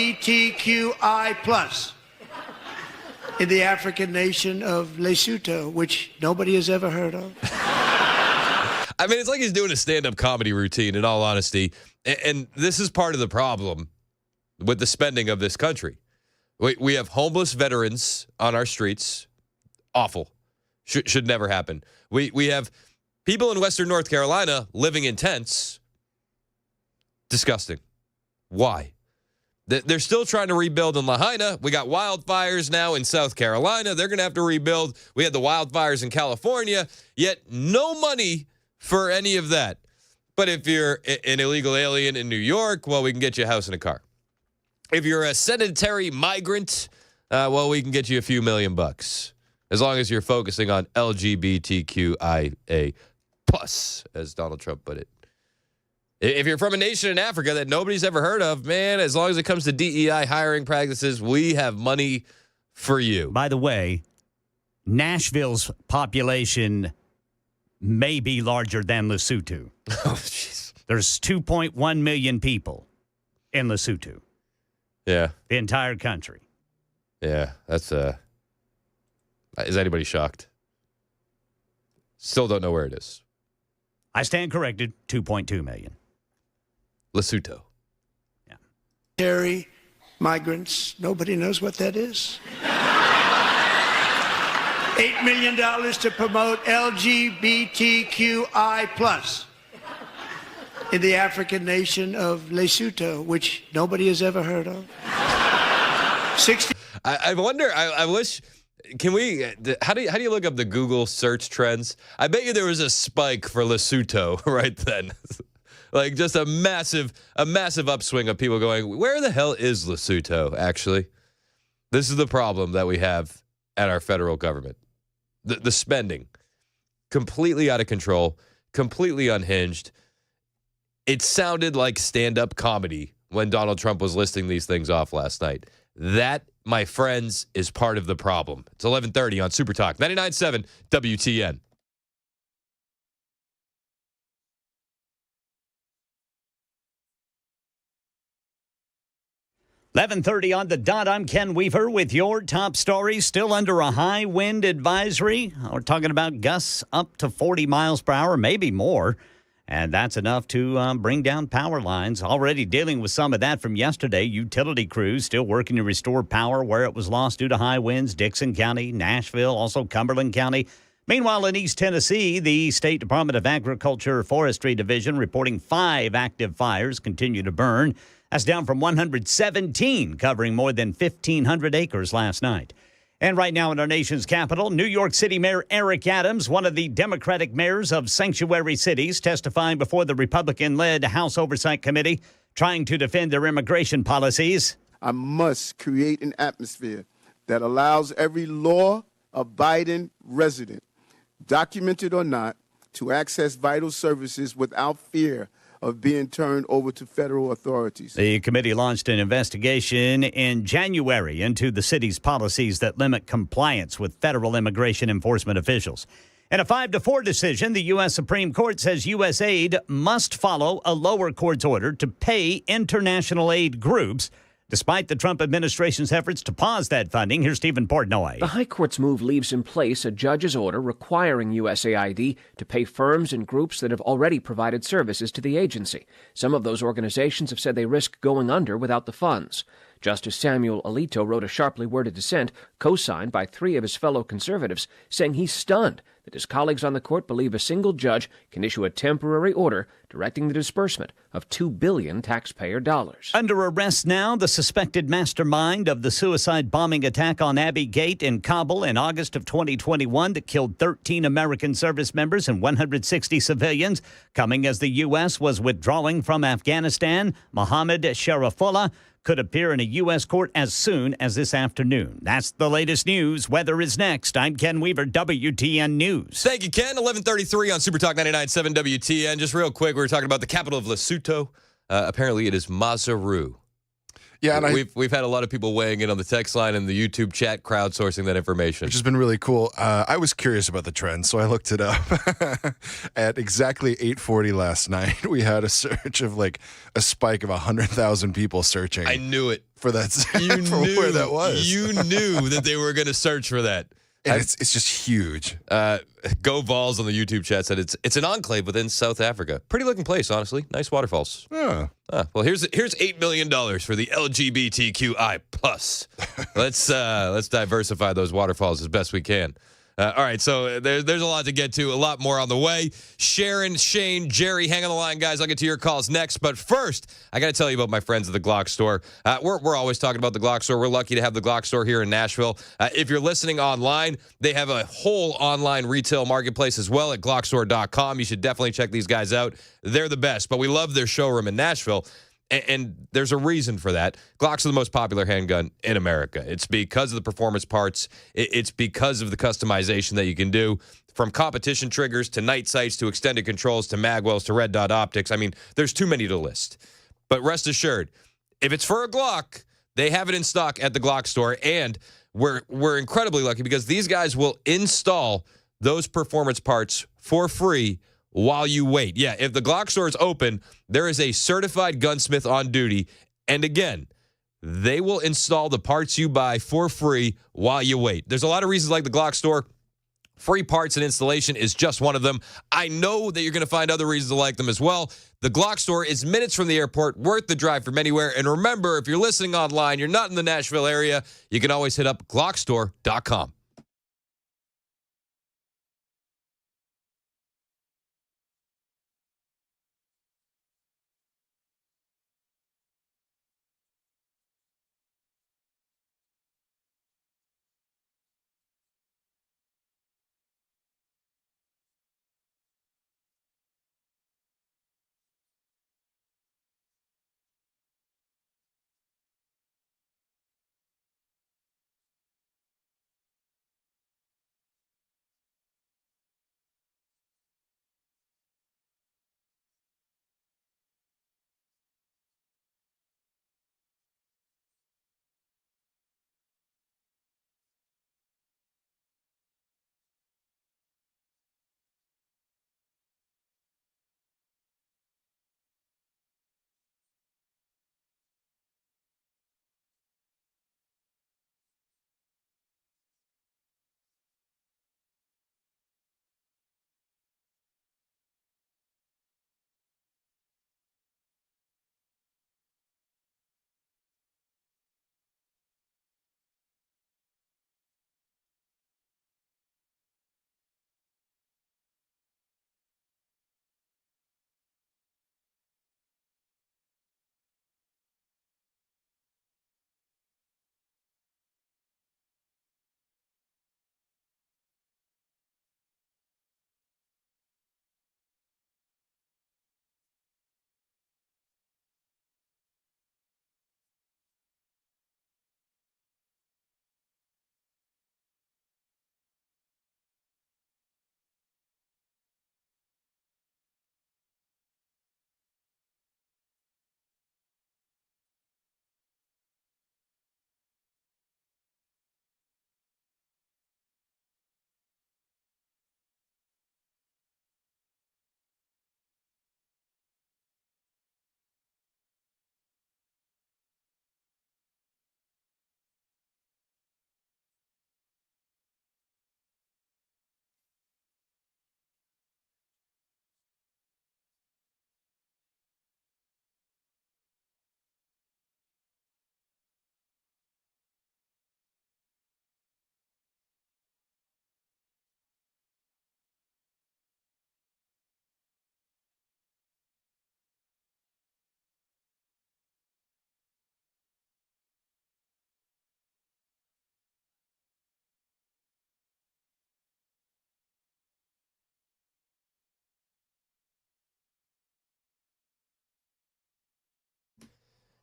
in the African nation of Lesotho, which nobody has ever heard of. I mean, it's like he's doing a stand-up comedy routine, in all honesty. And this is part of the problem with the spending of this country. We have homeless veterans on our streets. Awful. Should never happen. We have people in Western North Carolina living in tents. Disgusting. Why? They're still trying to rebuild in Lahaina. We got wildfires now in South Carolina. They're going to have to rebuild. We had the wildfires in California, yet no money for any of that. But if you're an illegal alien in New York, well, we can get you a house and a car. If you're a sedentary migrant, well, we can get you a few $1,000,000. As long as you're focusing on LGBTQIA+, as Donald Trump put it. If you're from a nation in Africa that nobody's ever heard of, man, as long as it comes to DEI hiring practices, we have money for you. By the way, Nashville's population may be larger than Lesotho. Oh, jeez. There's 2.1 million people in Lesotho. Yeah. The entire country. Yeah, that's is anybody shocked? Still don't know where it is. I stand corrected, 2.2 million. Lesotho. Terry, migrants, nobody knows what that is. $8 million to promote LGBTQI+ in the African nation of Lesotho, which nobody has ever heard of. I wonder, I wish, can we, how do you look up the Google search trends? I bet you there was a spike for Lesotho right then. Like just a massive upswing of people going, where the hell is Lesotho, actually? This is the problem that we have at our federal government. The spending, completely out of control, completely unhinged. It sounded like stand-up comedy when Donald Trump was listing these things off last night. That, my friends, is part of the problem. It's 11:30 on Super Talk, 99.7 WTN. $11:30 on the dot. I'm Ken Weaver with your top stories. Still under a high wind advisory. We're talking about gusts up to 40 miles per hour, maybe more. And that's enough to bring down power lines. Already dealing with some of that from yesterday. Utility crews still working to restore power where it was lost due to high winds. Dixon County, Nashville, also Cumberland County. Meanwhile, in East Tennessee, the State Department of Agriculture Forestry Division reporting 5 active fires continue to burn. That's down from 117, covering more than 1,500 acres last night. And right now in our nation's capital, New York City Mayor Eric Adams, one of the Democratic mayors of sanctuary cities, testifying before the Republican-led House Oversight Committee, trying to defend their immigration policies. I must create an atmosphere that allows every law-abiding resident, documented or not, to access vital services without fear of being turned over to federal authorities. The committee launched an investigation in January into the city's policies that limit compliance with federal immigration enforcement officials. In a 5-4 decision, the U.S. Supreme Court says U.S. aid must follow a lower court's order to pay international aid groups. Despite the Trump administration's efforts to pause that funding, here's Stephen Portnoy. The High Court's move leaves in place a judge's order requiring USAID to pay firms and groups that have already provided services to the agency. Some of those organizations have said they risk going under without the funds. Justice Samuel Alito wrote a sharply worded dissent, co-signed by 3 of his fellow conservatives, saying he's stunned that his colleagues on the court believe a single judge can issue a temporary order directing the disbursement of $2 billion taxpayer dollars. Under arrest now, the suspected mastermind of the suicide bombing attack on Abbey Gate in Kabul in August of 2021 that killed 13 American service members and 160 civilians, coming as the U.S. was withdrawing from Afghanistan. Mohammed Sharifullah could appear in a U.S. court as soon as this afternoon. That's the latest news. Weather is next. I'm Ken Weaver, WTN News. Thank you, Ken. 11:33 on Super Talk 99.7 WTN. Just real quick, we were talking about the capital of Lesotho. Apparently, it is Maseru. Yeah, and we've had a lot of people weighing in on the text line and the YouTube chat, crowdsourcing that information, which has been really cool. I was curious about the trend, so I looked it up. At exactly 8:40 last night, we had a search of like a spike of 100,000 people searching. I knew it for that. You for knew where that was. You knew that they were going to search for that. And it's just huge. Go Vols on the YouTube chat said it's an enclave within South Africa. Pretty looking place, honestly. Nice waterfalls. Yeah. Well, here's $8 million for the LGBTQI plus. Let's diversify those waterfalls as best we can. All right, so there's a lot to get to, a lot more on the way. Sharon, Shane, Jerry, hang on the line, guys. I'll get to your calls next. But first, I got to tell you about my friends at the Glock Store. We're always talking about the Glock Store. We're lucky to have the Glock Store here in Nashville. If you're listening online, they have a whole online retail marketplace as well at glockstore.com. You should definitely check these guys out. They're the best, but we love their showroom in Nashville. And there's a reason for that. Glocks are the most popular handgun in America. It's because of the performance parts. It's because of the customization that you can do, from competition triggers to night sights to extended controls to magwells to red dot optics. I mean, there's too many to list. But rest assured, if it's for a Glock, they have it in stock at the Glock Store. And we're incredibly lucky because these guys will install those performance parts for free while you wait. Yeah, if the Glock Store is open, there is a certified gunsmith on duty. And again, they will install the parts you buy for free while you wait. There's a lot of reasons like the Glock Store. Free parts and installation is just one of them. I know that you're going to find other reasons to like them as well. The Glock Store is minutes from the airport, worth the drive from anywhere. And remember, if you're listening online, you're not in the Nashville area, you can always hit up glockstore.com.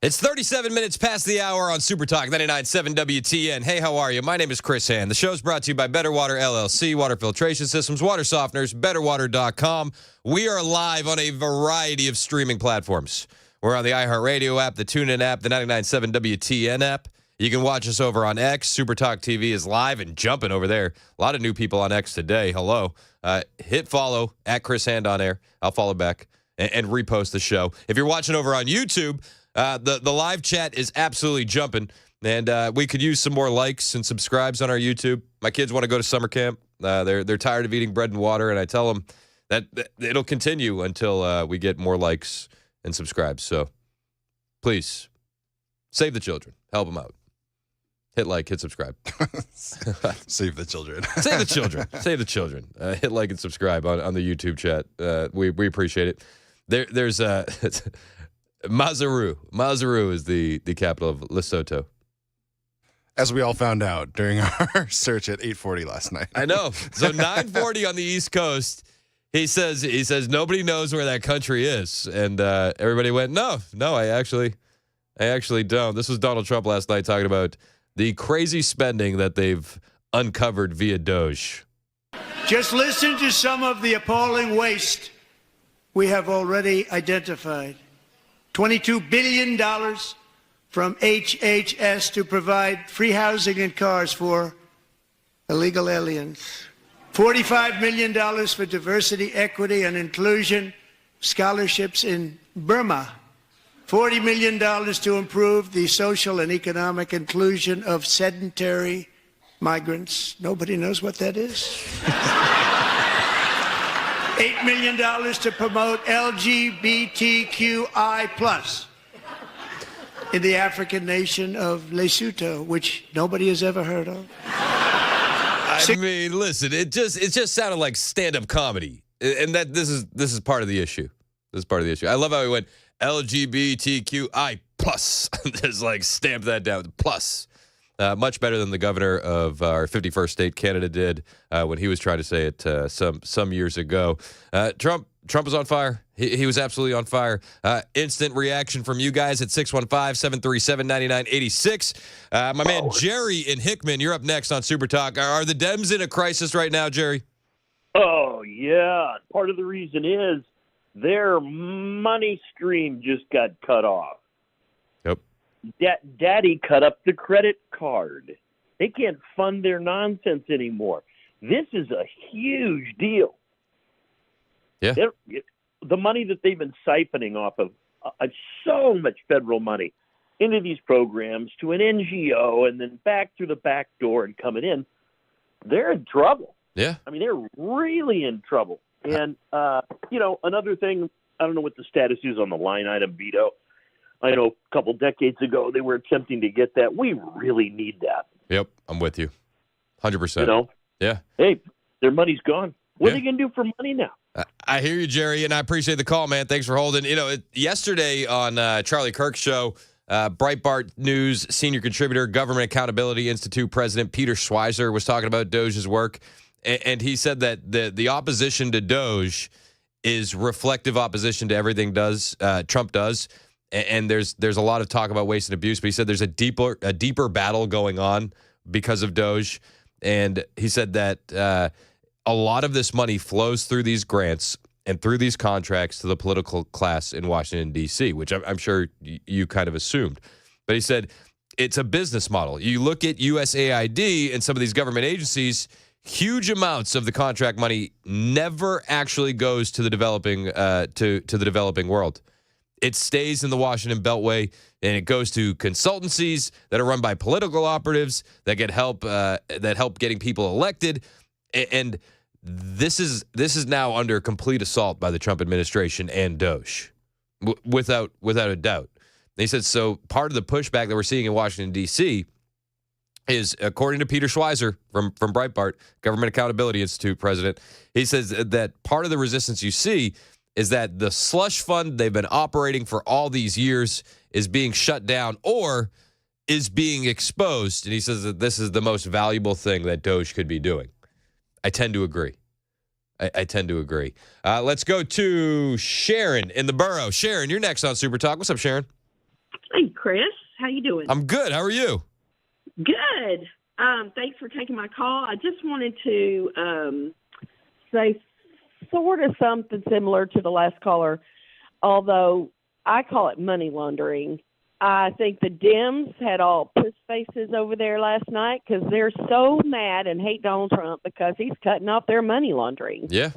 It's 37 minutes past the hour on Super Talk 99.7 WTN. Hey, how are you? My name is Chris Hand. The show's brought to you by Better Water LLC, Water Filtration Systems, Water Softeners, BetterWater.com. We are live on a variety of streaming platforms. We're on the iHeartRadio app, the TuneIn app, the 99.7 WTN app. You can watch us over on X. Super Talk TV is live and jumping over there. A lot of new people on X today. Hello. Hit follow at Chris Hand on air. I'll follow back and repost the show. If you're watching over on YouTube, the live chat is absolutely jumping, and we could use some more likes and subscribes on our YouTube. My kids want to go to summer camp. They're tired of eating bread and water, and I tell them that it'll continue until we get more likes and subscribes. So please save the children. Help them out. Hit like, hit subscribe. Save the children. Save the children. Save the children. Hit like and subscribe on the YouTube chat. We appreciate it. There's Maseru. Maseru is the capital of Lesotho. As we all found out during our search at 8:40 last night. I know. So 9:40 on the East Coast. He says nobody knows where that country is, and everybody went, no, I actually don't. This was Donald Trump last night talking about the crazy spending that they've uncovered via Doge. Just listen to some of the appalling waste we have already identified. $22 billion from HHS to provide free housing and cars for illegal aliens. $45 million for diversity, equity, and inclusion scholarships in Burma. $40 million to improve the social and economic inclusion of sedentary migrants. Nobody knows what that is. $8 million to promote LGBTQI+ in the African nation of Lesotho, which nobody has ever heard of. I mean, listen, it just sounded like stand-up comedy, and that this is part of the issue. This is part of the issue. I love how he went LGBTQI+. Just like stamp that down. Plus. Much better than the governor of our 51st state, Canada, did when he was trying to say it some years ago. Trump was on fire. He was absolutely on fire. Instant reaction from you guys at 615-737-9986. My man Jerry in Hickman, you're up next on Super Talk. Are the Dems in a crisis right now, Jerry? Oh, yeah. Part of the reason is their money stream just got cut off. Yep. Daddy cut up the credit card. They can't fund their nonsense anymore. This is a huge deal. Yeah. The money that they've been siphoning off of so much federal money into these programs to an NGO and then back through the back door and coming in, they're in trouble. Yeah. I mean, they're really in trouble. And, another thing, I don't know what the status is on the line item veto. I know a couple decades ago they were attempting to get that. We really need that. Yep, I'm with you. 100%. Yeah. Hey, their money's gone. What are they going to do for money now? I hear you, Jerry, and I appreciate the call, man. Thanks for holding. Yesterday on Charlie Kirk's show, Breitbart News senior contributor, Government Accountability Institute President Peter Schweizer was talking about Doge's work, and he said that the opposition to Doge is reflective opposition to everything Trump does. And there's a lot of talk about waste and abuse, but he said there's a deeper battle going on because of Doge. And he said that a lot of this money flows through these grants and through these contracts to the political class in Washington, D.C., which I'm sure you kind of assumed. But he said it's a business model. You look at USAID and some of these government agencies, huge amounts of the contract money never actually goes to the developing to the developing world. It stays in the Washington Beltway, and it goes to consultancies that are run by political operatives that get help getting people elected. And this is now under complete assault by the Trump administration and Doge, without a doubt. He said so. Part of the pushback that we're seeing in Washington D.C. is, according to Peter Schweizer from Breitbart, Government Accountability Institute president, he says that part of the resistance you see is that the slush fund they've been operating for all these years is being shut down or is being exposed. And he says that this is the most valuable thing that Doge could be doing. I tend to agree. I tend to agree. Let's go to Sharon in the borough. Sharon, you're next on Super Talk. What's up, Sharon? Hey, Chris. How you doing? I'm good. How are you? Good. Thanks for taking my call. I just wanted to say sort of something similar to the last caller, although I call it money laundering. I think the Dems had all puss faces over there last night because they're so mad and hate Donald Trump because he's cutting off their money laundering. Yeah.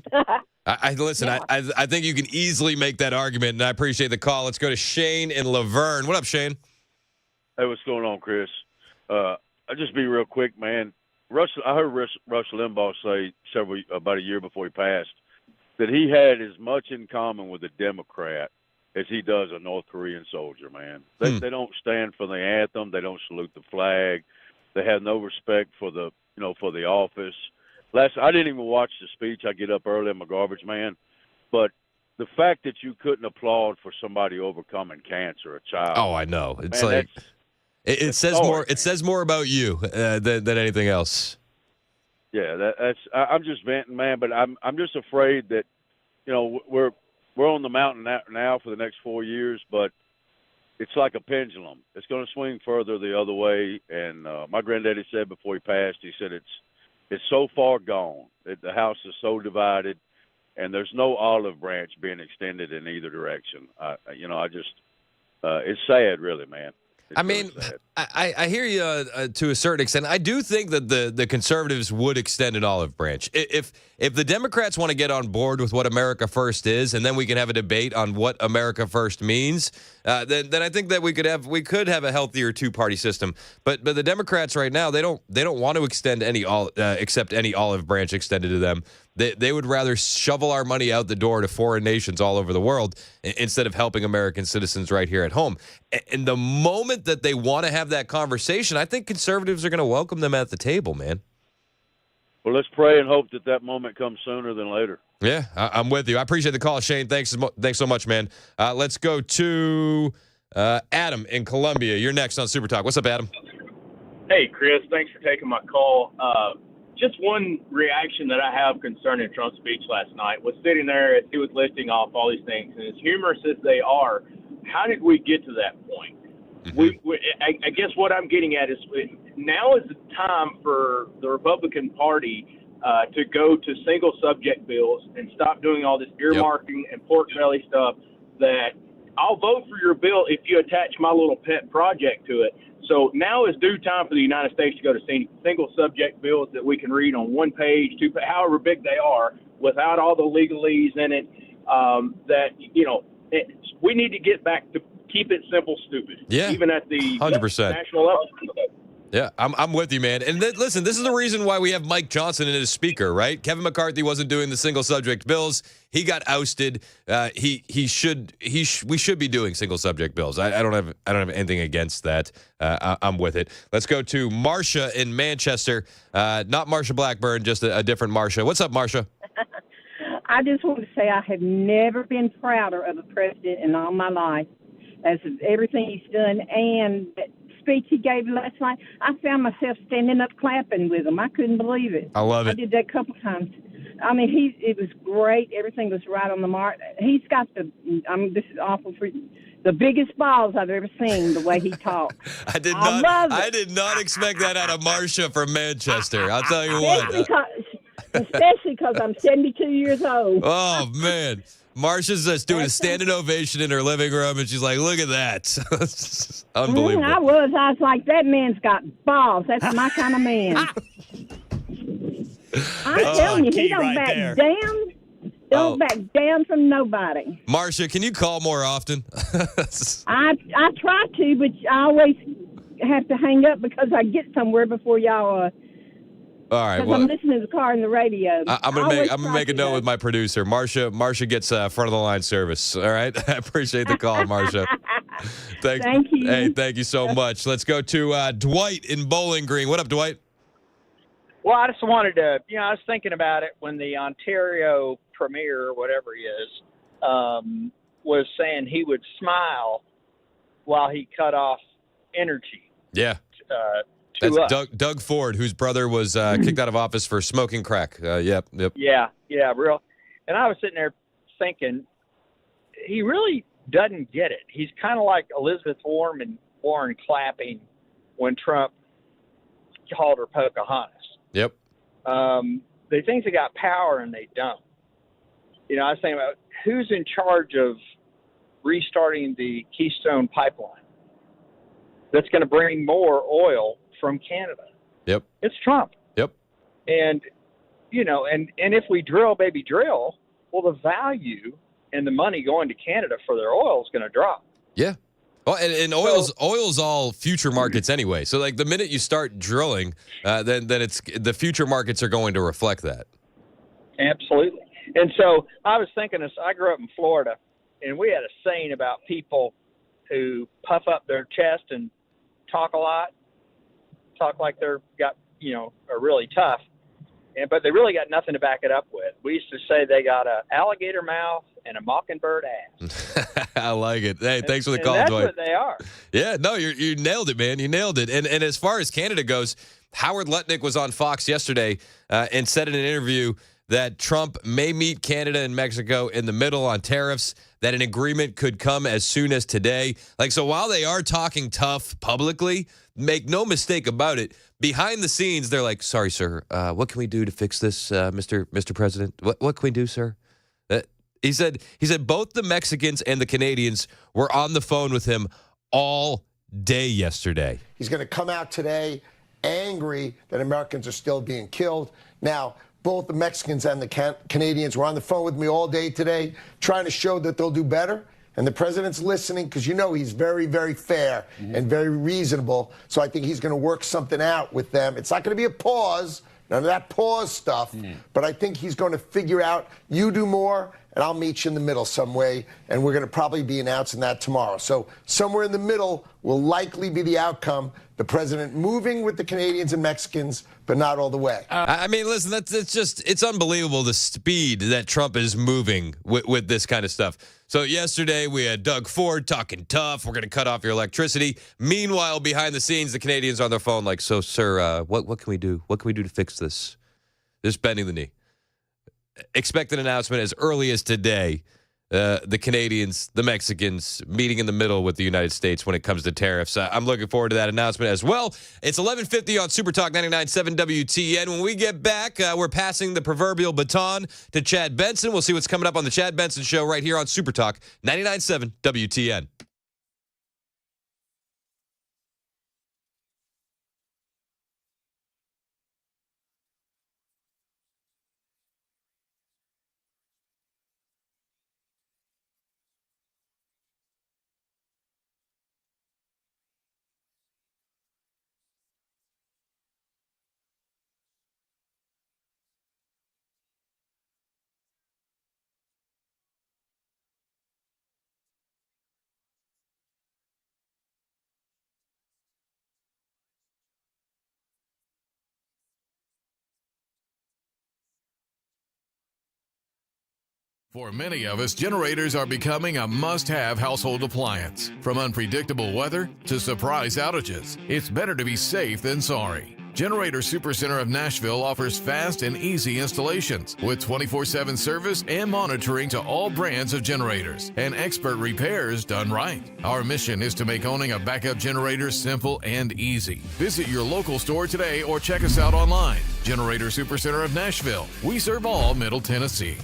Listen, yeah. I think you can easily make that argument, and I appreciate the call. Let's go to Shane in Laverne. What up, Shane? Hey, what's going on, Chris? I'll just be real quick, man. I heard Rush Limbaugh say about a year before he passed that he had as much in common with a Democrat as he does a North Korean soldier, man. They don't stand for the anthem. They don't salute the flag. They have no respect for the office. I didn't even watch the speech. I get up early. I'm a garbage man. But the fact that you couldn't applaud for somebody overcoming cancer, a child. Oh, I know. It's like it says more. It says more about you than anything else. Yeah, I'm just venting, man. But I'm just afraid that we're on the mountain now for the next 4 years, but it's like a pendulum. It's going to swing further the other way. And my granddaddy said before he passed, he said it's so far gone. The house is so divided, and there's no olive branch being extended in either direction. It's sad, really, man. I mean, I hear you to a certain extent. I do think that the conservatives would extend an olive branch. If the Democrats want to get on board with what America First is, and then we can have a debate on what America First means, then I think that we could have a healthier two-party system. But the Democrats right now, they don't want to extend accept any olive branch extended to them. They would rather shovel our money out the door to foreign nations all over the world instead of helping American citizens right here at home. And the moment that they want to have that conversation, I think conservatives are going to welcome them at the table, man. Well, let's pray and hope that moment comes sooner than later. Yeah, I'm with you. I appreciate the call, Shane. Thanks so much, man. Let's go to Adam in Columbia. You're next on Super Talk. What's up, Adam? Hey, Chris. Thanks for taking my call. Just one reaction that I have concerning Trump's speech last night was sitting there as he was listing off all these things, and as humorous as they are, how did we get to that point? Mm-hmm. I guess what I'm getting at is now is the time for the Republican Party to go to single subject bills and stop doing all this earmarking and pork belly stuff that I'll vote for your bill if you attach my little pet project to it. So now is due time for the United States to go to single subject bills that we can read on one page, however big they are, without all the legalese in it. We need to get back to keep it simple, stupid. Yeah, even at the 100% national level. Yeah, I'm with you, man. And listen, this is the reason why we have Mike Johnson as speaker, right? Kevin McCarthy wasn't doing the single subject bills. He got ousted. We should be doing single subject bills. I don't have anything against that. I'm with it. Let's go to Marsha in Manchester. Not Marsha Blackburn, just a different Marsha. What's up, Marsha? I just want to say I have never been prouder of a president in all my life as of everything he's done, and that speech he gave last night, I found myself standing up clapping with him. I couldn't believe it. I love it. I did that a couple times. I mean, it was great. Everything was right on the mark. He's got this is awful for you, the biggest balls I've ever seen, the way he talks. I did not expect that out of Marsha from Manchester. I'll tell you what. Especially because I'm 72 years old. Oh, man. Marsha's just doing a standing ovation in her living room, and she's like, look at that. Unbelievable. I was like, that man's got balls. That's my kind of man. I'm telling you, he don't back down. Don't back down from nobody. Marsha, can you call more often? I try to, but I always have to hang up because I get somewhere before y'all all right. Well, I'm listening to the car and the radio. I'm gonna make a note with my producer. Marsha gets front of the line service. All right. I appreciate the call, Marsha. Thank you. Hey, thank you so much. Let's go to Dwight in Bowling Green. What up, Dwight? Well, I just wanted to, I was thinking about it when the Ontario premier, or whatever he is, was saying he would smile while he cut off energy. Yeah. That's Doug Ford, whose brother was kicked out of office for smoking crack. Yep. Yeah, real. And I was sitting there thinking, he really doesn't get it. He's kind of like Elizabeth Warren clapping when Trump called her Pocahontas. Yep. They think they got power and they don't. You know, I was thinking about who's in charge of restarting the Keystone pipeline that's going to bring more oil from Canada. Yep. It's Trump. Yep. And, you know, and if we drill, baby, drill, well, the value and the money going to Canada for their oil is going to drop. Yeah. Well, and oil's all future markets anyway. So, like, the minute you start drilling, then it's the future markets are going to reflect that. Absolutely. And so I was thinking this, I grew up in Florida, and we had a saying about people who puff up their chest and talk a lot, talk like are really tough, but they really got nothing to back it up with. We used to say they got an alligator mouth and a mockingbird ass. I like it. Hey, thanks for the and call, that's Dwight. what they are. Yeah, no, you nailed it, man. You nailed it. And as far as Canada goes, Howard Lutnick was on Fox yesterday and said in an interview that Trump may meet Canada and Mexico in the middle on tariffs, that an agreement could come as soon as today. Like, so while they are talking tough publicly, make no mistake about it, behind the scenes, they're like, sorry, sir, what can we do to fix this, Mr. President? What can we do, sir? He said both the Mexicans and the Canadians were on the phone with him all day yesterday. He's going to come out today angry that Americans are still being killed. Now, both the Mexicans and the Canadians were on the phone with me all day today trying to show that they'll do better. And the president's listening because, you know, he's very, very fair and very reasonable. So I think he's going to work something out with them. It's not going to be a pause, none of that pause stuff. But I think he's going to figure out, you do more, and I'll meet you in the middle some way. And we're going to probably be announcing that tomorrow. So somewhere in the middle will likely be the outcome. The president moving with the Canadians and Mexicans, but not all the way. I mean, listen, it's unbelievable the speed that Trump is moving with this kind of stuff. So yesterday we had Doug Ford talking tough. We're going to cut off your electricity. Meanwhile, behind the scenes, the Canadians are on their phone like, so, sir, what can we do? What can we do to fix this? Just bending the knee. Expect an announcement as early as today. The Canadians, the Mexicans meeting in the middle with the United States when it comes to tariffs. I'm looking forward to that announcement as well. It's 11:50 on Super Talk 99.7 WTN. When we get back, we're passing the proverbial baton to Chad Benson. We'll see what's coming up on the Chad Benson Show right here on Super Talk 99.7 WTN. For many of us, generators are becoming a must-have household appliance. From unpredictable weather to surprise outages, it's better to be safe than sorry. Generator Supercenter of Nashville offers fast and easy installations with 24/7 service and monitoring to all brands of generators and expert repairs done right. Our mission is to make owning a backup generator simple and easy. Visit your local store today or check us out online. Generator Supercenter of Nashville. We serve all Middle Tennessee.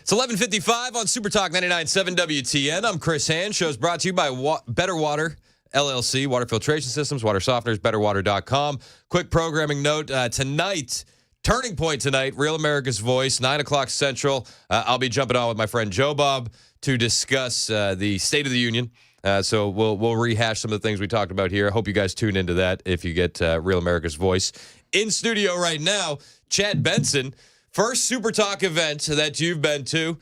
It's 11:55 on Super Talk 99.7 WTN. I'm Chris Hand. Show's brought to you by Better Water LLC, Water Filtration Systems, Water Softeners, BetterWater.com. Quick programming note, tonight, Turning Point tonight, Real America's Voice, 9 o'clock Central. I'll be jumping on with my friend Joe Bob to discuss the State of the Union. So we'll rehash some of the things we talked about here. I hope you guys tune into that if you get Real America's Voice. In studio right now, Chad Benson. First Super Talk event that you've been to.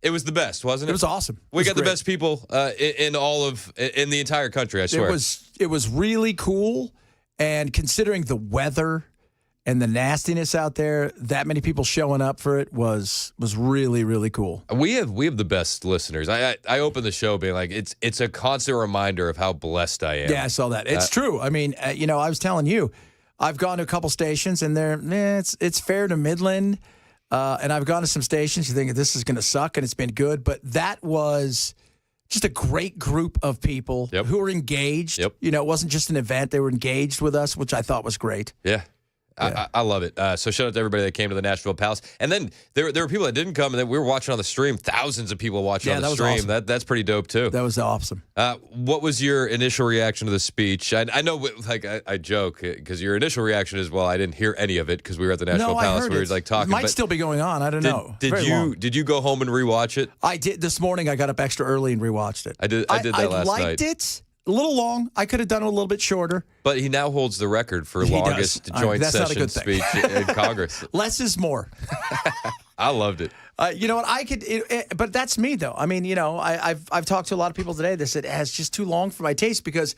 It was the best, wasn't it? It was awesome. We got the best people in the entire country, I swear. It was really cool, and considering the weather and the nastiness out there, that many people showing up for it was really, really cool. We have the best listeners. I opened the show being like, it's a constant reminder of how blessed I am. Yeah, I saw that. It's true. I mean, I was telling you, I've gone to a couple stations, and it's fair to Midland. And I've gone to some stations. You think this is going to suck, and it's been good. But that was just a great group of people who were engaged. Yep. It wasn't just an event. They were engaged with us, which I thought was great. Yeah. I love it. So shout out to everybody that came to the Nashville Palace. And then there were people that didn't come, and then we were watching on the stream. Thousands of people watching on the stream. Awesome. That's pretty dope, too. That was awesome. What was your initial reaction to the speech? I know, I joke, because your initial reaction is, well, I didn't hear any of it because we were at the Nashville Palace. We were talking. It might still be going on. I don't know. Did you go home and rewatch it? I did. This morning, I got up extra early and rewatched it. I did that last night. I liked it. A little long. I could have done it a little bit shorter. But he now holds the record for longest joint session speech in Congress. Less is more. I loved it. You know what? But that's me, though. I mean, I've talked to a lot of people today that said it's just too long for my taste, because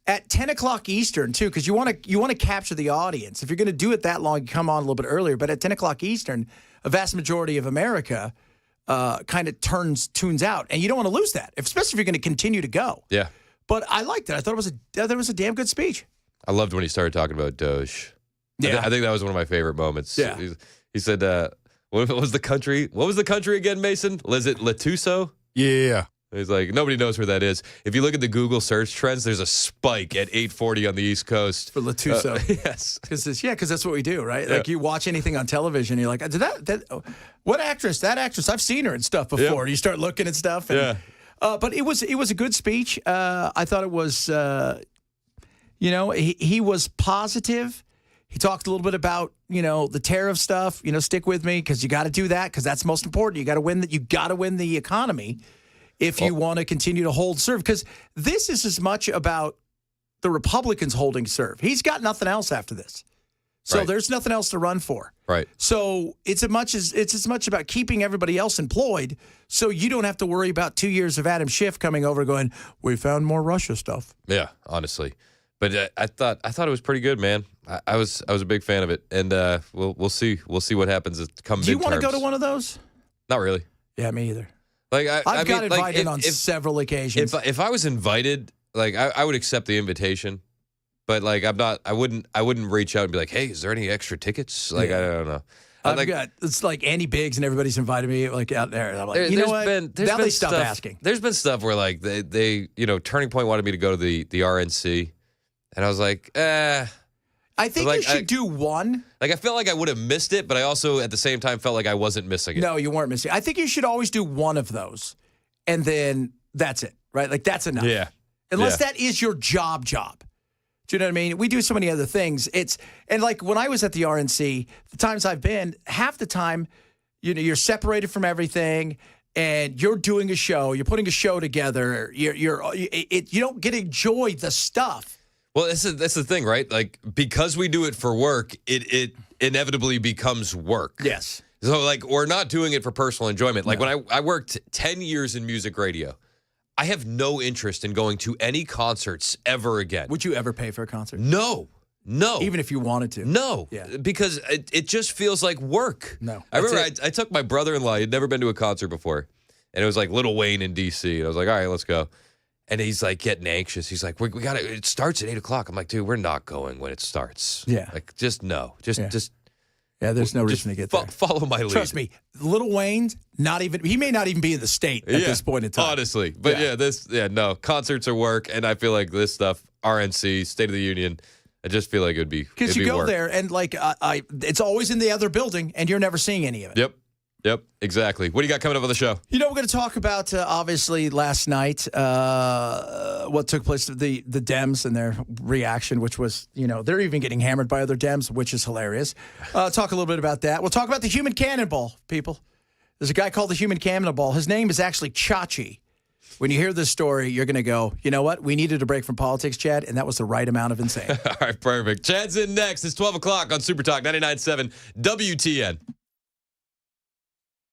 at 10 o'clock Eastern, too, because you want to capture the audience. If you're going to do it that long, you come on a little bit earlier. But at 10 o'clock Eastern, a vast majority of America kind of tunes out. And you don't want to lose that, especially if you're going to continue to go. Yeah. But I liked it. I thought it was a damn good speech. I loved when he started talking about Doge. Yeah. I think that was one of my favorite moments. Yeah. He said, what was the country? What was the country again, Mason? Was it Letuso? Yeah. He's like, nobody knows where that is. If you look at the Google search trends, there's a spike at 8:40 on the East Coast. For Letuso. Yes. Because that's what we do, right? Yeah. Like, you watch anything on television, you're like, what actress? That actress, I've seen her and stuff before. Yep. You start looking at stuff. And, yeah. But it was a good speech. I thought it was, he was positive. He talked a little bit about, the tariff stuff. Stick with me, because you got to do that, because that's most important. You got to win the economy if you want to continue to hold serve. Because this is as much about the Republicans holding serve. He's got nothing else after this. So there's nothing else to run for. Right. So it's as much about keeping everybody else employed, so you don't have to worry about 2 years of Adam Schiff coming over going, we found more Russia stuff. Yeah, honestly. But I thought it was pretty good, man. I was a big fan of it, and we'll see what happens come midterms. Do you want to go to one of those? Not really. Yeah, me either. Like I've got invited on several occasions. If I was invited, like I would accept the invitation. But like I wouldn't reach out and be like, hey, is there any extra tickets? Like, yeah. I don't know. It's like Andy Biggs and everybody's invited me like out there. And I'm like, you know what? Now they stop asking. There's been stuff where like they Turning Point wanted me to go to the RNC, and I was like, I think you should do one. Like I felt like I would have missed it, but I also at the same time felt like I wasn't missing it. No, you weren't missing. I think you should always do one of those, and then that's it, right? Like that's enough. Yeah. Unless that is your job. Do you know what I mean? We do so many other things. And like when I was at the RNC, the times I've been, half the time, you're separated from everything, and you're doing a show. You're putting a show together. You don't get to enjoy the stuff. Well, that's the thing, right? Like because we do it for work, it inevitably becomes work. Yes. So like we're not doing it for personal enjoyment. Like when I worked 10 years in music radio, I have no interest in going to any concerts ever again. Would you ever pay for a concert? No. Even if you wanted to? No. Yeah. Because it just feels like work. No. I remember I took my brother-in-law. He'd never been to a concert before. And it was like Lil Wayne in D.C. And I was like, all right, let's go. And he's like getting anxious. He's like, we got to, it starts at 8 o'clock. I'm like, dude, we're not going when it starts. Yeah. Like, just no. Yeah, there's no reason to get there. Follow my lead. Trust me, Lil Wayne's he may not even be in the state at this point in time. Honestly. But no. Concerts are work, and I feel like this stuff, RNC, State of the Union, I just feel like it'd be because you go work. there and like it's always in the other building, and you're never seeing any of it. Yep. Yep, exactly. What do you got coming up on the show? We're going to talk about, obviously, last night, what took place, the Dems and their reaction, which was, they're even getting hammered by other Dems, which is hilarious. Talk a little bit about that. We'll talk about the human cannonball, people. There's a guy called the human cannonball. His name is actually Chachi. When you hear this story, you're going to go, you know what? We needed a break from politics, Chad, and that was the right amount of insane. All right, perfect. Chad's in next. It's 12 o'clock on Super Talk 99.7 WTN.